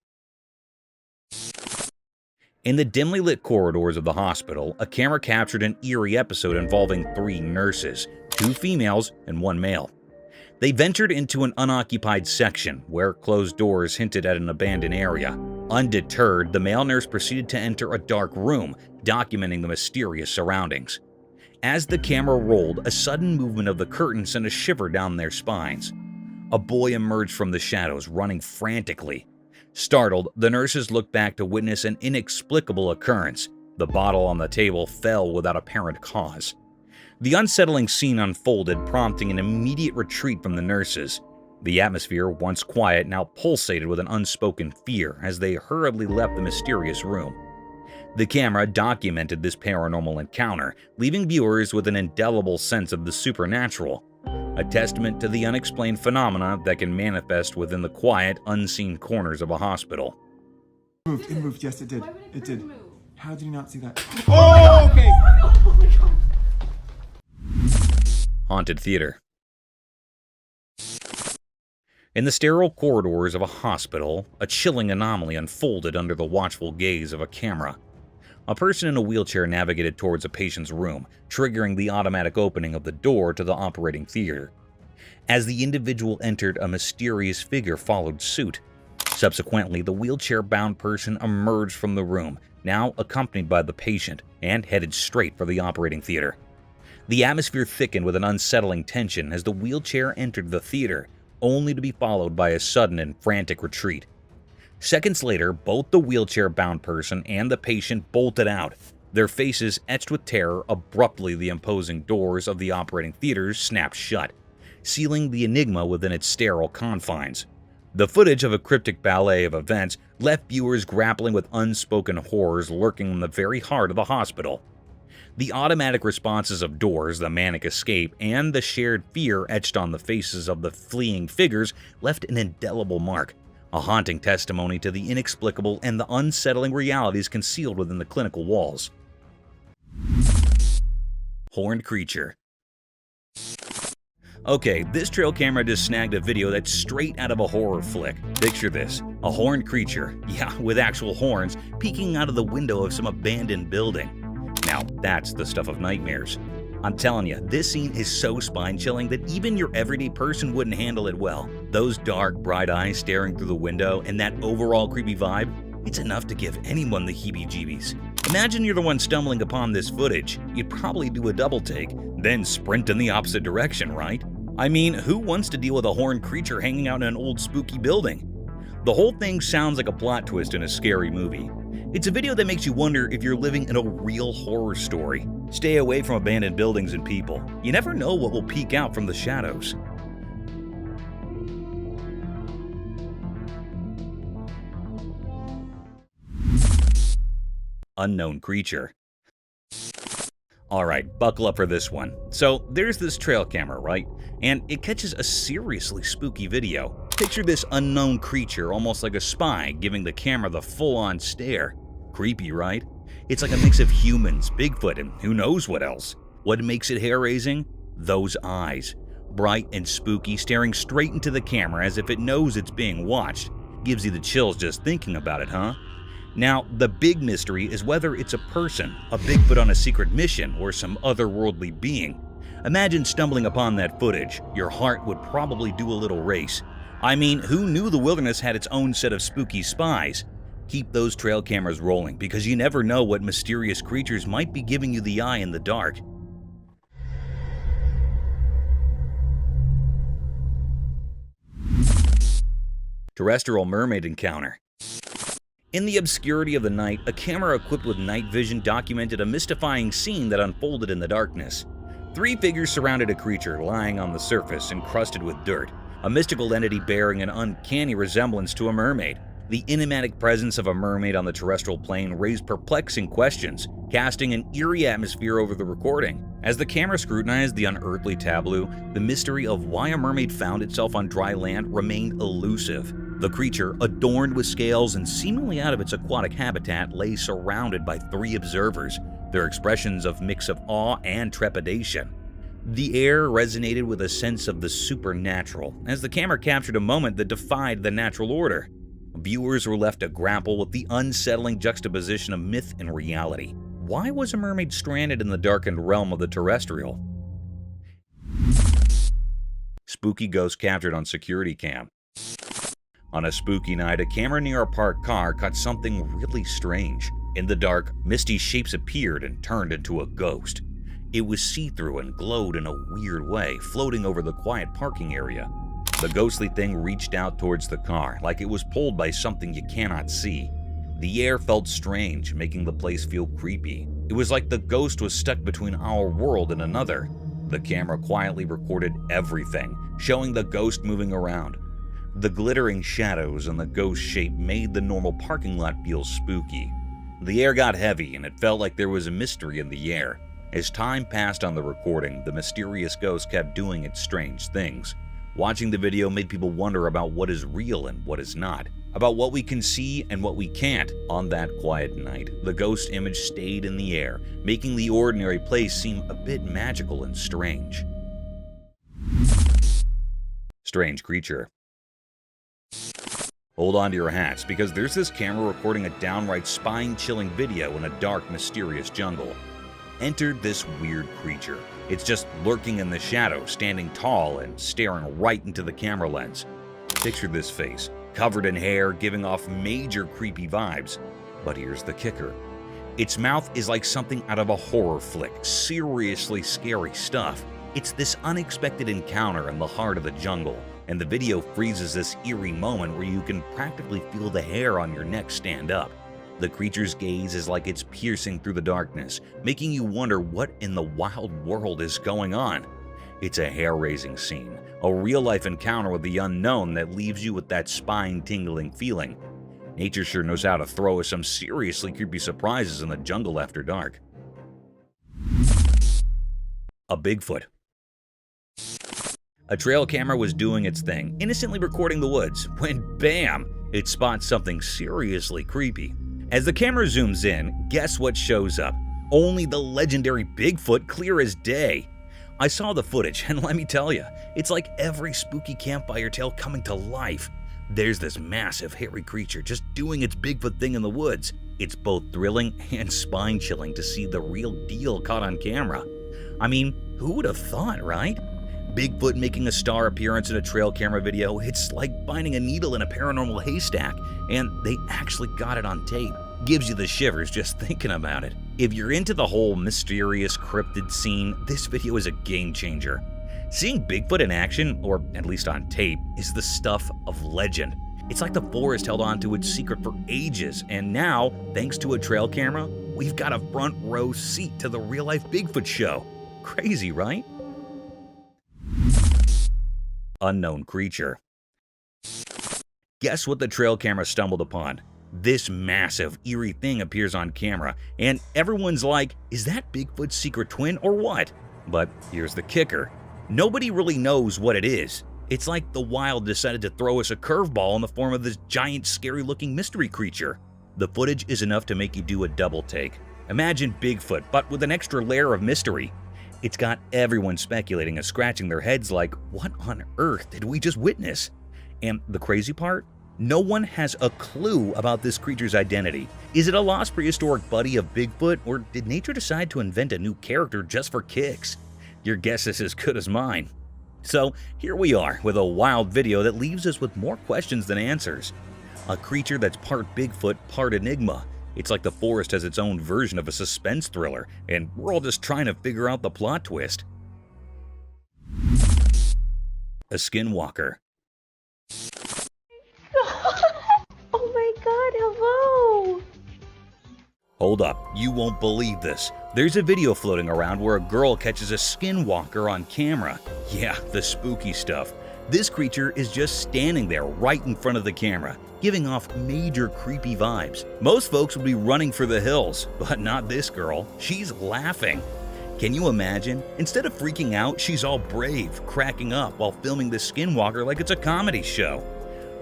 In the dimly lit corridors of the hospital, a camera captured an eerie episode involving 3 nurses, 2 females and 1 male. They ventured into an unoccupied section where closed doors hinted at an abandoned area. Undeterred, the male nurse proceeded to enter a dark room, documenting the mysterious surroundings. As the camera rolled, a sudden movement of the curtain sent a shiver down their spines. A boy emerged from the shadows, running frantically. Startled, the nurses looked back to witness an inexplicable occurrence. The bottle on the table fell without apparent cause. The unsettling scene unfolded, prompting an immediate retreat from the nurses. The atmosphere, once quiet, now pulsated with an unspoken fear as they hurriedly left the mysterious room. The camera documented this paranormal encounter, leaving viewers with an indelible sense of the supernatural, a testament to the unexplained phenomena that can manifest within the quiet, unseen corners of a hospital. It moved, yes it did. It did. How did you not see that? Oh, okay. Haunted Theater. In the sterile corridors of a hospital, a chilling anomaly unfolded under the watchful gaze of a camera. A person in a wheelchair navigated towards a patient's room, triggering the automatic opening of the door to the operating theater. As the individual entered, a mysterious figure followed suit. Subsequently, the wheelchair-bound person emerged from the room, now accompanied by the patient, and headed straight for the operating theater. The atmosphere thickened with an unsettling tension as the wheelchair entered the theater, only to be followed by a sudden and frantic retreat. Seconds later, both the wheelchair-bound person and the patient bolted out, their faces etched with terror. Abruptly, the imposing doors of the operating theaters snapped shut, sealing the enigma within its sterile confines. The footage of a cryptic ballet of events left viewers grappling with unspoken horrors lurking in the very heart of the hospital. The automatic responses of doors, the manic escape, and the shared fear etched on the faces of the fleeing figures left an indelible mark, a haunting testimony to the inexplicable and the unsettling realities concealed within the clinical walls. Horned creature. Okay, this trail camera just snagged a video that's straight out of a horror flick. Picture this, a horned creature, yeah, with actual horns, peeking out of the window of some abandoned building. Now, that's the stuff of nightmares. I'm telling you, this scene is so spine-chilling that even your everyday person wouldn't handle it well. Those dark, bright eyes staring through the window and that overall creepy vibe, it's enough to give anyone the heebie-jeebies. Imagine you're the one stumbling upon this footage. You'd probably do a double take, then sprint in the opposite direction, right? I mean, who wants to deal with a horned creature hanging out in an old spooky building? The whole thing sounds like a plot twist in a scary movie. It's a video that makes you wonder if you're living in a real horror story. Stay away from abandoned buildings and people. You never know what will peek out from the shadows. Unknown creature. Alright, buckle up for this one. So, there's this trail camera, right? And it catches a seriously spooky video. Picture this unknown creature almost like a spy giving the camera the full-on stare. Creepy, right? It's like a mix of humans, Bigfoot, and who knows what else. What makes it hair-raising? Those eyes. Bright and spooky, staring straight into the camera as if it knows it's being watched. Gives you the chills just thinking about it, huh? Now, the big mystery is whether it's a person, a Bigfoot on a secret mission, or some otherworldly being. Imagine stumbling upon that footage. Your heart would probably do a little race. I mean, who knew the wilderness had its own set of spooky spies? Keep those trail cameras rolling because you never know what mysterious creatures might be giving you the eye in the dark. Terrestrial mermaid encounter. In the obscurity of the night, a camera equipped with night vision documented a mystifying scene that unfolded in the darkness. 3 figures surrounded a creature lying on the surface, encrusted with dirt, a mystical entity bearing an uncanny resemblance to a mermaid. The enigmatic presence of a mermaid on the terrestrial plane raised perplexing questions, casting an eerie atmosphere over the recording. As the camera scrutinized the unearthly tableau, the mystery of why a mermaid found itself on dry land remained elusive. The creature, adorned with scales and seemingly out of its aquatic habitat, lay surrounded by 3 observers, their expressions of mix of awe and trepidation. The air resonated with a sense of the supernatural, as the camera captured a moment that defied the natural order. Viewers were left to grapple with the unsettling juxtaposition of myth and reality. Why was a mermaid stranded in the darkened realm of the terrestrial? Spooky ghost captured on security cam. On a spooky night, a camera near a parked car caught something really strange. In the dark, misty shapes appeared and turned into a ghost. It was see-through and glowed in a weird way, floating over the quiet parking area. The ghostly thing reached out towards the car, like it was pulled by something you cannot see. The air felt strange, making the place feel creepy. It was like the ghost was stuck between our world and another. The camera quietly recorded everything, showing the ghost moving around. The glittering shadows and the ghost shape made the normal parking lot feel spooky. The air got heavy and it felt like there was a mystery in the air. As time passed on the recording, the mysterious ghost kept doing its strange things. Watching the video made people wonder about what is real and what is not, about what we can see and what we can't. On that quiet night, the ghost image stayed in the air, making the ordinary place seem a bit magical and strange. Strange creature. Hold on to your hats, because there's this camera recording a downright spine-chilling video in a dark, mysterious jungle. Enter this weird creature. It's just lurking in the shadows, standing tall and staring right into the camera lens. Picture this face, covered in hair, giving off major creepy vibes. But here's the kicker. Its mouth is like something out of a horror flick, seriously scary stuff. It's this unexpected encounter in the heart of the jungle, and the video freezes this eerie moment where you can practically feel the hair on your neck stand up. The creature's gaze is like it's piercing through the darkness, making you wonder what in the wild world is going on. It's a hair-raising scene, a real-life encounter with the unknown that leaves you with that spine-tingling feeling. Nature sure knows how to throw us some seriously creepy surprises in the jungle after dark. A Bigfoot. A trail camera was doing its thing, innocently recording the woods, when bam, it spots something seriously creepy. As the camera zooms in, guess what shows up? Only the legendary Bigfoot, clear as day. I saw the footage, and let me tell you, it's like every spooky campfire tale coming to life. There's this massive, hairy creature just doing its Bigfoot thing in the woods. It's both thrilling and spine-chilling to see the real deal caught on camera. I mean, who would have thought, right? Bigfoot making a star appearance in a trail camera video, it's like finding a needle in a paranormal haystack, and they actually got it on tape. Gives you the shivers just thinking about it. If you're into the whole mysterious cryptid scene, this video is a game changer. Seeing Bigfoot in action, or at least on tape, is the stuff of legend. It's like the forest held on to its secret for ages, and now, thanks to a trail camera, we've got a front row seat to the real-life Bigfoot show. Crazy, right? Unknown creature. Guess what the trail camera stumbled upon? This massive, eerie thing appears on camera, and everyone's like, is that Bigfoot's secret twin or what? But here's the kicker. Nobody really knows what it is. It's like the wild decided to throw us a curveball in the form of this giant, scary-looking mystery creature. The footage is enough to make you do a double take. Imagine Bigfoot, but with an extra layer of mystery. It's got everyone speculating and scratching their heads like, what on earth did we just witness? And the crazy part? No one has a clue about this creature's identity. Is it a lost prehistoric buddy of Bigfoot, or did nature decide to invent a new character just for kicks? Your guess is as good as mine. So here we are with a wild video that leaves us with more questions than answers. A creature that's part Bigfoot, part enigma. It's like the forest has its own version of a suspense thriller, and we're all just trying to figure out the plot twist. A skinwalker. Oh my god, hello! Hold up, you won't believe this. There's a video floating around where a girl catches a skinwalker on camera. Yeah, the spooky stuff. This creature is just standing there right in front of the camera, giving off major creepy vibes. Most folks would be running for the hills, but not this girl. She's laughing. Can you imagine? Instead of freaking out, she's all brave, cracking up while filming the skinwalker like it's a comedy show.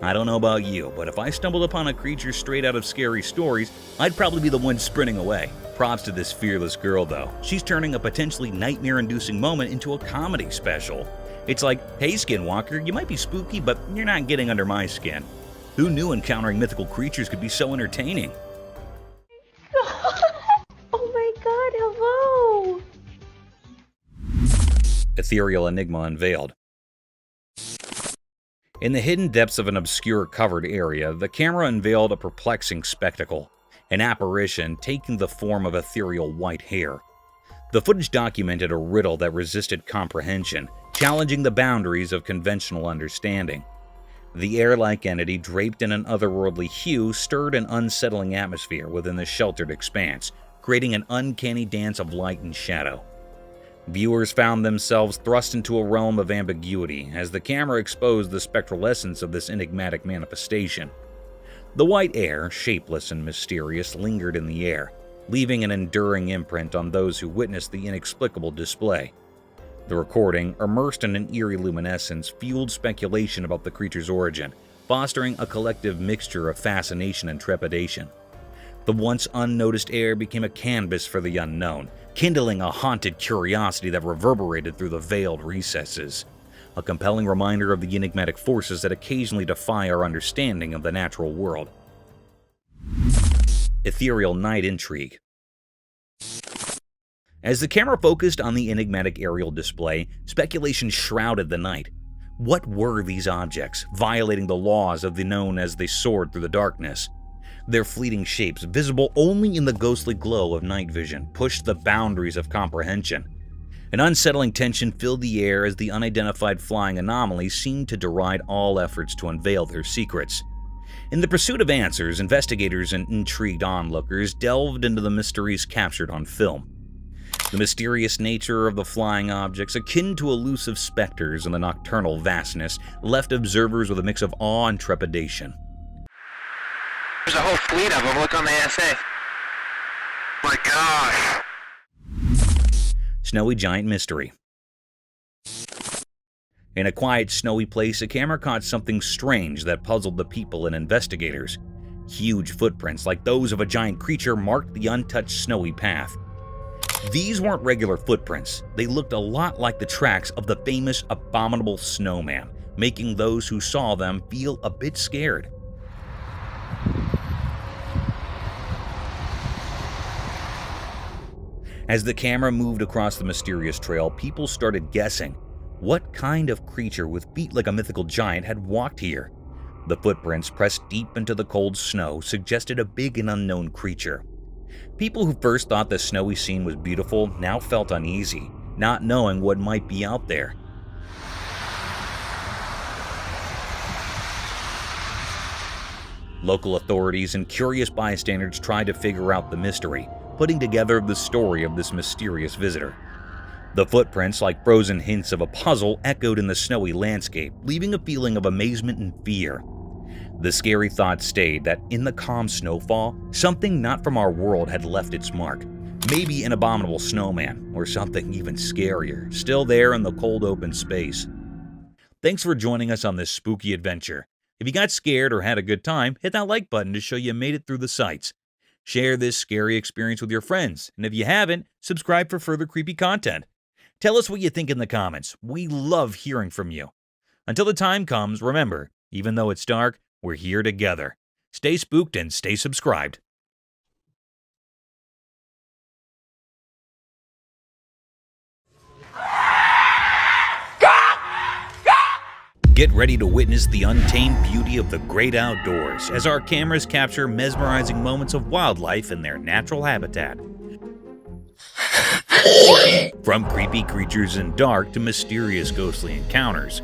I don't know about you, but if I stumbled upon a creature straight out of scary stories, I'd probably be the one sprinting away. Props to this fearless girl though. She's turning a potentially nightmare-inducing moment into a comedy special. It's like, hey skinwalker, you might be spooky, but you're not getting under my skin. Who knew encountering mythical creatures could be so entertaining? Oh my god, hello! Ethereal enigma unveiled. In the hidden depths of an obscure covered area, the camera unveiled a perplexing spectacle, an apparition taking the form of ethereal white hair. The footage documented a riddle that resisted comprehension, challenging the boundaries of conventional understanding. The air-like entity draped in an otherworldly hue stirred an unsettling atmosphere within the sheltered expanse, creating an uncanny dance of light and shadow. Viewers found themselves thrust into a realm of ambiguity as the camera exposed the spectral essence of this enigmatic manifestation. The white air, shapeless and mysterious, lingered in the air, leaving an enduring imprint on those who witnessed the inexplicable display. The recording, immersed in an eerie luminescence, fueled speculation about the creature's origin, fostering a collective mixture of fascination and trepidation. The once unnoticed air became a canvas for the unknown, kindling a haunted curiosity that reverberated through the veiled recesses. A compelling reminder of the enigmatic forces that occasionally defy our understanding of the natural world. Ethereal night intrigue. As the camera focused on the enigmatic aerial display, speculation shrouded the night. What were these objects, violating the laws of the known as they soared through the darkness? Their fleeting shapes, visible only in the ghostly glow of night vision, pushed the boundaries of comprehension. An unsettling tension filled the air as the unidentified flying anomalies seemed to deride all efforts to unveil their secrets. In the pursuit of answers, investigators and intrigued onlookers delved into the mysteries captured on film. The mysterious nature of the flying objects, akin to elusive specters in the nocturnal vastness, left observers with a mix of awe and trepidation. There's a whole fleet of them. Look on the ASA. My gosh. Snowy Giant Mystery. In a quiet, snowy place, a camera caught something strange that puzzled the people and investigators. Huge footprints, like those of a giant creature, marked the untouched snowy path. These weren't regular footprints. They looked a lot like the tracks of the famous abominable snowman, making those who saw them feel a bit scared. As the camera moved across the mysterious trail, people started guessing. What kind of creature with feet like a mythical giant had walked here? The footprints, pressed deep into the cold snow, suggested a big and unknown creature. People who first thought the snowy scene was beautiful now felt uneasy, not knowing what might be out there. Local authorities and curious bystanders tried to figure out the mystery, putting together the story of this mysterious visitor. The footprints, like frozen hints of a puzzle, echoed in the snowy landscape, leaving a feeling of amazement and fear. The scary thought stayed that in the calm snowfall, something not from our world had left its mark. Maybe an abominable snowman, or something even scarier, still there in the cold open space. Thanks for joining us on this spooky adventure. If you got scared or had a good time, hit that like button to show you made it through the sights. Share this scary experience with your friends, and if you haven't, subscribe for further creepy content. Tell us what you think in the comments. We love hearing from you. Until the time comes, remember, even though it's dark, we're here together. Stay spooked and stay subscribed. Get ready to witness the untamed beauty of the great outdoors as our cameras capture mesmerizing moments of wildlife in their natural habitat. From creepy creatures in dark to mysterious ghostly encounters,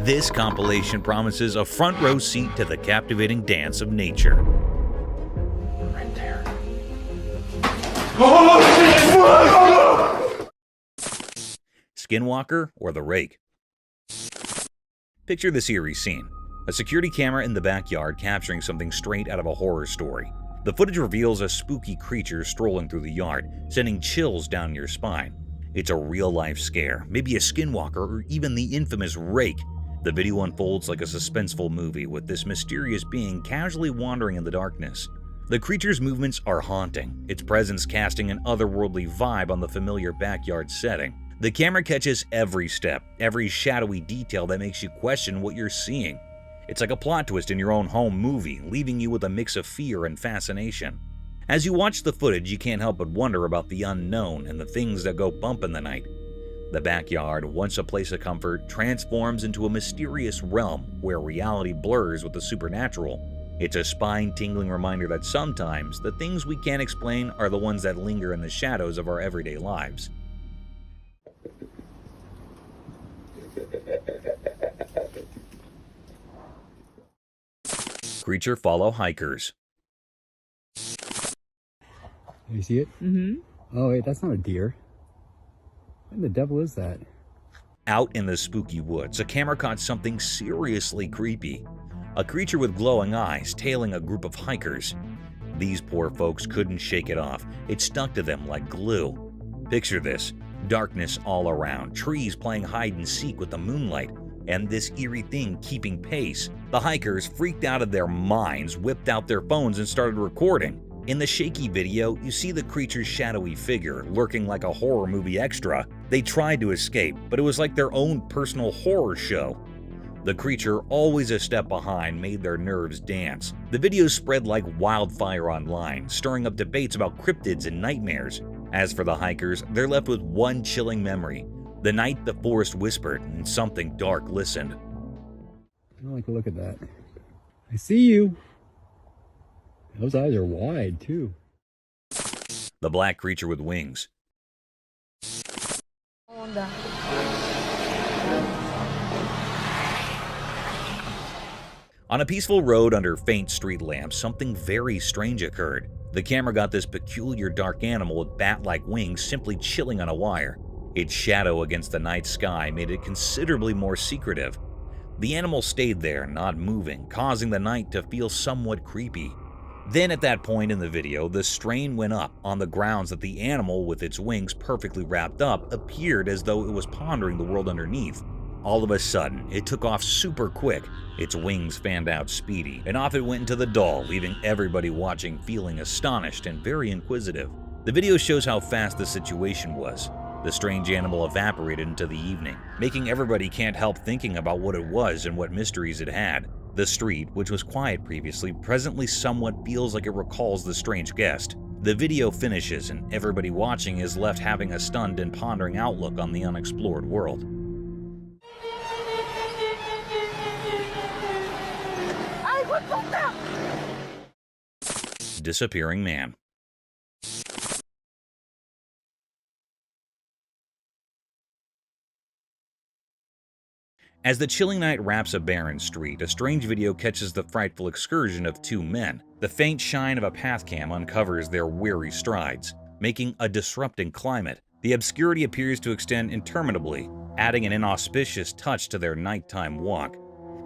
this compilation promises a front row seat to the captivating dance of nature. Right there. Skinwalker or the Rake? Picture this eerie scene. A security camera in the backyard capturing something straight out of a horror story. The footage reveals a spooky creature strolling through the yard, sending chills down your spine. It's a real-life scare, maybe a skinwalker or even the infamous Rake. The video unfolds like a suspenseful movie, with this mysterious being casually wandering in the darkness. The creature's movements are haunting, its presence casting an otherworldly vibe on the familiar backyard setting. The camera catches every step, every shadowy detail that makes you question what you're seeing. It's like a plot twist in your own home movie, leaving you with a mix of fear and fascination. As you watch the footage, you can't help but wonder about the unknown and the things that go bump in the night. The backyard, once a place of comfort, transforms into a mysterious realm where reality blurs with the supernatural. It's a spine-tingling reminder that sometimes the things we can't explain are the ones that linger in the shadows of our everyday lives. Creature follow hikers. You see it? Mm-hmm. Oh, wait, that's not a deer. What the devil is that? Out in the spooky woods, a camera caught something seriously creepy. A creature with glowing eyes tailing a group of hikers. These poor folks couldn't shake it off. It stuck to them like glue. Picture this. Darkness all around, trees playing hide and seek with the moonlight, and this eerie thing keeping pace. The hikers, freaked out of their minds, whipped out their phones and started recording. In the shaky video, you see the creature's shadowy figure lurking like a horror movie extra. They tried to escape, but it was like their own personal horror show. The creature, always a step behind, made their nerves dance. The video spread like wildfire online, stirring up debates about cryptids and nightmares. As for the hikers, they're left with one chilling memory. The night the forest whispered and something dark listened. I don't like to look at that. I see you. Those eyes are wide, too. The black creature with wings. On a peaceful road under faint street lamps, something very strange occurred. The camera got this peculiar dark animal with bat-like wings simply chilling on a wire. Its shadow against the night sky made it considerably more secretive. The animal stayed there, not moving, causing the night to feel somewhat creepy. Then at that point in the video, the strain went up on the grounds that the animal, with its wings perfectly wrapped up, appeared as though it was pondering the world underneath. All of a sudden, it took off super quick. Its wings fanned out speedy, and off it went into the dahl, leaving everybody watching feeling astonished and very inquisitive. The video shows how fast the situation was. The strange animal evaporated into the evening, making everybody can't help thinking about what it was and what mysteries it had. The street, which was quiet previously, presently somewhat feels like it recalls the strange guest. The video finishes, and everybody watching is left having a stunned and pondering outlook on the unexplored world. Disappearing man. As the chilling night wraps a barren street, a strange video catches the frightful excursion of two men. The faint shine of a path cam uncovers their weary strides, making a disrupting climate. The obscurity appears to extend interminably, adding an inauspicious touch to their nighttime walk.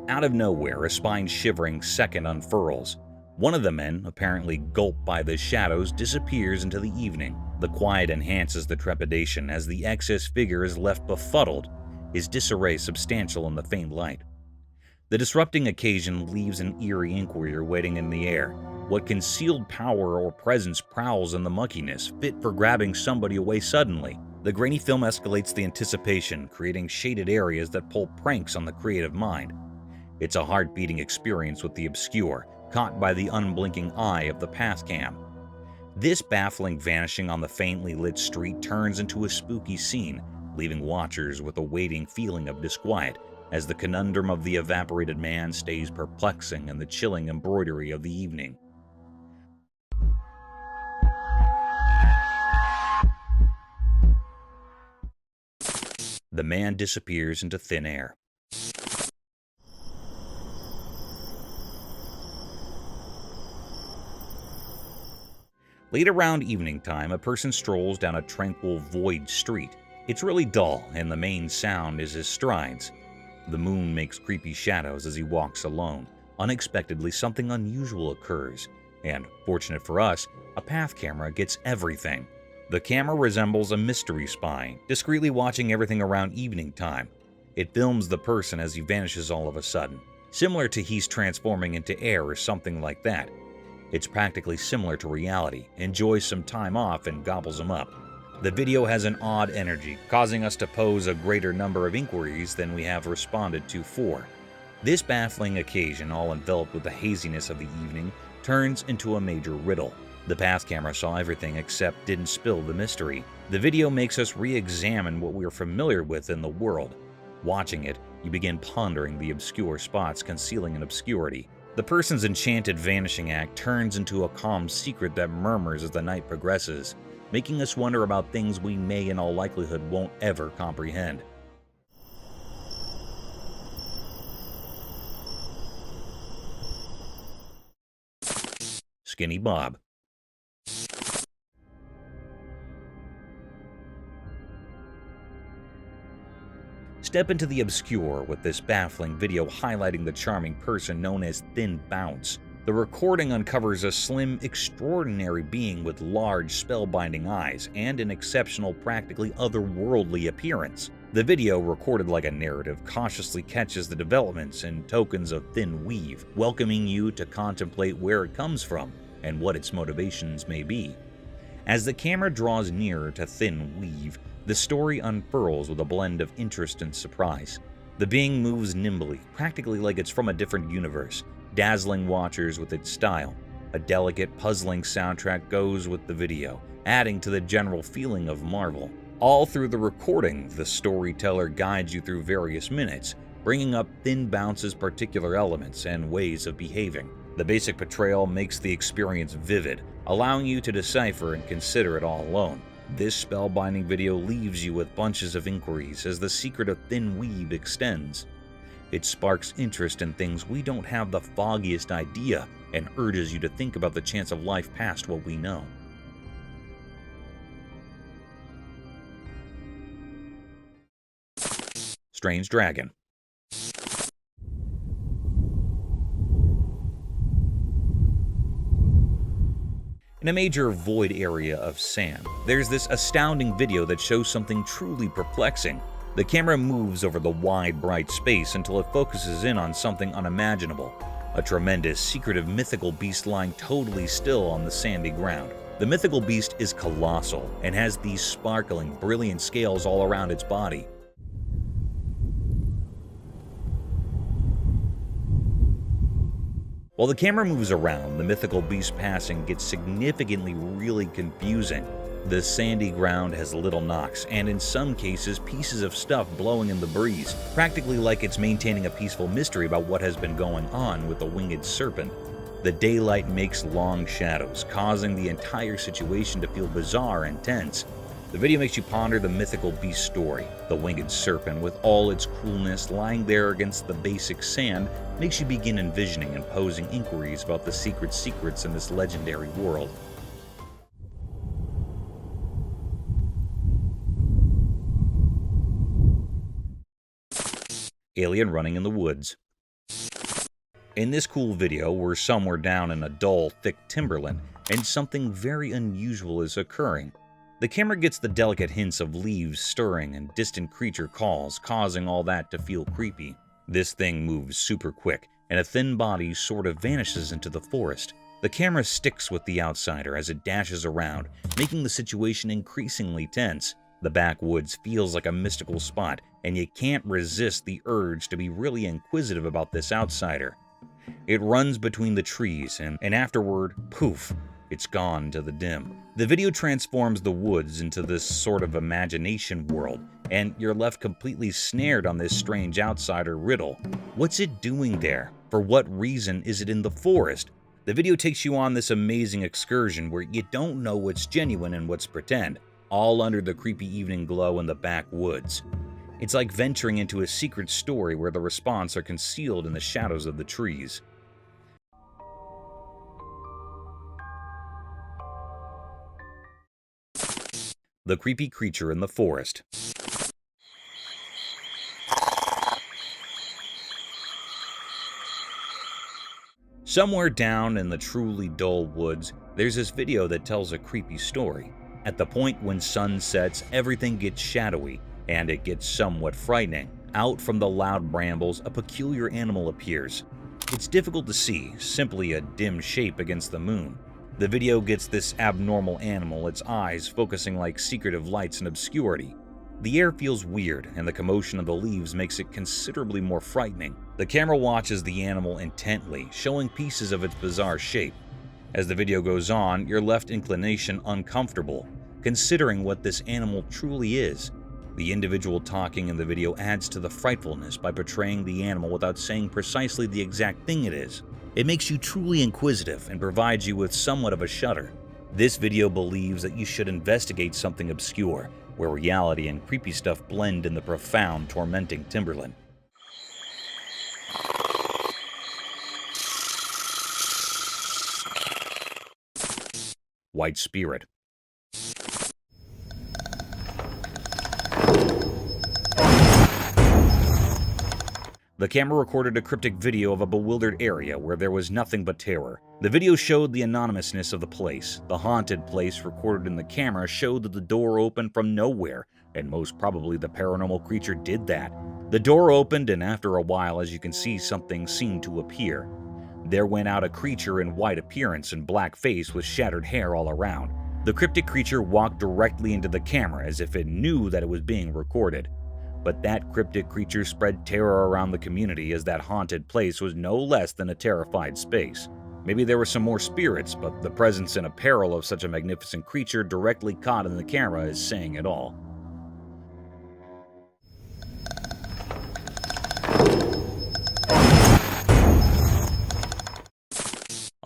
Out of nowhere, a spine-shivering second unfurls. One of the men, apparently gulped by the shadows, disappears into the evening. The quiet enhances the trepidation as the excess figure is left befuddled, his disarray substantial in the faint light. The disrupting occasion leaves an eerie inquiry waiting in the air. What concealed power or presence prowls in the muckiness, fit for grabbing somebody away suddenly? The grainy film escalates the anticipation, creating shaded areas that pull pranks on the creative mind. It's a heart-beating experience with the obscure, caught by the unblinking eye of the path cam. This baffling vanishing on the faintly lit street turns into a spooky scene, leaving watchers with a waiting feeling of disquiet as the conundrum of the evaporated man stays perplexing in the chilling embroidery of the evening. The man disappears into thin air. Late around evening time, a person strolls down a tranquil, void street. It's really dull, and the main sound is his strides. The moon makes creepy shadows as he walks alone. Unexpectedly, something unusual occurs, and, fortunate for us, a path camera gets everything. The camera resembles a mystery spy, discreetly watching everything around evening time. It films the person as he vanishes all of a sudden, similar to he's transforming into air or something like that. It's practically similar to reality, enjoys some time off and gobbles him up. The video has an odd energy, causing us to pose a greater number of inquiries than we have responded to for. This baffling occasion, all enveloped with the haziness of the evening, turns into a major riddle. The path camera saw everything except didn't spill the mystery. The video makes us re-examine what we are familiar with in the world. Watching it, you begin pondering the obscure spots concealing an obscurity. The person's enchanted vanishing act turns into a calm secret that murmurs as the night progresses, making us wonder about things we may in all likelihood won't ever comprehend. Skinny Bob. Step into the obscure with this baffling video highlighting the charming person known as Thin Bounce. The recording uncovers a slim, extraordinary being with large, spellbinding eyes and an exceptional, practically otherworldly appearance. The video, recorded like a narrative, cautiously catches the developments and tokens of Thin Weave, welcoming you to contemplate where it comes from and what its motivations may be. As the camera draws nearer to Thin Weave, the story unfurls with a blend of interest and surprise. The being moves nimbly, practically like it's from a different universe, dazzling watchers with its style. A delicate, puzzling soundtrack goes with the video, adding to the general feeling of marvel. All through the recording, the storyteller guides you through various minutes, bringing up thin bounces particular elements and ways of behaving. The basic portrayal makes the experience vivid, allowing you to decipher and consider it all alone. This spellbinding video leaves you with bunches of inquiries as the secret of thin weave extends. It sparks interest in things we don't have the foggiest idea and urges you to think about the chance of life past what we know. Strange Dragon. In a major void area of sand, there's this astounding video that shows something truly perplexing. The camera moves over the wide, bright space until it focuses in on something unimaginable. A tremendous, secretive, mythical beast lying totally still on the sandy ground. The mythical beast is colossal and has these sparkling, brilliant scales all around its body. While the camera moves around, the mythical beast passing gets significantly really confusing. The sandy ground has little knocks, and in some cases pieces of stuff blowing in the breeze, practically like it's maintaining a peaceful mystery about what has been going on with the winged serpent. The daylight makes long shadows, causing the entire situation to feel bizarre and tense. The video makes you ponder the mythical beast story. The winged serpent, with all its cruelness lying there against the basic sand, makes you begin envisioning and posing inquiries about the secrets in this legendary world. Alien running in the woods. In this cool video, we're somewhere down in a dull, thick timberland, and something very unusual is occurring. The camera gets the delicate hints of leaves stirring and distant creature calls, causing all that to feel creepy. This thing moves super quick, and a thin body sort of vanishes into the forest. The camera sticks with the outsider as it dashes around, making the situation increasingly tense. The backwoods feels like a mystical spot, and you can't resist the urge to be really inquisitive about this outsider. It runs between the trees, and afterward, poof, it's gone to the dim. The video transforms the woods into this sort of imagination world, and you're left completely snared on this strange outsider riddle. What's it doing there? For what reason is it in the forest? The video takes you on this amazing excursion where you don't know what's genuine and what's pretend, all under the creepy evening glow in the backwoods. It's like venturing into a secret story where the response are concealed in the shadows of the trees. The creepy creature in the forest. Somewhere down in the truly dull woods, there's this video that tells a creepy story. At the point when sun sets, everything gets shadowy, and it gets somewhat frightening. Out from the loud brambles, a peculiar animal appears. It's difficult to see, simply a dim shape against the moon. The video gets this abnormal animal, its eyes focusing like secretive lights in obscurity. The air feels weird, and the commotion of the leaves makes it considerably more frightening. The camera watches the animal intently, showing pieces of its bizarre shape. As the video goes on, you're left inclination uncomfortable, considering what this animal truly is. The individual talking in the video adds to the frightfulness by portraying the animal without saying precisely the exact thing it is. It makes you truly inquisitive and provides you with somewhat of a shudder. This video believes that you should investigate something obscure, where reality and creepy stuff blend in the profound, tormenting timberland. White Spirit. The camera recorded a cryptic video of a bewildered area where there was nothing but terror. The video showed the anonymousness of the place. The haunted place recorded in the camera showed that the door opened from nowhere, and most probably the paranormal creature did that. The door opened, and after a while, as you can see, something seemed to appear. There went out a creature in white appearance and black face with shattered hair all around. The cryptic creature walked directly into the camera as if it knew that it was being recorded. But that cryptic creature spread terror around the community, as that haunted place was no less than a terrified space. Maybe there were some more spirits, but the presence and apparel of such a magnificent creature directly caught in the camera is saying it all.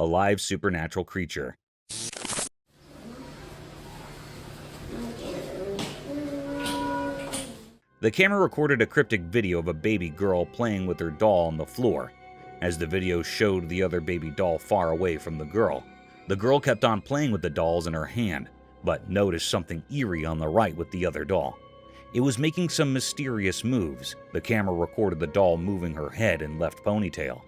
live supernatural creature. The camera recorded a cryptic video of a baby girl playing with her doll on the floor. As the video showed the other baby doll far away from the girl kept on playing with the dolls in her hand, but noticed something eerie on the right with the other doll. It was making some mysterious moves. The camera recorded the doll moving her head and left ponytail.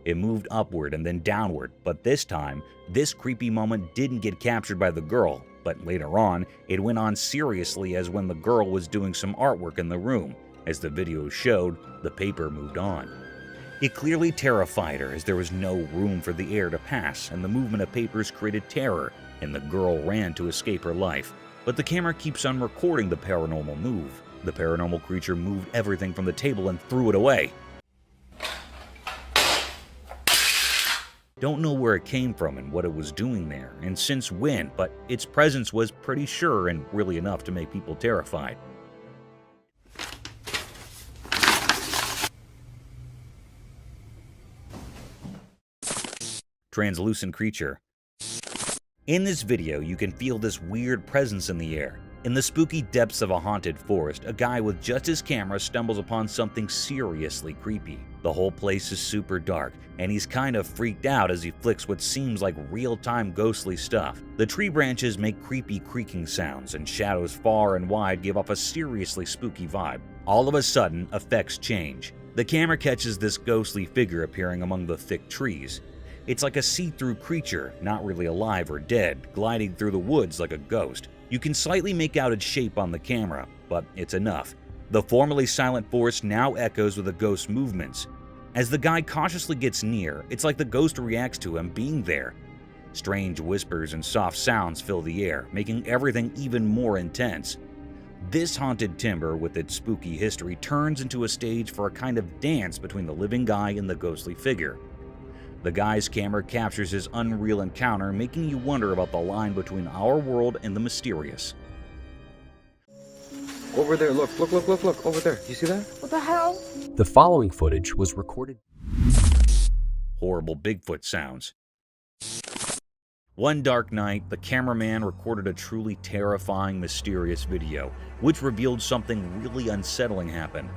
It moved upward and then downward, but this time, this creepy moment didn't get captured by the girl, but later on, it went on seriously as when the girl was doing some artwork in the room. As the video showed, the paper moved on. It clearly terrified her as there was no room for the air to pass, and the movement of papers created terror, and the girl ran to escape her life. But the camera keeps on recording the paranormal move. The paranormal creature moved everything from the table and threw it away. Don't know where it came from and what it was doing there, and since when, but its presence was pretty sure and really enough to make people terrified. Translucent creature. In this video, you can feel this weird presence in the air. In the spooky depths of a haunted forest, a guy with just his camera stumbles upon something seriously creepy. The whole place is super dark, and he's kind of freaked out as he flicks what seems like real-time ghostly stuff. The tree branches make creepy creaking sounds, and shadows far and wide give off a seriously spooky vibe. All of a sudden, effects change. The camera catches this ghostly figure appearing among the thick trees. It's like a see-through creature, not really alive or dead, gliding through the woods like a ghost. You can slightly make out its shape on the camera, but it's enough. The formerly silent forest now echoes with the ghost's movements. As the guy cautiously gets near, it's like the ghost reacts to him being there. Strange whispers and soft sounds fill the air, making everything even more intense. This haunted timber, with its spooky history, turns into a stage for a kind of dance between the living guy and the ghostly figure. The guy's camera captures his unreal encounter, making you wonder about the line between our world and the mysterious. Over there, look, over there. You see that? What the hell? The following footage was recorded. Horrible Bigfoot sounds. One dark night, the cameraman recorded a truly terrifying, mysterious video, which revealed something really unsettling happen.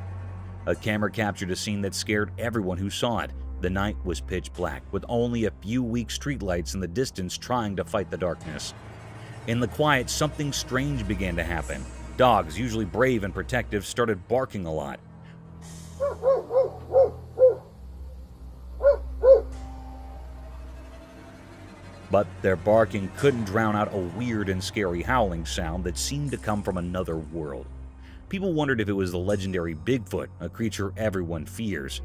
A camera captured a scene that scared everyone who saw it. The night was pitch black, with only a few weak streetlights in the distance trying to fight the darkness. In the quiet, something strange began to happen. Dogs, usually brave and protective, started barking a lot. But their barking couldn't drown out a weird and scary howling sound that seemed to come from another world. People wondered if it was the legendary Bigfoot, a creature everyone fears.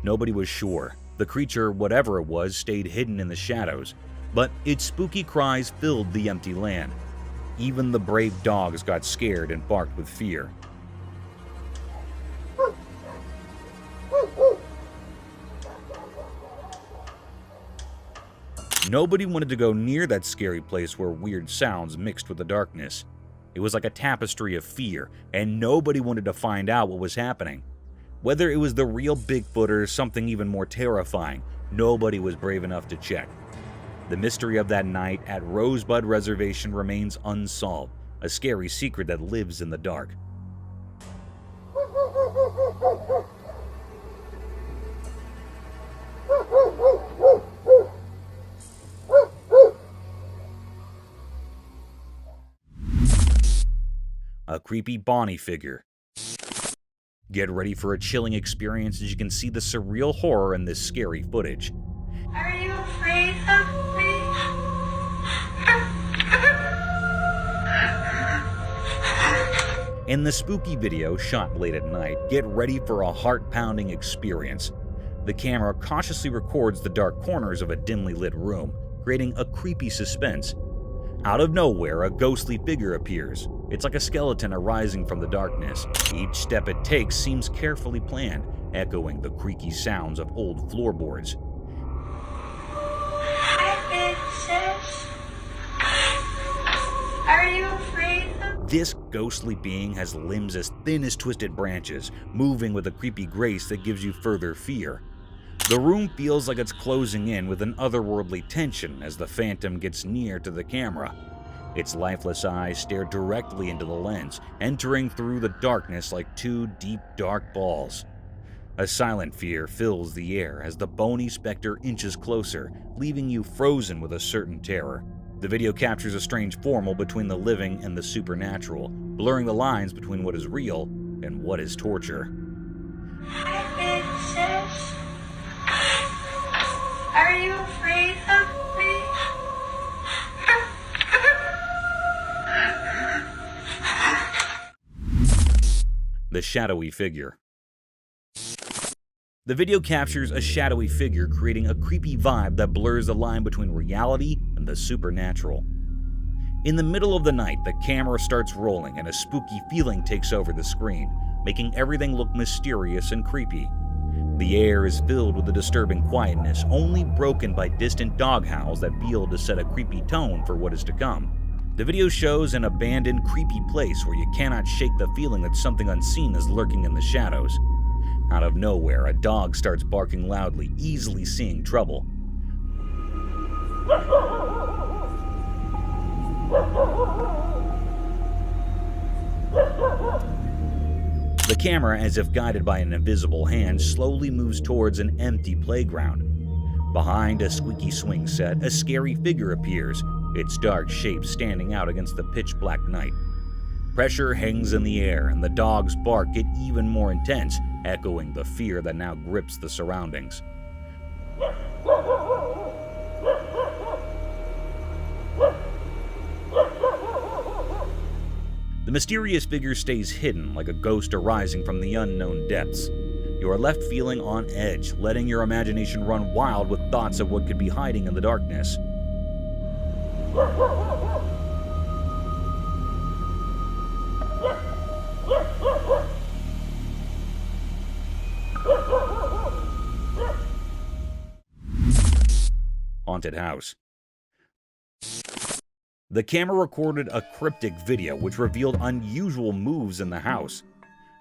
Nobody was sure. The creature, whatever it was, stayed hidden in the shadows, but its spooky cries filled the empty land. Even the brave dogs got scared and barked with fear. Nobody wanted to go near that scary place where weird sounds mixed with the darkness. It was like a tapestry of fear, and nobody wanted to find out what was happening. Whether it was the real Bigfoot or something even more terrifying, nobody was brave enough to check. The mystery of that night at Roadside Reservation remains unsolved, a scary secret that lives in the dark. A creepy Bonnie figure. Get ready for a chilling experience as you can see the surreal horror in this scary footage. Are you afraid of me? In the spooky video shot late at night, get ready for a heart-pounding experience. The camera cautiously records the dark corners of a dimly lit room, creating a creepy suspense. Out of nowhere, a ghostly figure appears. It's like a skeleton arising from the darkness. Each step it takes seems carefully planned, echoing the creaky sounds of old floorboards. Hi, princess. Are you afraid of This ghostly being has limbs as thin as twisted branches, moving with a creepy grace that gives you further fear. The room feels like it's closing in with an otherworldly tension as the phantom gets near to the camera. Its lifeless eyes stare directly into the lens, entering through the darkness like two deep, dark balls. A silent fear fills the air as the bony specter inches closer, leaving you frozen with a certain terror. The video captures a strange formula between the living and the supernatural, blurring the lines between what is real and what is torture. Hi, princess. Are you afraid of me? The shadowy figure. The video captures a shadowy figure, creating a creepy vibe that blurs the line between reality and the supernatural. In the middle of the night, the camera starts rolling and a spooky feeling takes over the screen, making everything look mysterious and creepy. The air is filled with a disturbing quietness, only broken by distant dog howls that feel to set a creepy tone for what is to come. The video shows an abandoned, creepy place where you cannot shake the feeling that something unseen is lurking in the shadows. Out of nowhere, a dog starts barking loudly, easily seeing trouble. The camera, as if guided by an invisible hand, slowly moves towards an empty playground. Behind a squeaky swing set, a scary figure appears, its dark shape standing out against the pitch-black night. Pressure hangs in the air, and the dog's bark get even more intense, echoing the fear that now grips the surroundings. The mysterious figure stays hidden like a ghost arising from the unknown depths. You are left feeling on edge, letting your imagination run wild with thoughts of what could be hiding in the darkness. Haunted house. The camera recorded a cryptic video which revealed unusual moves in the house.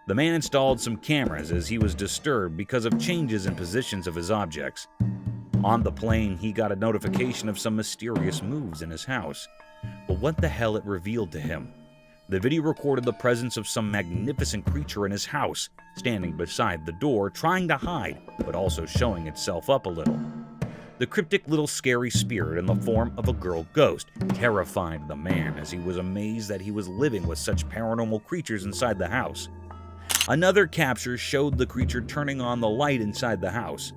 The man installed some cameras as he was disturbed because of changes in positions of his objects. On the plane, he got a notification of some mysterious moves in his house. But what the hell it revealed to him? The video recorded the presence of some magnificent creature in his house, standing beside the door, trying to hide, but also showing itself up a little. The cryptic little scary spirit in the form of a girl ghost terrified the man as he was amazed that he was living with such paranormal creatures inside the house. Another capture showed the creature turning on the light inside the house.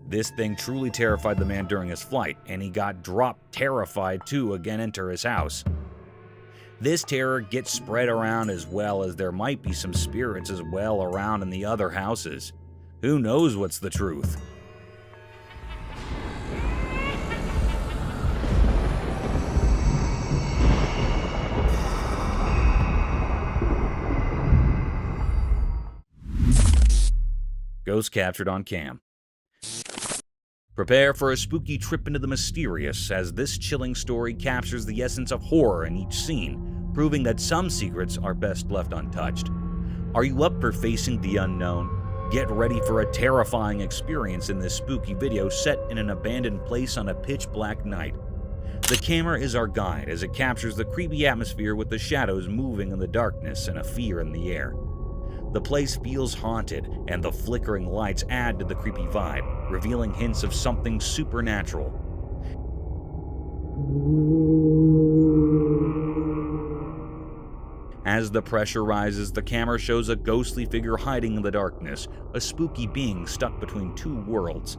This thing truly terrified the man during his flight, and he got dropped terrified to again enter his house. This terror gets spread around as well as there might be some spirits as well around in the other houses. Who knows what's the truth? Ghost captured on cam. Prepare for a spooky trip into the mysterious, as this chilling story captures the essence of horror in each scene, proving that some secrets are best left untouched. Are you up for facing the unknown? Get ready for a terrifying experience in this spooky video set in an abandoned place on a pitch-black night. The camera is our guide as it captures the creepy atmosphere with the shadows moving in the darkness and a fear in the air. The place feels haunted, and the flickering lights add to the creepy vibe, revealing hints of something supernatural. As the pressure rises, the camera shows a ghostly figure hiding in the darkness, a spooky being stuck between two worlds.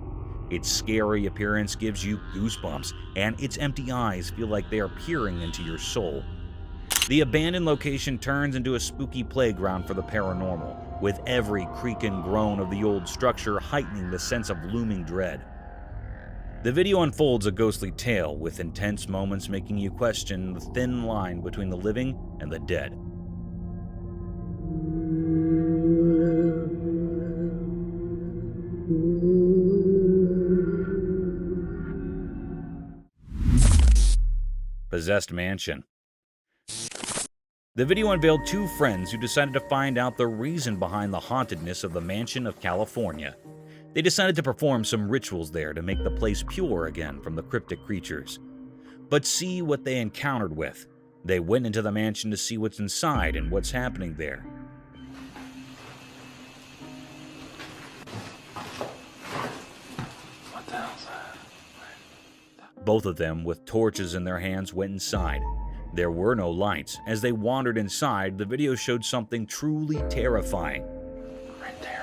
Its scary appearance gives you goosebumps, and its empty eyes feel like they are peering into your soul. The abandoned location turns into a spooky playground for the paranormal, with every creak and groan of the old structure heightening the sense of looming dread. The video unfolds a ghostly tale, with intense moments making you question the thin line between the living and the dead. Possessed mansion. The video unveiled two friends who decided to find out the reason behind the hauntedness of the mansion of California. They decided to perform some rituals there to make the place pure again from the cryptic creatures. But see what they encountered with. They went into the mansion to see what's inside and what's happening there. What the hell's that? Both of them, with torches in their hands, went inside. There were no lights. As they wandered inside, the video showed something truly terrifying. Right there.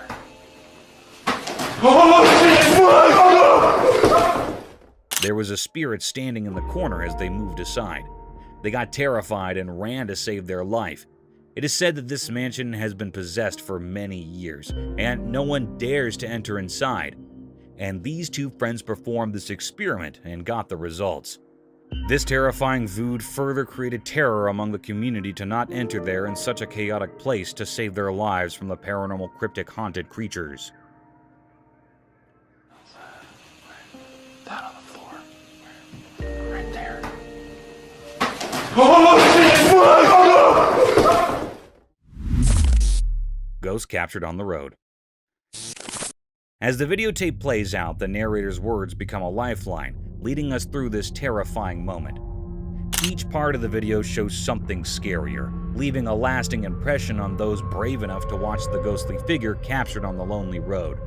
There was a spirit standing in the corner as they moved aside. They got terrified and ran to save their life. It is said that this mansion has been possessed for many years, and no one dares to enter inside. And these two friends performed this experiment and got the results. This terrifying food further created terror among the community to not enter there in such a chaotic place to save their lives from the paranormal cryptic haunted creatures. That on the floor. Right there. Ghost captured on the road. As the videotape plays out, the narrator's words become a lifeline, leading us through this terrifying moment. Each part of the video shows something scarier, leaving a lasting impression on those brave enough to watch the ghostly figure captured on the lonely road.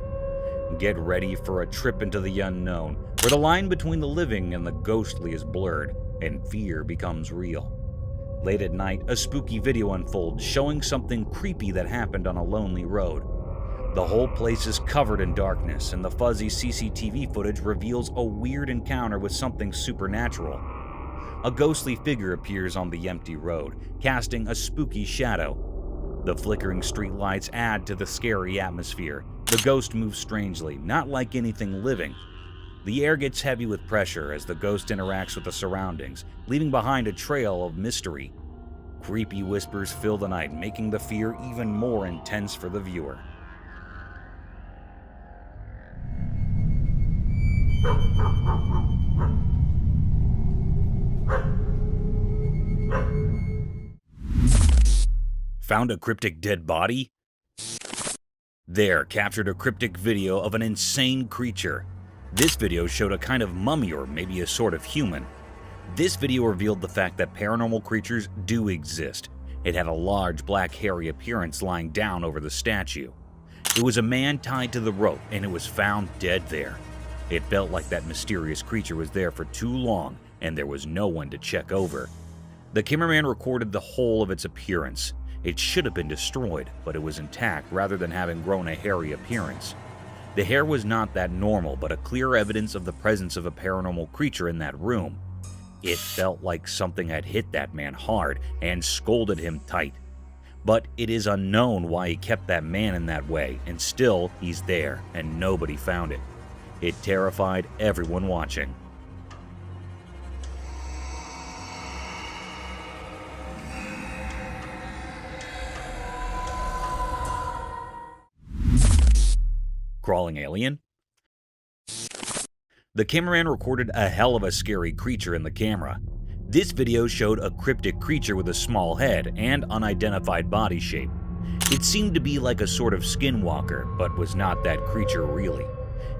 Get ready for a trip into the unknown, where the line between the living and the ghostly is blurred, and fear becomes real. Late at night, a spooky video unfolds showing something creepy that happened on a lonely road. The whole place is covered in darkness, and the fuzzy CCTV footage reveals a weird encounter with something supernatural. A ghostly figure appears on the empty road, casting a spooky shadow. The flickering streetlights add to the scary atmosphere. The ghost moves strangely, not like anything living. The air gets heavy with pressure as the ghost interacts with the surroundings, leaving behind a trail of mystery. Creepy whispers fill the night, making the fear even more intense for the viewer. Found a cryptic dead body? There, captured a cryptic video of an insane creature. This video showed a kind of mummy or maybe a sort of human. This video revealed the fact that paranormal creatures do exist. It had a large black hairy appearance lying down over the statue. It was a man tied to the rope and it was found dead there. It felt like that mysterious creature was there for too long and there was no one to check over. The cameraman recorded the whole of its appearance. It should have been destroyed, but it was intact rather than having grown a hairy appearance. The hair was not that normal, but a clear evidence of the presence of a paranormal creature in that room. It felt like something had hit that man hard and scolded him tight. But it is unknown why he kept that man in that way, and still he's there, and nobody found it. It terrified everyone watching. Crawling alien? The cameraman recorded a hell of a scary creature in the camera. This video showed a cryptic creature with a small head and unidentified body shape. It seemed to be like a sort of skinwalker, but was not that creature really.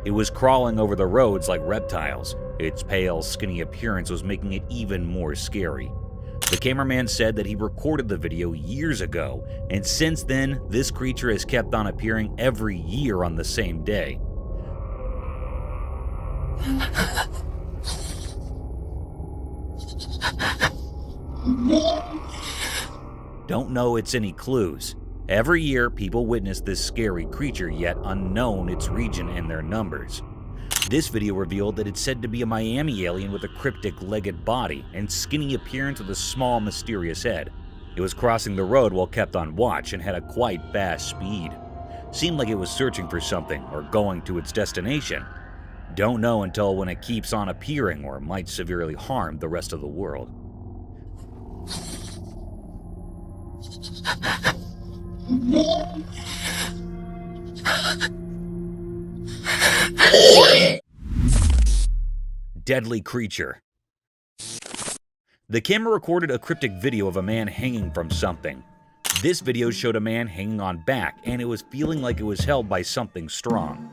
It was crawling over the roads like reptiles. Its pale, skinny appearance was making it even more scary. The cameraman said that he recorded the video years ago, and since then, this creature has kept on appearing every year on the same day. Don't know it's any clues. Every year, people witness this scary creature, yet unknown its region and their numbers. This video revealed that it's said to be a Miami alien with a cryptic legged body and skinny appearance with a small mysterious head. It was crossing the road while kept on watch and had a quite fast speed. Seemed like it was searching for something or going to its destination. Don't know until when it keeps on appearing or might severely harm the rest of the world. Deadly creature. The camera recorded a cryptic video of a man hanging from something. This video showed a man hanging on back, and it was feeling like it was held by something strong.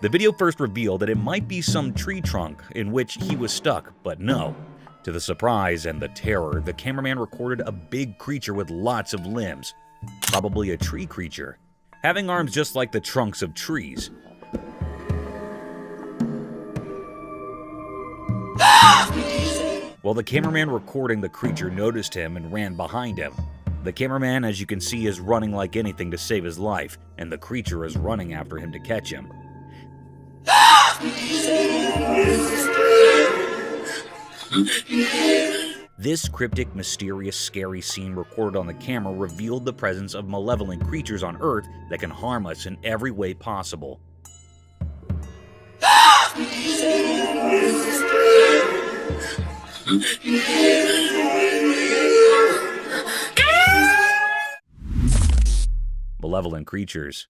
The video first revealed that it might be some tree trunk in which he was stuck, but no. To the surprise and the terror, the cameraman recorded a big creature with lots of limbs, probably a tree creature, having arms just like the trunks of trees. While the cameraman recording the creature noticed him and ran behind him. The cameraman, as you can see, is running like anything to save his life, and the creature is running after him to catch him. This cryptic, mysterious, scary scene recorded on the camera revealed the presence of malevolent creatures on Earth that can harm us in every way possible. Malevolent creatures.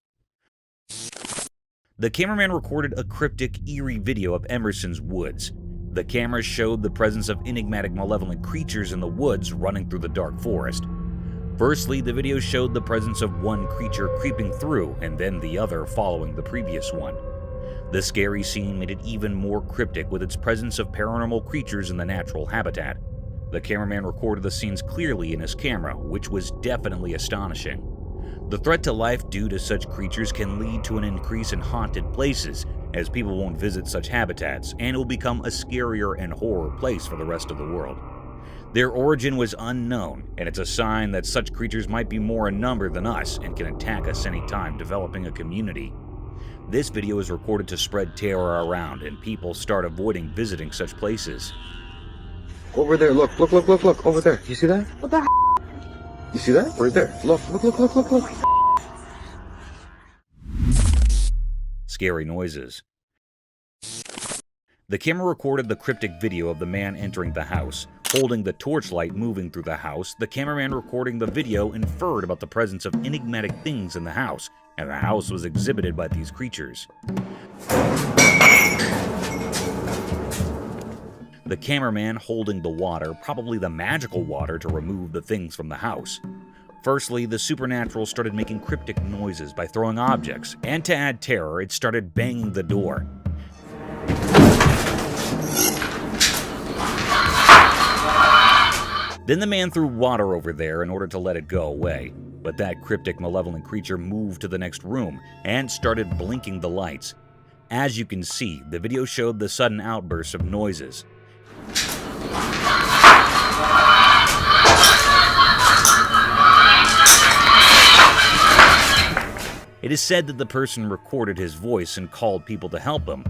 The cameraman recorded a cryptic, eerie video of Emerson's woods. The camera showed the presence of enigmatic malevolent creatures in the woods running through the dark forest. Firstly, the video showed the presence of one creature creeping through and then the other following the previous one. The scary scene made it even more cryptic with its presence of paranormal creatures in the natural habitat. The cameraman recorded the scenes clearly in his camera, which was definitely astonishing. The threat to life due to such creatures can lead to an increase in haunted places, as people won't visit such habitats, and it will become a scarier and horror place for the rest of the world. Their origin was unknown, and it's a sign that such creatures might be more in number than us and can attack us anytime, developing a community. This video is recorded to spread terror around, and people start avoiding visiting such places. Over there, look, over there. You see that? What the h***? You see that? Right there. Look. Scary noises. The camera recorded the cryptic video of the man entering the house. Holding the torchlight moving through the house, the cameraman recording the video inferred about the presence of enigmatic things in the house, and the house was exhibited by these creatures. The cameraman holding the water, probably the magical water to remove the things from the house. Firstly, the supernatural started making cryptic noises by throwing objects, and to add terror, it started banging the door. Then the man threw water over there in order to let it go away, but that cryptic malevolent creature moved to the next room and started blinking the lights. As you can see, the video showed the sudden outbursts of noises. It is said that the person recorded his voice and called people to help him.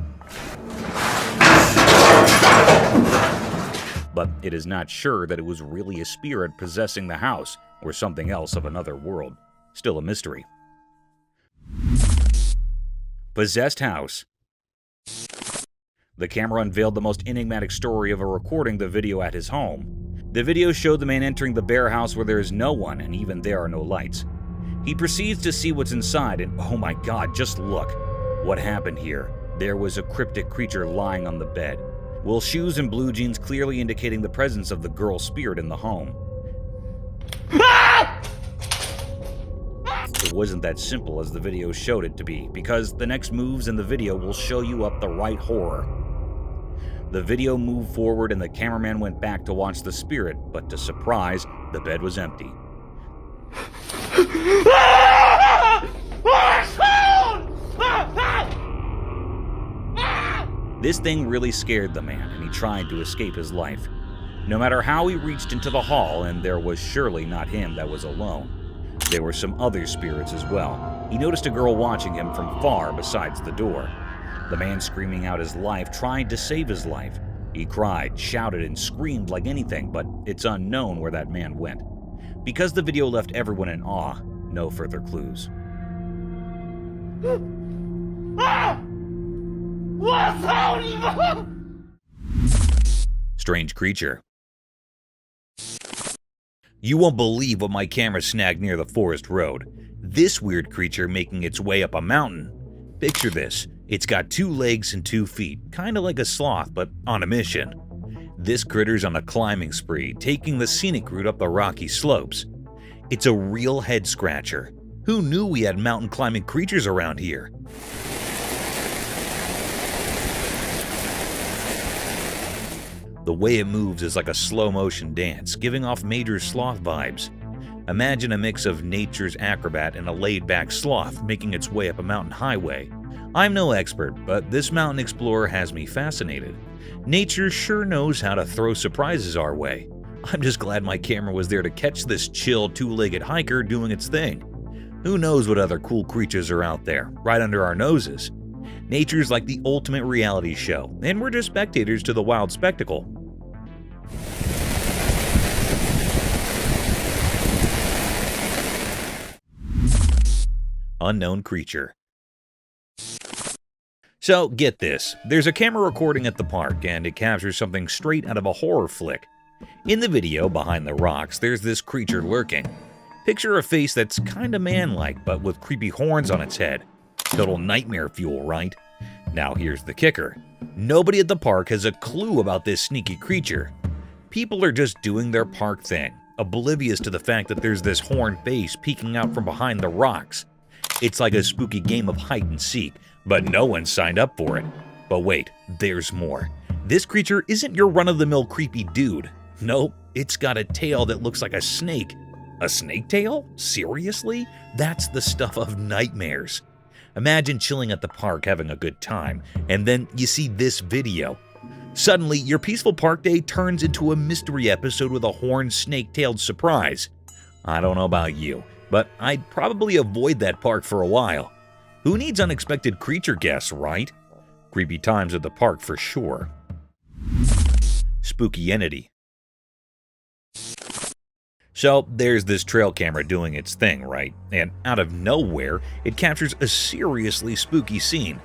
But it is not sure that it was really a spirit possessing the house or something else of another world. Still a mystery. Possessed house. The camera unveiled the most enigmatic story of a recording the video at his home. The video showed the man entering the bare house where there is no one, and even there are no lights. He proceeds to see what's inside, and oh my god, just look. What happened here? There was a cryptic creature lying on the bed, with shoes and blue jeans clearly indicating the presence of the girl spirit in the home. It wasn't that simple as the video showed it to be, because the next moves in the video will show you up the right horror. The video moved forward and the cameraman went back to watch the spirit, but to surprise, the bed was empty. This thing really scared the man, and he tried to escape his life. No matter how he reached into the hall, and there was surely not him that was alone. There were some other spirits as well. He noticed a girl watching him from far besides the door. The man screaming out his life tried to save his life. He cried, shouted, and screamed like anything, but it's unknown where that man went. Because the video left everyone in awe, no further clues. Strange creature. You won't believe what my camera snagged near the forest road. This weird creature making its way up a mountain. Picture this. It's got 2 legs and 2 feet, kinda like a sloth, but on a mission. This critter's on a climbing spree, taking the scenic route up the rocky slopes. It's a real head scratcher. Who knew we had mountain climbing creatures around here? The way it moves is like a slow-motion dance, giving off major sloth vibes. Imagine a mix of nature's acrobat and a laid-back sloth making its way up a mountain highway. I'm no expert, but this mountain explorer has me fascinated. Nature sure knows how to throw surprises our way. I'm just glad my camera was there to catch this chill two-legged hiker doing its thing. Who knows what other cool creatures are out there, right under our noses? Nature's like the ultimate reality show, and we're just spectators to the wild spectacle. Unknown creature. So, get this. There's a camera recording at the park, and it captures something straight out of a horror flick. In the video, behind the rocks, there's this creature lurking. Picture a face that's kinda man-like, but with creepy horns on its head. Total nightmare fuel, right? Now here's the kicker. Nobody at the park has a clue about this sneaky creature. People are just doing their park thing, oblivious to the fact that there's this horned face peeking out from behind the rocks. It's like a spooky game of hide and seek, but no one signed up for it. But wait, there's more. This creature isn't your run-of-the-mill creepy dude. Nope, it's got a tail that looks like a snake. A snake tail? Seriously? That's the stuff of nightmares. Imagine chilling at the park having a good time, and then you see this video. Suddenly, your peaceful park day turns into a mystery episode with a horned snake-tailed surprise. I don't know about you, but I'd probably avoid that park for a while. Who needs unexpected creature guests, right? Creepy times at the park for sure. Spooky entity. So, there's this trail camera doing its thing, right? And out of nowhere, it captures a seriously spooky scene.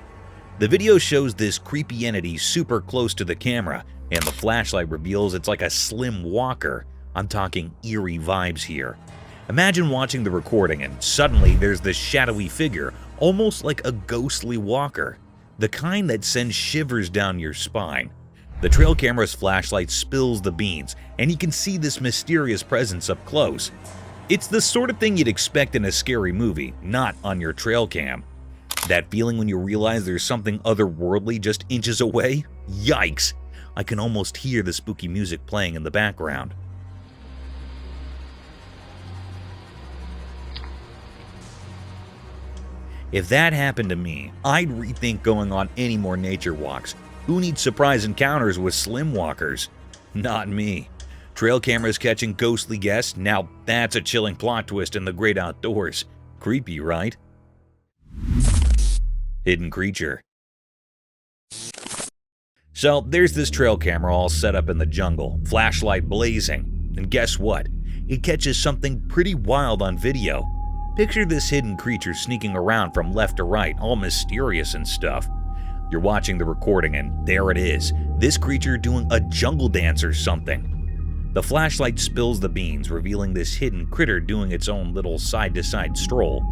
The video shows this creepy entity super close to the camera, and the flashlight reveals it's like a slim walker. I'm talking eerie vibes here. Imagine watching the recording and suddenly there's this shadowy figure, almost like a ghostly walker. The kind that sends shivers down your spine. The trail camera's flashlight spills the beans, and you can see this mysterious presence up close. It's the sort of thing you'd expect in a scary movie, not on your trail cam. That feeling when you realize there's something otherworldly just inches away? Yikes! I can almost hear the spooky music playing in the background. If that happened to me, I'd rethink going on any more nature walks. Who needs surprise encounters with slim walkers? Not me. Trail cameras catching ghostly guests? Now that's a chilling plot twist in the great outdoors. Creepy, right? Hidden creature. So there's this trail camera all set up in the jungle, flashlight blazing. And guess what? It catches something pretty wild on video. Picture this hidden creature sneaking around from left to right, all mysterious and stuff. You're watching the recording and there it is, this creature doing a jungle dance or something. The flashlight spills the beans, revealing this hidden critter doing its own little side-to-side stroll.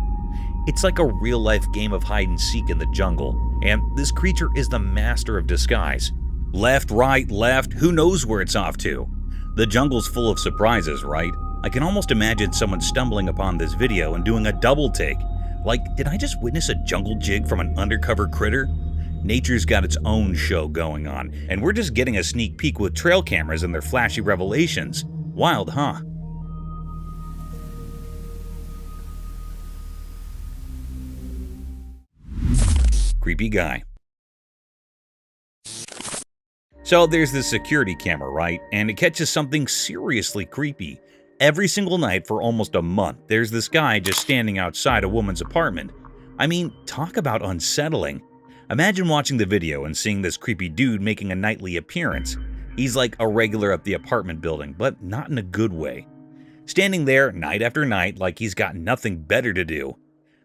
It's like a real-life game of hide-and-seek in the jungle, and this creature is the master of disguise. Left, right, left, who knows where it's off to? The jungle's full of surprises, right? I can almost imagine someone stumbling upon this video and doing a double take. Like, did I just witness a jungle jig from an undercover critter? Nature's got its own show going on, and we're just getting a sneak peek with trail cameras and their flashy revelations. Wild, huh? Creepy guy. So there's this security camera, right? And it catches something seriously creepy. Every single night for almost a month, there's this guy just standing outside a woman's apartment. I mean, talk about unsettling. Imagine watching the video and seeing this creepy dude making a nightly appearance. He's like a regular at the apartment building, but not in a good way. Standing there night after night like he's got nothing better to do.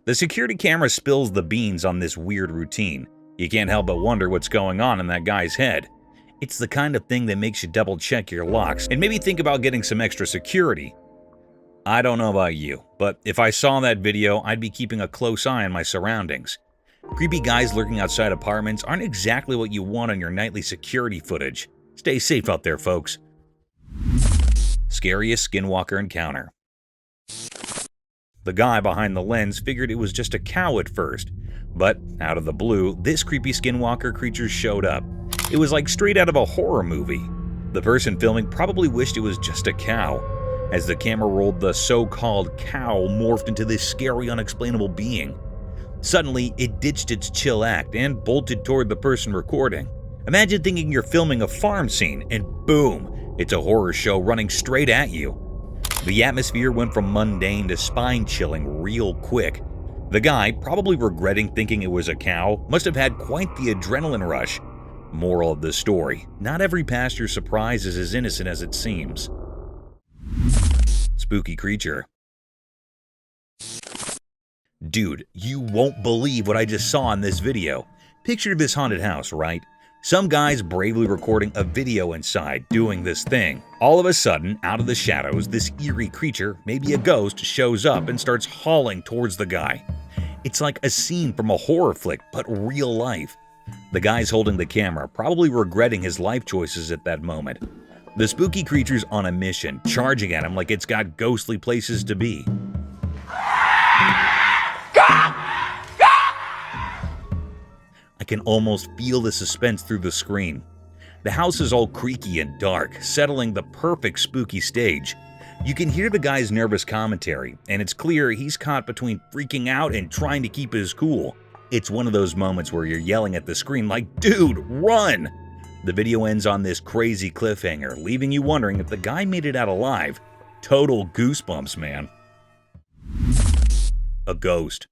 The security camera spills the beans on this weird routine. You can't help but wonder what's going on in that guy's head. It's the kind of thing that makes you double check your locks and maybe think about getting some extra security. I don't know about you, but if I saw that video, I'd be keeping a close eye on my surroundings. Creepy guys lurking outside apartments aren't exactly what you want on your nightly security footage. Stay safe out there, folks. Scariest skinwalker encounter. The guy behind the lens figured it was just a cow at first, but out of the blue, this creepy skinwalker creature showed up. It was like straight out of a horror movie. The person filming probably wished it was just a cow. As the camera rolled, the so-called cow morphed into this scary, unexplainable being. Suddenly, it ditched its chill act and bolted toward the person recording. Imagine thinking you're filming a farm scene, and boom, it's a horror show running straight at you. The atmosphere went from mundane to spine-chilling real quick. The guy, probably regretting thinking it was a cow, must have had quite the adrenaline rush. Moral of the story: not every pastor's surprise is as innocent as it seems. Spooky creature. Dude, you won't believe what I just saw in this video. Picture this haunted house, right? Some guy's bravely recording a video inside, doing this thing. All of a sudden, out of the shadows, this eerie creature, maybe a ghost, shows up and starts hauling towards the guy. It's like a scene from a horror flick, but real life. The guy's holding the camera, probably regretting his life choices at that moment. The spooky creature's on a mission, charging at him like it's got ghostly places to be. I can almost feel the suspense through the screen. The house is all creaky and dark, settling the perfect spooky stage. You can hear the guy's nervous commentary, and it's clear he's caught between freaking out and trying to keep his cool. It's one of those moments where you're yelling at the screen like, "Dude, run!" The video ends on this crazy cliffhanger, leaving you wondering if the guy made it out alive. Total goosebumps, man. A ghost.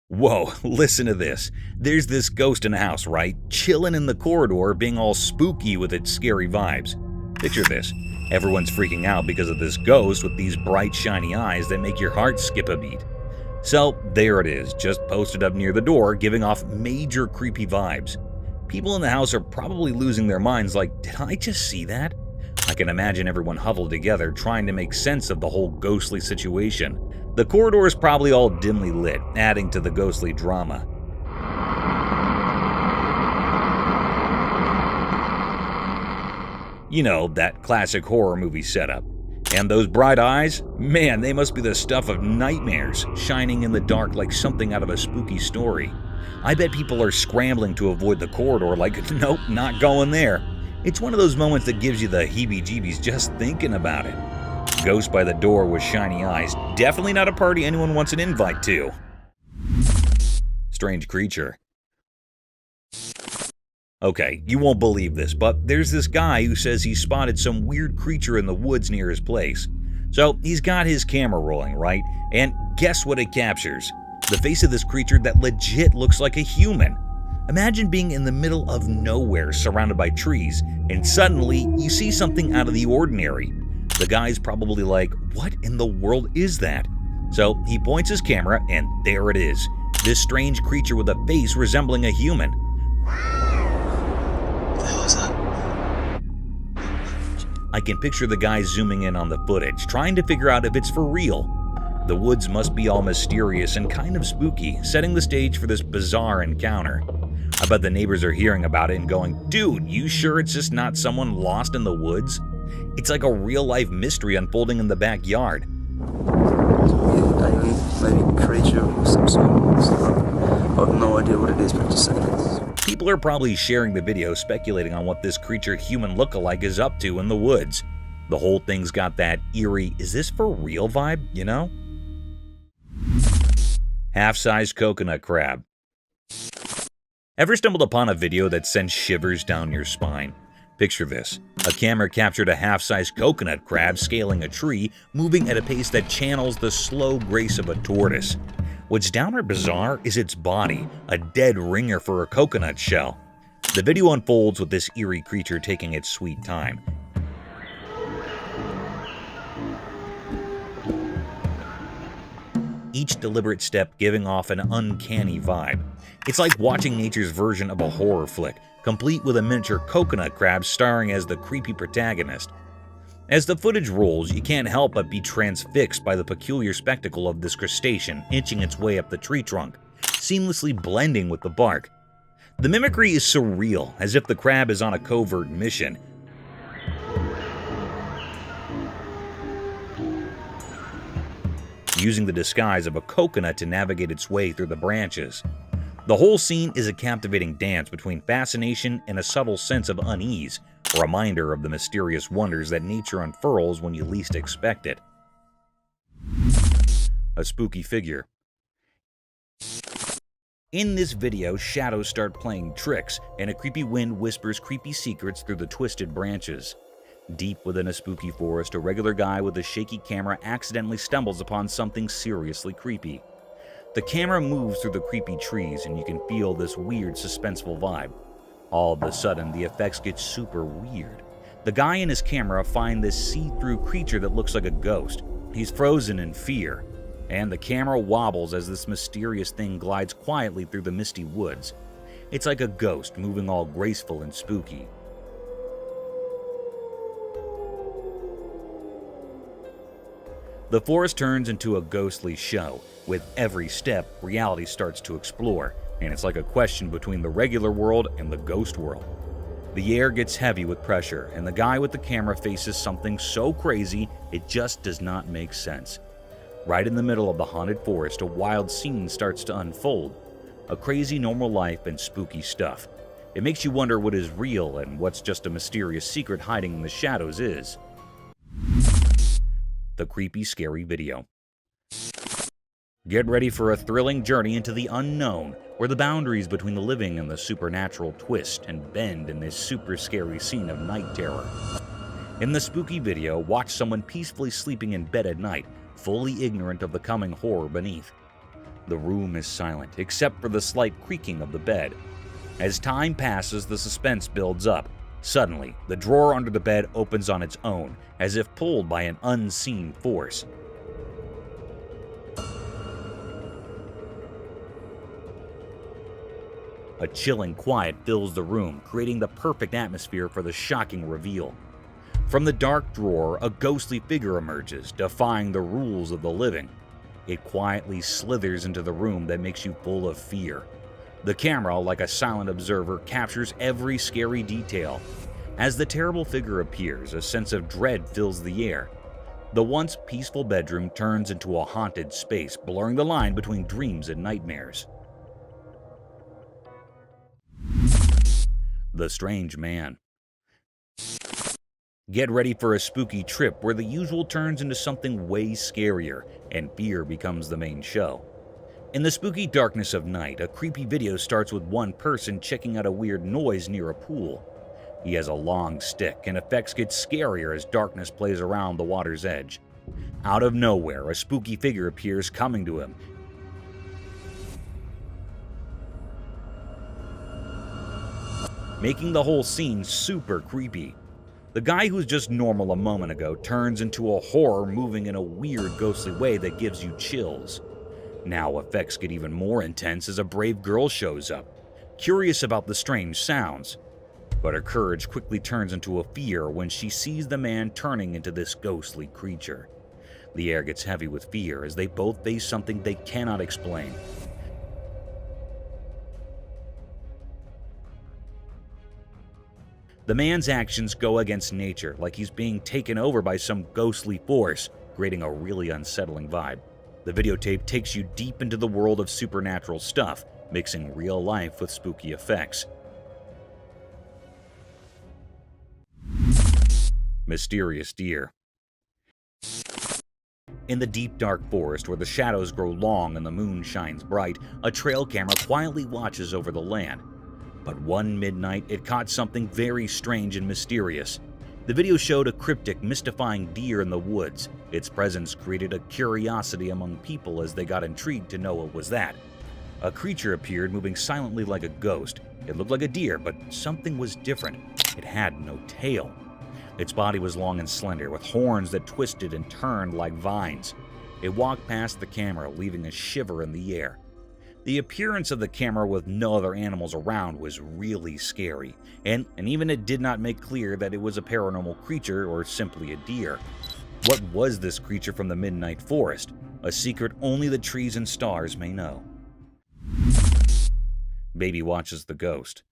Whoa, listen to this. There's this ghost in the house, right? Chilling in the corridor, being all spooky with its scary vibes. Picture this. Everyone's freaking out because of this ghost with these bright, shiny eyes that make your heart skip a beat. So, there it is, just posted up near the door, giving off major creepy vibes. People in the house are probably losing their minds like, did I just see that? I can imagine everyone huddled together trying to make sense of the whole ghostly situation. The corridor is probably all dimly lit, adding to the ghostly drama. You know, that classic horror movie setup. And those bright eyes? Man, they must be the stuff of nightmares, shining in the dark like something out of a spooky story. I bet people are scrambling to avoid the corridor like, nope, not going there. It's one of those moments that gives you the heebie-jeebies just thinking about it. Ghost by the door with shiny eyes. Definitely not a party anyone wants an invite to. Strange creature. Okay, you won't believe this, but there's this guy who says he spotted some weird creature in the woods near his place. So he's got his camera rolling, right? And guess what it captures? The face of this creature that legit looks like a human. Imagine being in the middle of nowhere surrounded by trees, and suddenly you see something out of the ordinary. The guy's probably like, what in the world is that? So he points his camera, and there it is. This strange creature with a face resembling a human. What the hell is that? I can picture the guy zooming in on the footage, trying to figure out if it's for real. The woods must be all mysterious and kind of spooky, setting the stage for this bizarre encounter. I bet the neighbors are hearing about it and going, dude, you sure it's just not someone lost in the woods? It's like a real-life mystery unfolding in the backyard. Maybe creature of some sort. I have no idea what it is, but just saying it. People are probably sharing the video speculating on what this creature human lookalike is up to in the woods. The whole thing's got that eerie, is this for real vibe, you know? Half-sized coconut crab. Ever stumbled upon a video that sends shivers down your spine? Picture this. A camera captured a half-sized coconut crab scaling a tree, moving at a pace that channels the slow grace of a tortoise. What's downright bizarre is its body, a dead ringer for a coconut shell. The video unfolds with this eerie creature taking its sweet time. Each deliberate step giving off an uncanny vibe. It's like watching nature's version of a horror flick, complete with a miniature coconut crab starring as the creepy protagonist. As the footage rolls, you can't help but be transfixed by the peculiar spectacle of this crustacean inching its way up the tree trunk, seamlessly blending with the bark. The mimicry is surreal, as if the crab is on a covert mission. Using the disguise of a coconut to navigate its way through the branches. The whole scene is a captivating dance between fascination and a subtle sense of unease, a reminder of the mysterious wonders that nature unfurls when you least expect it. A spooky figure. In this video, shadows start playing tricks, and a creepy wind whispers creepy secrets through the twisted branches. Deep within a spooky forest, a regular guy with a shaky camera accidentally stumbles upon something seriously creepy. The camera moves through the creepy trees, and you can feel this weird, suspenseful vibe. All of a sudden, the effects get super weird. The guy and his camera find this see-through creature that looks like a ghost. He's frozen in fear, and the camera wobbles as this mysterious thing glides quietly through the misty woods. It's like a ghost moving all graceful and spooky. The forest turns into a ghostly show. With every step, reality starts to explore, and it's like a question between the regular world and the ghost world. The air gets heavy with pressure, and the guy with the camera faces something so crazy it just does not make sense. Right in the middle of the haunted forest, a wild scene starts to unfold. A crazy normal life and spooky stuff. It makes you wonder what is real and what's just a mysterious secret hiding in the shadows is. The creepy, scary video. Get ready for a thrilling journey into the unknown, where the boundaries between the living and the supernatural twist and bend in this super scary scene of night terror. In the spooky video, watch someone peacefully sleeping in bed at night, fully ignorant of the coming horror beneath. The room is silent, except for the slight creaking of the bed. As time passes, the suspense builds up. Suddenly, the drawer under the bed opens on its own, as if pulled by an unseen force. A chilling quiet fills the room, creating the perfect atmosphere for the shocking reveal. From the dark drawer, a ghostly figure emerges, defying the rules of the living. It quietly slithers into the room that makes you full of fear. The camera, like a silent observer, captures every scary detail. As the terrible figure appears, a sense of dread fills the air. The once peaceful bedroom turns into a haunted space, blurring the line between dreams and nightmares. The Strange Man. Get ready for a spooky trip where the usual turns into something way scarier, and fear becomes the main show. In the spooky darkness of night, a creepy video starts with one person checking out a weird noise near a pool. He has a long stick, and effects get scarier as darkness plays around the water's edge. Out of nowhere, a spooky figure appears coming to him. Making the whole scene super creepy. The guy who was just normal a moment ago turns into a horror moving in a weird ghostly way that gives you chills. Now effects get even more intense as a brave girl shows up, curious about the strange sounds. But her courage quickly turns into a fear when she sees the man turning into this ghostly creature. The air gets heavy with fear as they both face something they cannot explain. The man's actions go against nature, like he's being taken over by some ghostly force, creating a really unsettling vibe. The videotape takes you deep into the world of supernatural stuff, mixing real life with spooky effects. Mysterious deer. In the deep dark forest where the shadows grow long and the moon shines bright, a trail camera quietly watches over the land. But one midnight, it caught something very strange and mysterious. The video showed a cryptic, mystifying deer in the woods. Its presence created a curiosity among people as they got intrigued to know what was that. A creature appeared, moving silently like a ghost. It looked like a deer, but something was different. It had no tail. Its body was long and slender, with horns that twisted and turned like vines. It walked past the camera, leaving a shiver in the air. The appearance of the camera with no other animals around was really scary, and even it did not make clear that it was a paranormal creature or simply a deer. What was this creature from the midnight forest? A secret only the trees and stars may know. Baby watches the ghost.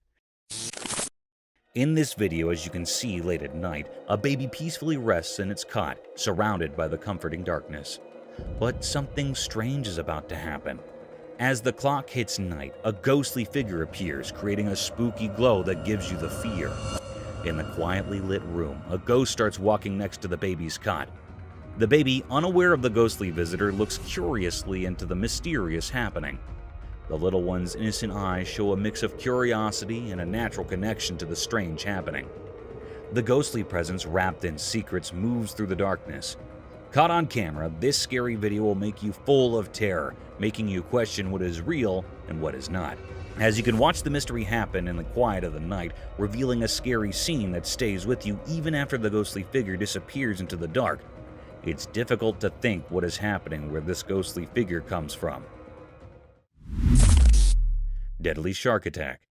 In this video, as you can see late at night, a baby peacefully rests in its cot, surrounded by the comforting darkness. But something strange is about to happen. As the clock hits night, a ghostly figure appears, creating a spooky glow that gives you the fear. In the quietly lit room, a ghost starts walking next to the baby's cot. The baby, unaware of the ghostly visitor, looks curiously into the mysterious happening. The little one's innocent eyes show a mix of curiosity and a natural connection to the strange happening. The ghostly presence, wrapped in secrets, moves through the darkness. Caught on camera, this scary video will make you full of terror, making you question what is real and what is not. As you can watch the mystery happen in the quiet of the night, revealing a scary scene that stays with you even after the ghostly figure disappears into the dark. It's difficult to think what is happening where this ghostly figure comes from. Deadly shark attack.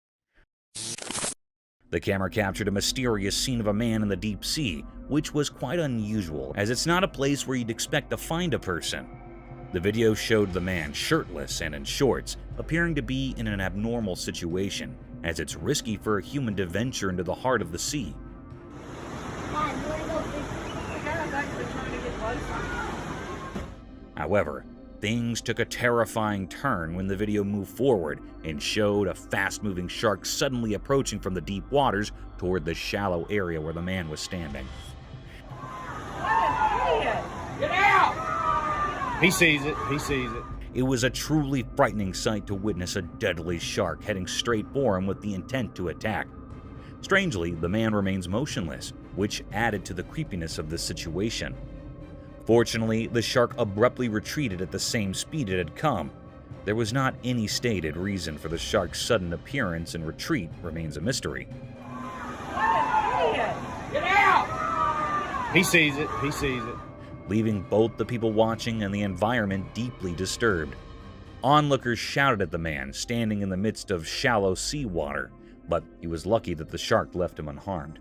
The camera captured a mysterious scene of a man in the deep sea, which was quite unusual, as it's not a place where you'd expect to find a person. The video showed the man shirtless and in shorts, appearing to be in an abnormal situation, as it's risky for a human to venture into the heart of the sea. However, things took a terrifying turn when the video moved forward and showed a fast-moving shark suddenly approaching from the deep waters toward the shallow area where the man was standing. Get out! He sees it. He sees it. It was a truly frightening sight to witness a deadly shark heading straight for him with the intent to attack. Strangely, the man remains motionless, which added to the creepiness of this situation. Fortunately, the shark abruptly retreated at the same speed it had come. There was not any stated reason for the shark's sudden appearance, and retreat remains a mystery. Get out! He sees it. He sees it. Leaving both the people watching and the environment deeply disturbed. Onlookers shouted at the man standing in the midst of shallow seawater, but he was lucky that the shark left him unharmed.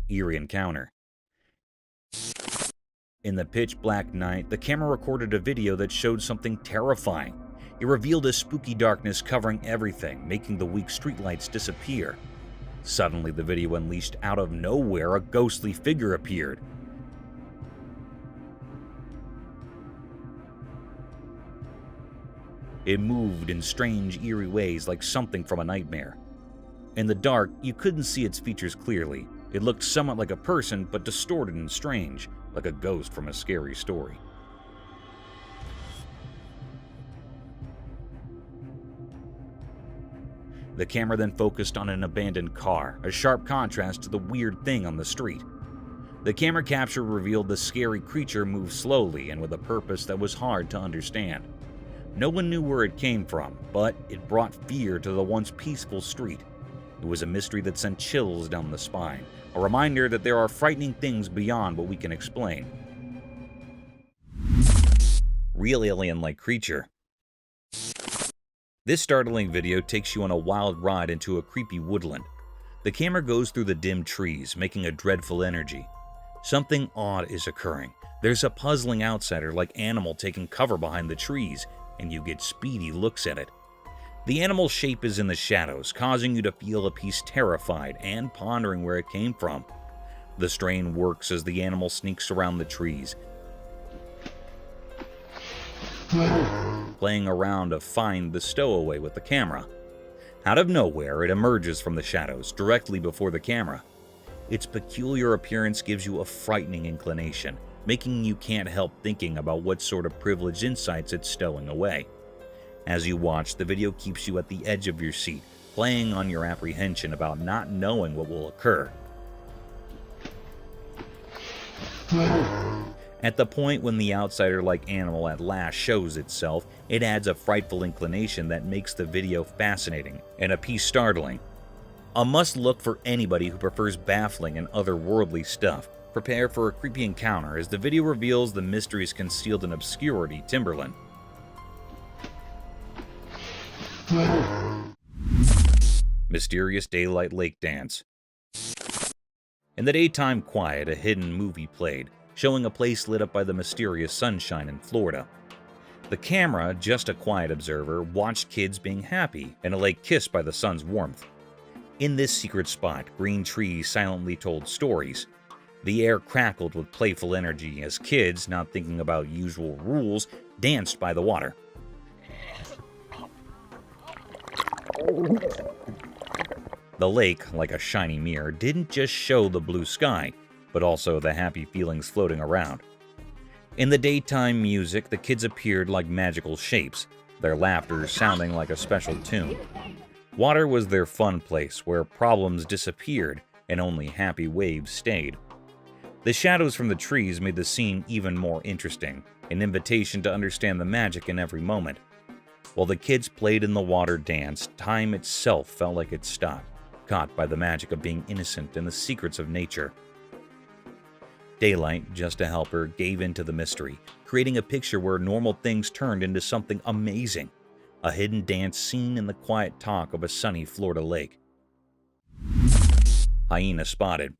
Eerie encounter. In the pitch-black night, the camera recorded a video that showed something terrifying. It revealed a spooky darkness covering everything, making the weak streetlights disappear. Suddenly, the video unleashed out of nowhere a ghostly figure appeared. It moved in strange, eerie ways like something from a nightmare. In the dark, you couldn't see its features clearly. It looked somewhat like a person, but distorted and strange, like a ghost from a scary story. The camera then focused on an abandoned car, a sharp contrast to the weird thing on the street. The camera capture revealed the scary creature moved slowly and with a purpose that was hard to understand. No one knew where it came from, but it brought fear to the once peaceful street. It was a mystery that sent chills down the spine, a reminder that there are frightening things beyond what we can explain. Real alien-like creature. This startling video takes you on a wild ride into a creepy woodland. The camera goes through the dim trees, making a dreadful energy. Something odd is occurring. There's a puzzling outsider-like animal taking cover behind the trees, and you get speedy looks at it. The animal's shape is in the shadows, causing you to feel a piece terrified and pondering where it came from. The strain works as the animal sneaks around the trees, playing around to find the stowaway with the camera. Out of nowhere, it emerges from the shadows, directly before the camera. Its peculiar appearance gives you a frightening inclination, making you can't help thinking about what sort of privileged insights it's stowing away. As you watch, the video keeps you at the edge of your seat, playing on your apprehension about not knowing what will occur. At the point when the outsider-like animal at last shows itself, it adds a frightful inclination that makes the video fascinating and a piece startling. A must-look for anybody who prefers baffling and otherworldly stuff. Prepare for a creepy encounter as the video reveals the mysteries concealed in obscurity, Timberland. Mysterious daylight lake dance. In the daytime quiet, a hidden movie played, showing a place lit up by the mysterious sunshine in Florida. The camera, just a quiet observer, watched kids being happy and a lake kissed by the sun's warmth. In this secret spot, green trees silently told stories. The air crackled with playful energy as kids, not thinking about usual rules, danced by the water. The lake, like a shiny mirror, didn't just show the blue sky, but also the happy feelings floating around. In the daytime music, the kids appeared like magical shapes, their laughter sounding like a special tune. Water was their fun place, where problems disappeared and only happy waves stayed. The shadows from the trees made the scene even more interesting, an invitation to understand the magic in every moment. While the kids played in the water dance, time itself felt like it stopped, caught by the magic of being innocent and the secrets of nature. Daylight, just a helper, gave into the mystery, creating a picture where normal things turned into something amazing, a hidden dance scene in the quiet talk of a sunny Florida lake. Hyena spotted.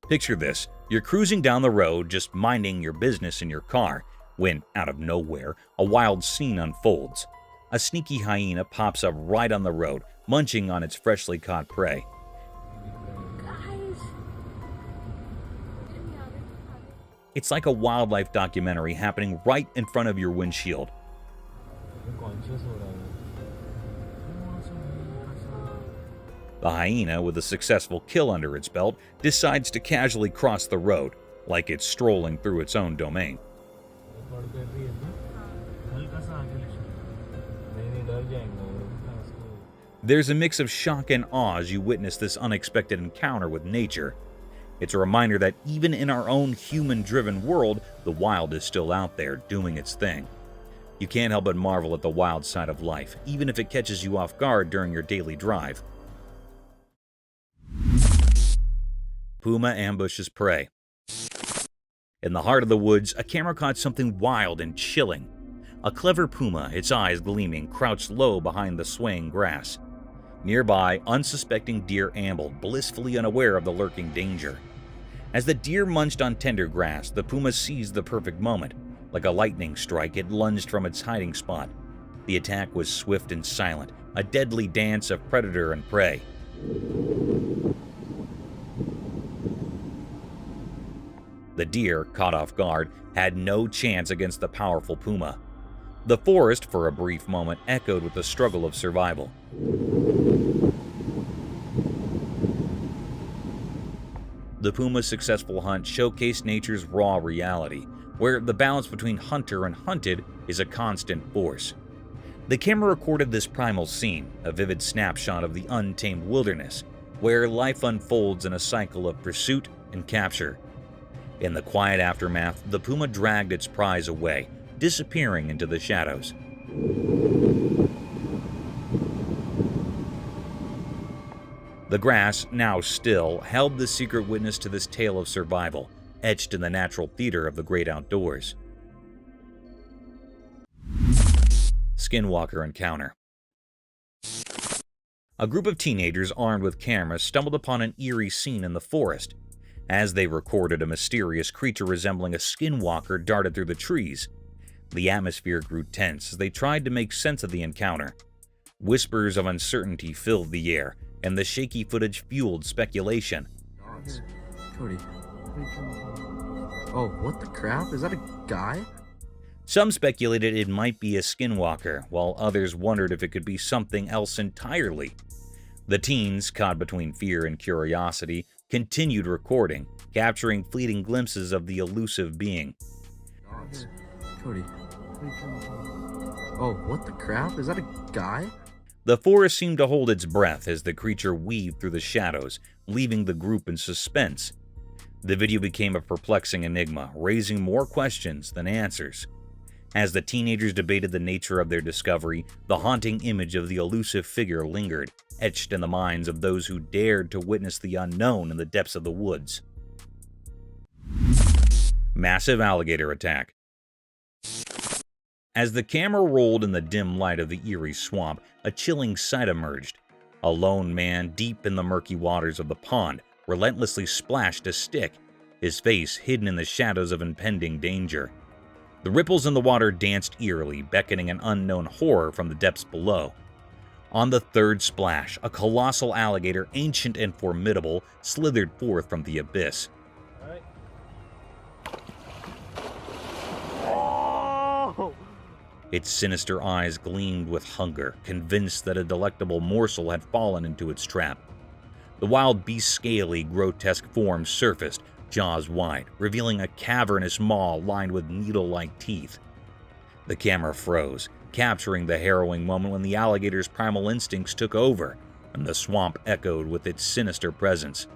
Picture this, you're cruising down the road just minding your business in your car, when, out of nowhere, a wild scene unfolds. A sneaky hyena pops up right on the road, munching on its freshly caught prey. It's like a wildlife documentary happening right in front of your windshield. The hyena, with a successful kill under its belt, decides to casually cross the road, like it's strolling through its own domain. There's a mix of shock and awe as you witness this unexpected encounter with nature. It's a reminder that even in our own human-driven world, the wild is still out there, doing its thing. You can't help but marvel at the wild side of life, even if it catches you off guard during your daily drive. Puma ambushes prey. In the heart of the woods, a camera caught something wild and chilling. A clever puma, its eyes gleaming, crouched low behind the swaying grass. Nearby, unsuspecting deer ambled, blissfully unaware of the lurking danger. As the deer munched on tender grass, the puma seized the perfect moment. Like a lightning strike, it lunged from its hiding spot. The attack was swift and silent, a deadly dance of predator and prey. The deer, caught off guard, had no chance against the powerful puma. The forest, for a brief moment, echoed with the struggle of survival. The puma's successful hunt showcased nature's raw reality, where the balance between hunter and hunted is a constant force. The camera recorded this primal scene, a vivid snapshot of the untamed wilderness, where life unfolds in a cycle of pursuit and capture. In the quiet aftermath, the puma dragged its prize away, disappearing into the shadows. The grass, now still, held the secret witness to this tale of survival, etched in the natural theater of the great outdoors. Skinwalker encounter. A group of teenagers armed with cameras stumbled upon an eerie scene in the forest. As they recorded, a mysterious creature resembling a skinwalker darted through the trees. The atmosphere grew tense as they tried to make sense of the encounter. Whispers of uncertainty filled the air, and the shaky footage fueled speculation. Cody. Oh, what the crap? Is that a guy? Some speculated it might be a skinwalker, while others wondered if it could be something else entirely. The teens, caught between fear and curiosity, continued recording, capturing fleeting glimpses of the elusive being. Cody. Oh, what the crap? Is that a guy? The forest seemed to hold its breath as the creature weaved through the shadows, leaving the group in suspense. The video became a perplexing enigma, raising more questions than answers. As the teenagers debated the nature of their discovery, the haunting image of the elusive figure lingered, etched in the minds of those who dared to witness the unknown in the depths of the woods. Massive alligator attack. As the camera rolled in the dim light of the eerie swamp, a chilling sight emerged. A lone man deep in the murky waters of the pond relentlessly splashed a stick, his face hidden in the shadows of impending danger. The ripples in the water danced eerily, beckoning an unknown horror from the depths below. On the third splash, a colossal alligator, ancient and formidable, slithered forth from the abyss. Its sinister eyes gleamed with hunger, convinced that a delectable morsel had fallen into its trap. The wild beast's scaly, grotesque form surfaced, jaws wide, revealing a cavernous maw lined with needle-like teeth. The camera froze, capturing the harrowing moment when the alligator's primal instincts took over, and the swamp echoed with its sinister presence.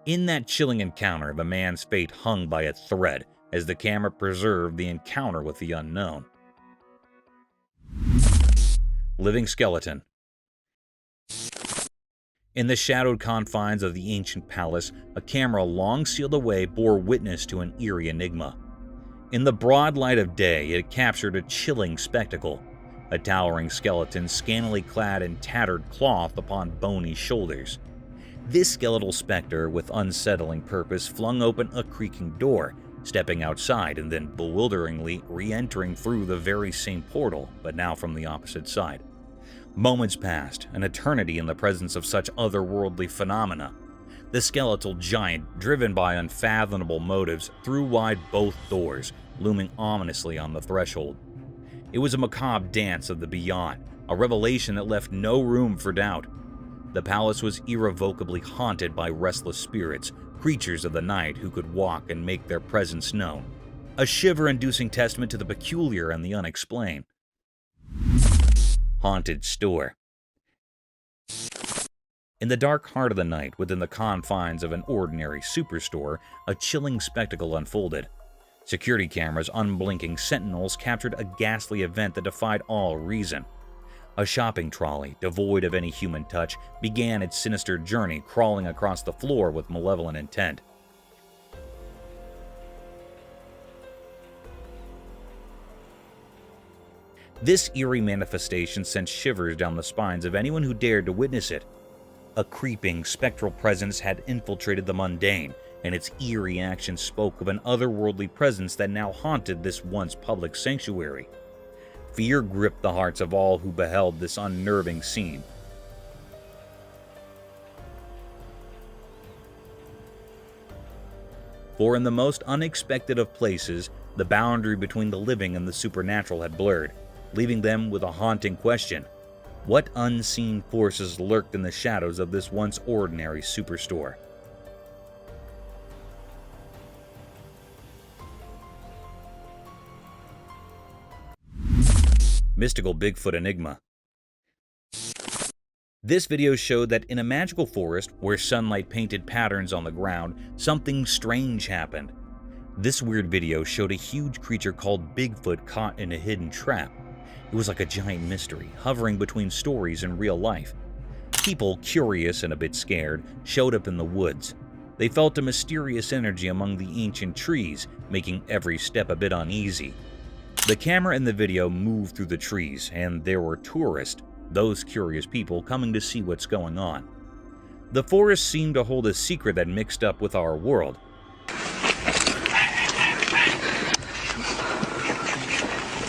In that chilling encounter, the man's fate hung by a thread as the camera preserved the encounter with the unknown. Living skeleton. In the shadowed confines of the ancient palace, a camera long sealed away bore witness to an eerie enigma. In the broad light of day, it captured a chilling spectacle. A towering skeleton scantily clad in tattered cloth upon bony shoulders. This skeletal specter, with unsettling purpose, flung open a creaking door, stepping outside and then bewilderingly re-entering through the very same portal, but now from the opposite side. Moments passed, an eternity in the presence of such otherworldly phenomena. The skeletal giant, driven by unfathomable motives, threw wide both doors, looming ominously on the threshold. It was a macabre dance of the beyond, a revelation that left no room for doubt. The palace was irrevocably haunted by restless spirits, creatures of the night who could walk and make their presence known. A shiver-inducing testament to the peculiar and the unexplained. Haunted store. In the dark heart of the night, within the confines of an ordinary superstore, a chilling spectacle unfolded. Security cameras, unblinking sentinels, captured a ghastly event that defied all reason. A shopping trolley, devoid of any human touch, began its sinister journey, crawling across the floor with malevolent intent. This eerie manifestation sent shivers down the spines of anyone who dared to witness it. A creeping, spectral presence had infiltrated the mundane, and its eerie action spoke of an otherworldly presence that now haunted this once public sanctuary. Fear gripped the hearts of all who beheld this unnerving scene. For in the most unexpected of places, the boundary between the living and the supernatural had blurred, leaving them with a haunting question. What unseen forces lurked in the shadows of this once ordinary superstore? Mystical Bigfoot Enigma. This video showed that in a magical forest, where sunlight painted patterns on the ground, something strange happened. This weird video showed a huge creature called Bigfoot caught in a hidden trap. It was like a giant mystery, hovering between stories and real life. People, curious and a bit scared, showed up in the woods. They felt a mysterious energy among the ancient trees, making every step a bit uneasy. The camera in the video moved through the trees, and there were tourists, those curious people coming to see what's going on. The forest seemed to hold a secret that mixed up with our world.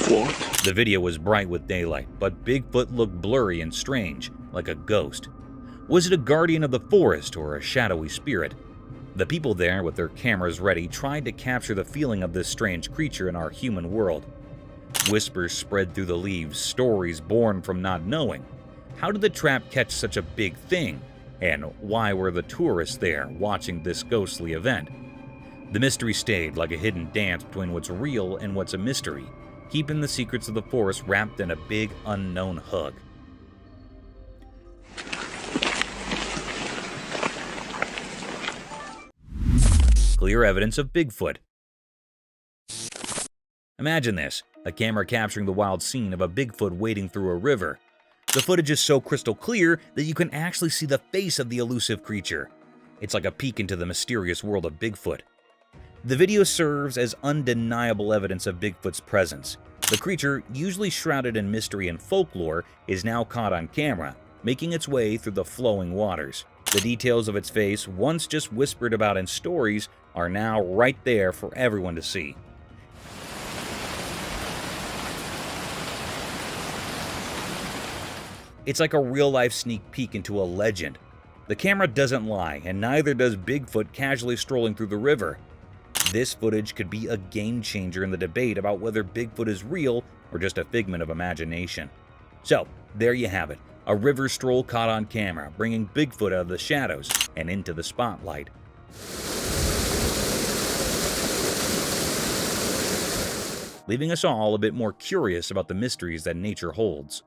What? The video was bright with daylight, but Bigfoot looked blurry and strange, like a ghost. Was it a guardian of the forest or a shadowy spirit? The people there, with their cameras ready, tried to capture the feeling of this strange creature in our human world. Whispers spread through the leaves, stories born from not knowing. How did the trap catch such a big thing? And why were the tourists there watching this ghostly event? The mystery stayed like a hidden dance between what's real and what's a mystery, keeping the secrets of the forest wrapped in a big unknown hug. Clear evidence of Bigfoot. Imagine this, a camera capturing the wild scene of a Bigfoot wading through a river. The footage is so crystal clear that you can actually see the face of the elusive creature. It's like a peek into the mysterious world of Bigfoot. The video serves as undeniable evidence of Bigfoot's presence. The creature, usually shrouded in mystery and folklore, is now caught on camera, making its way through the flowing waters. The details of its face, once just whispered about in stories, are now right there for everyone to see. It's like a real-life sneak peek into a legend. The camera doesn't lie, and neither does Bigfoot casually strolling through the river. This footage could be a game changer in the debate about whether Bigfoot is real or just a figment of imagination. So, there you have it, a river stroll caught on camera, bringing Bigfoot out of the shadows and into the spotlight. Leaving us all a bit more curious about the mysteries that nature holds.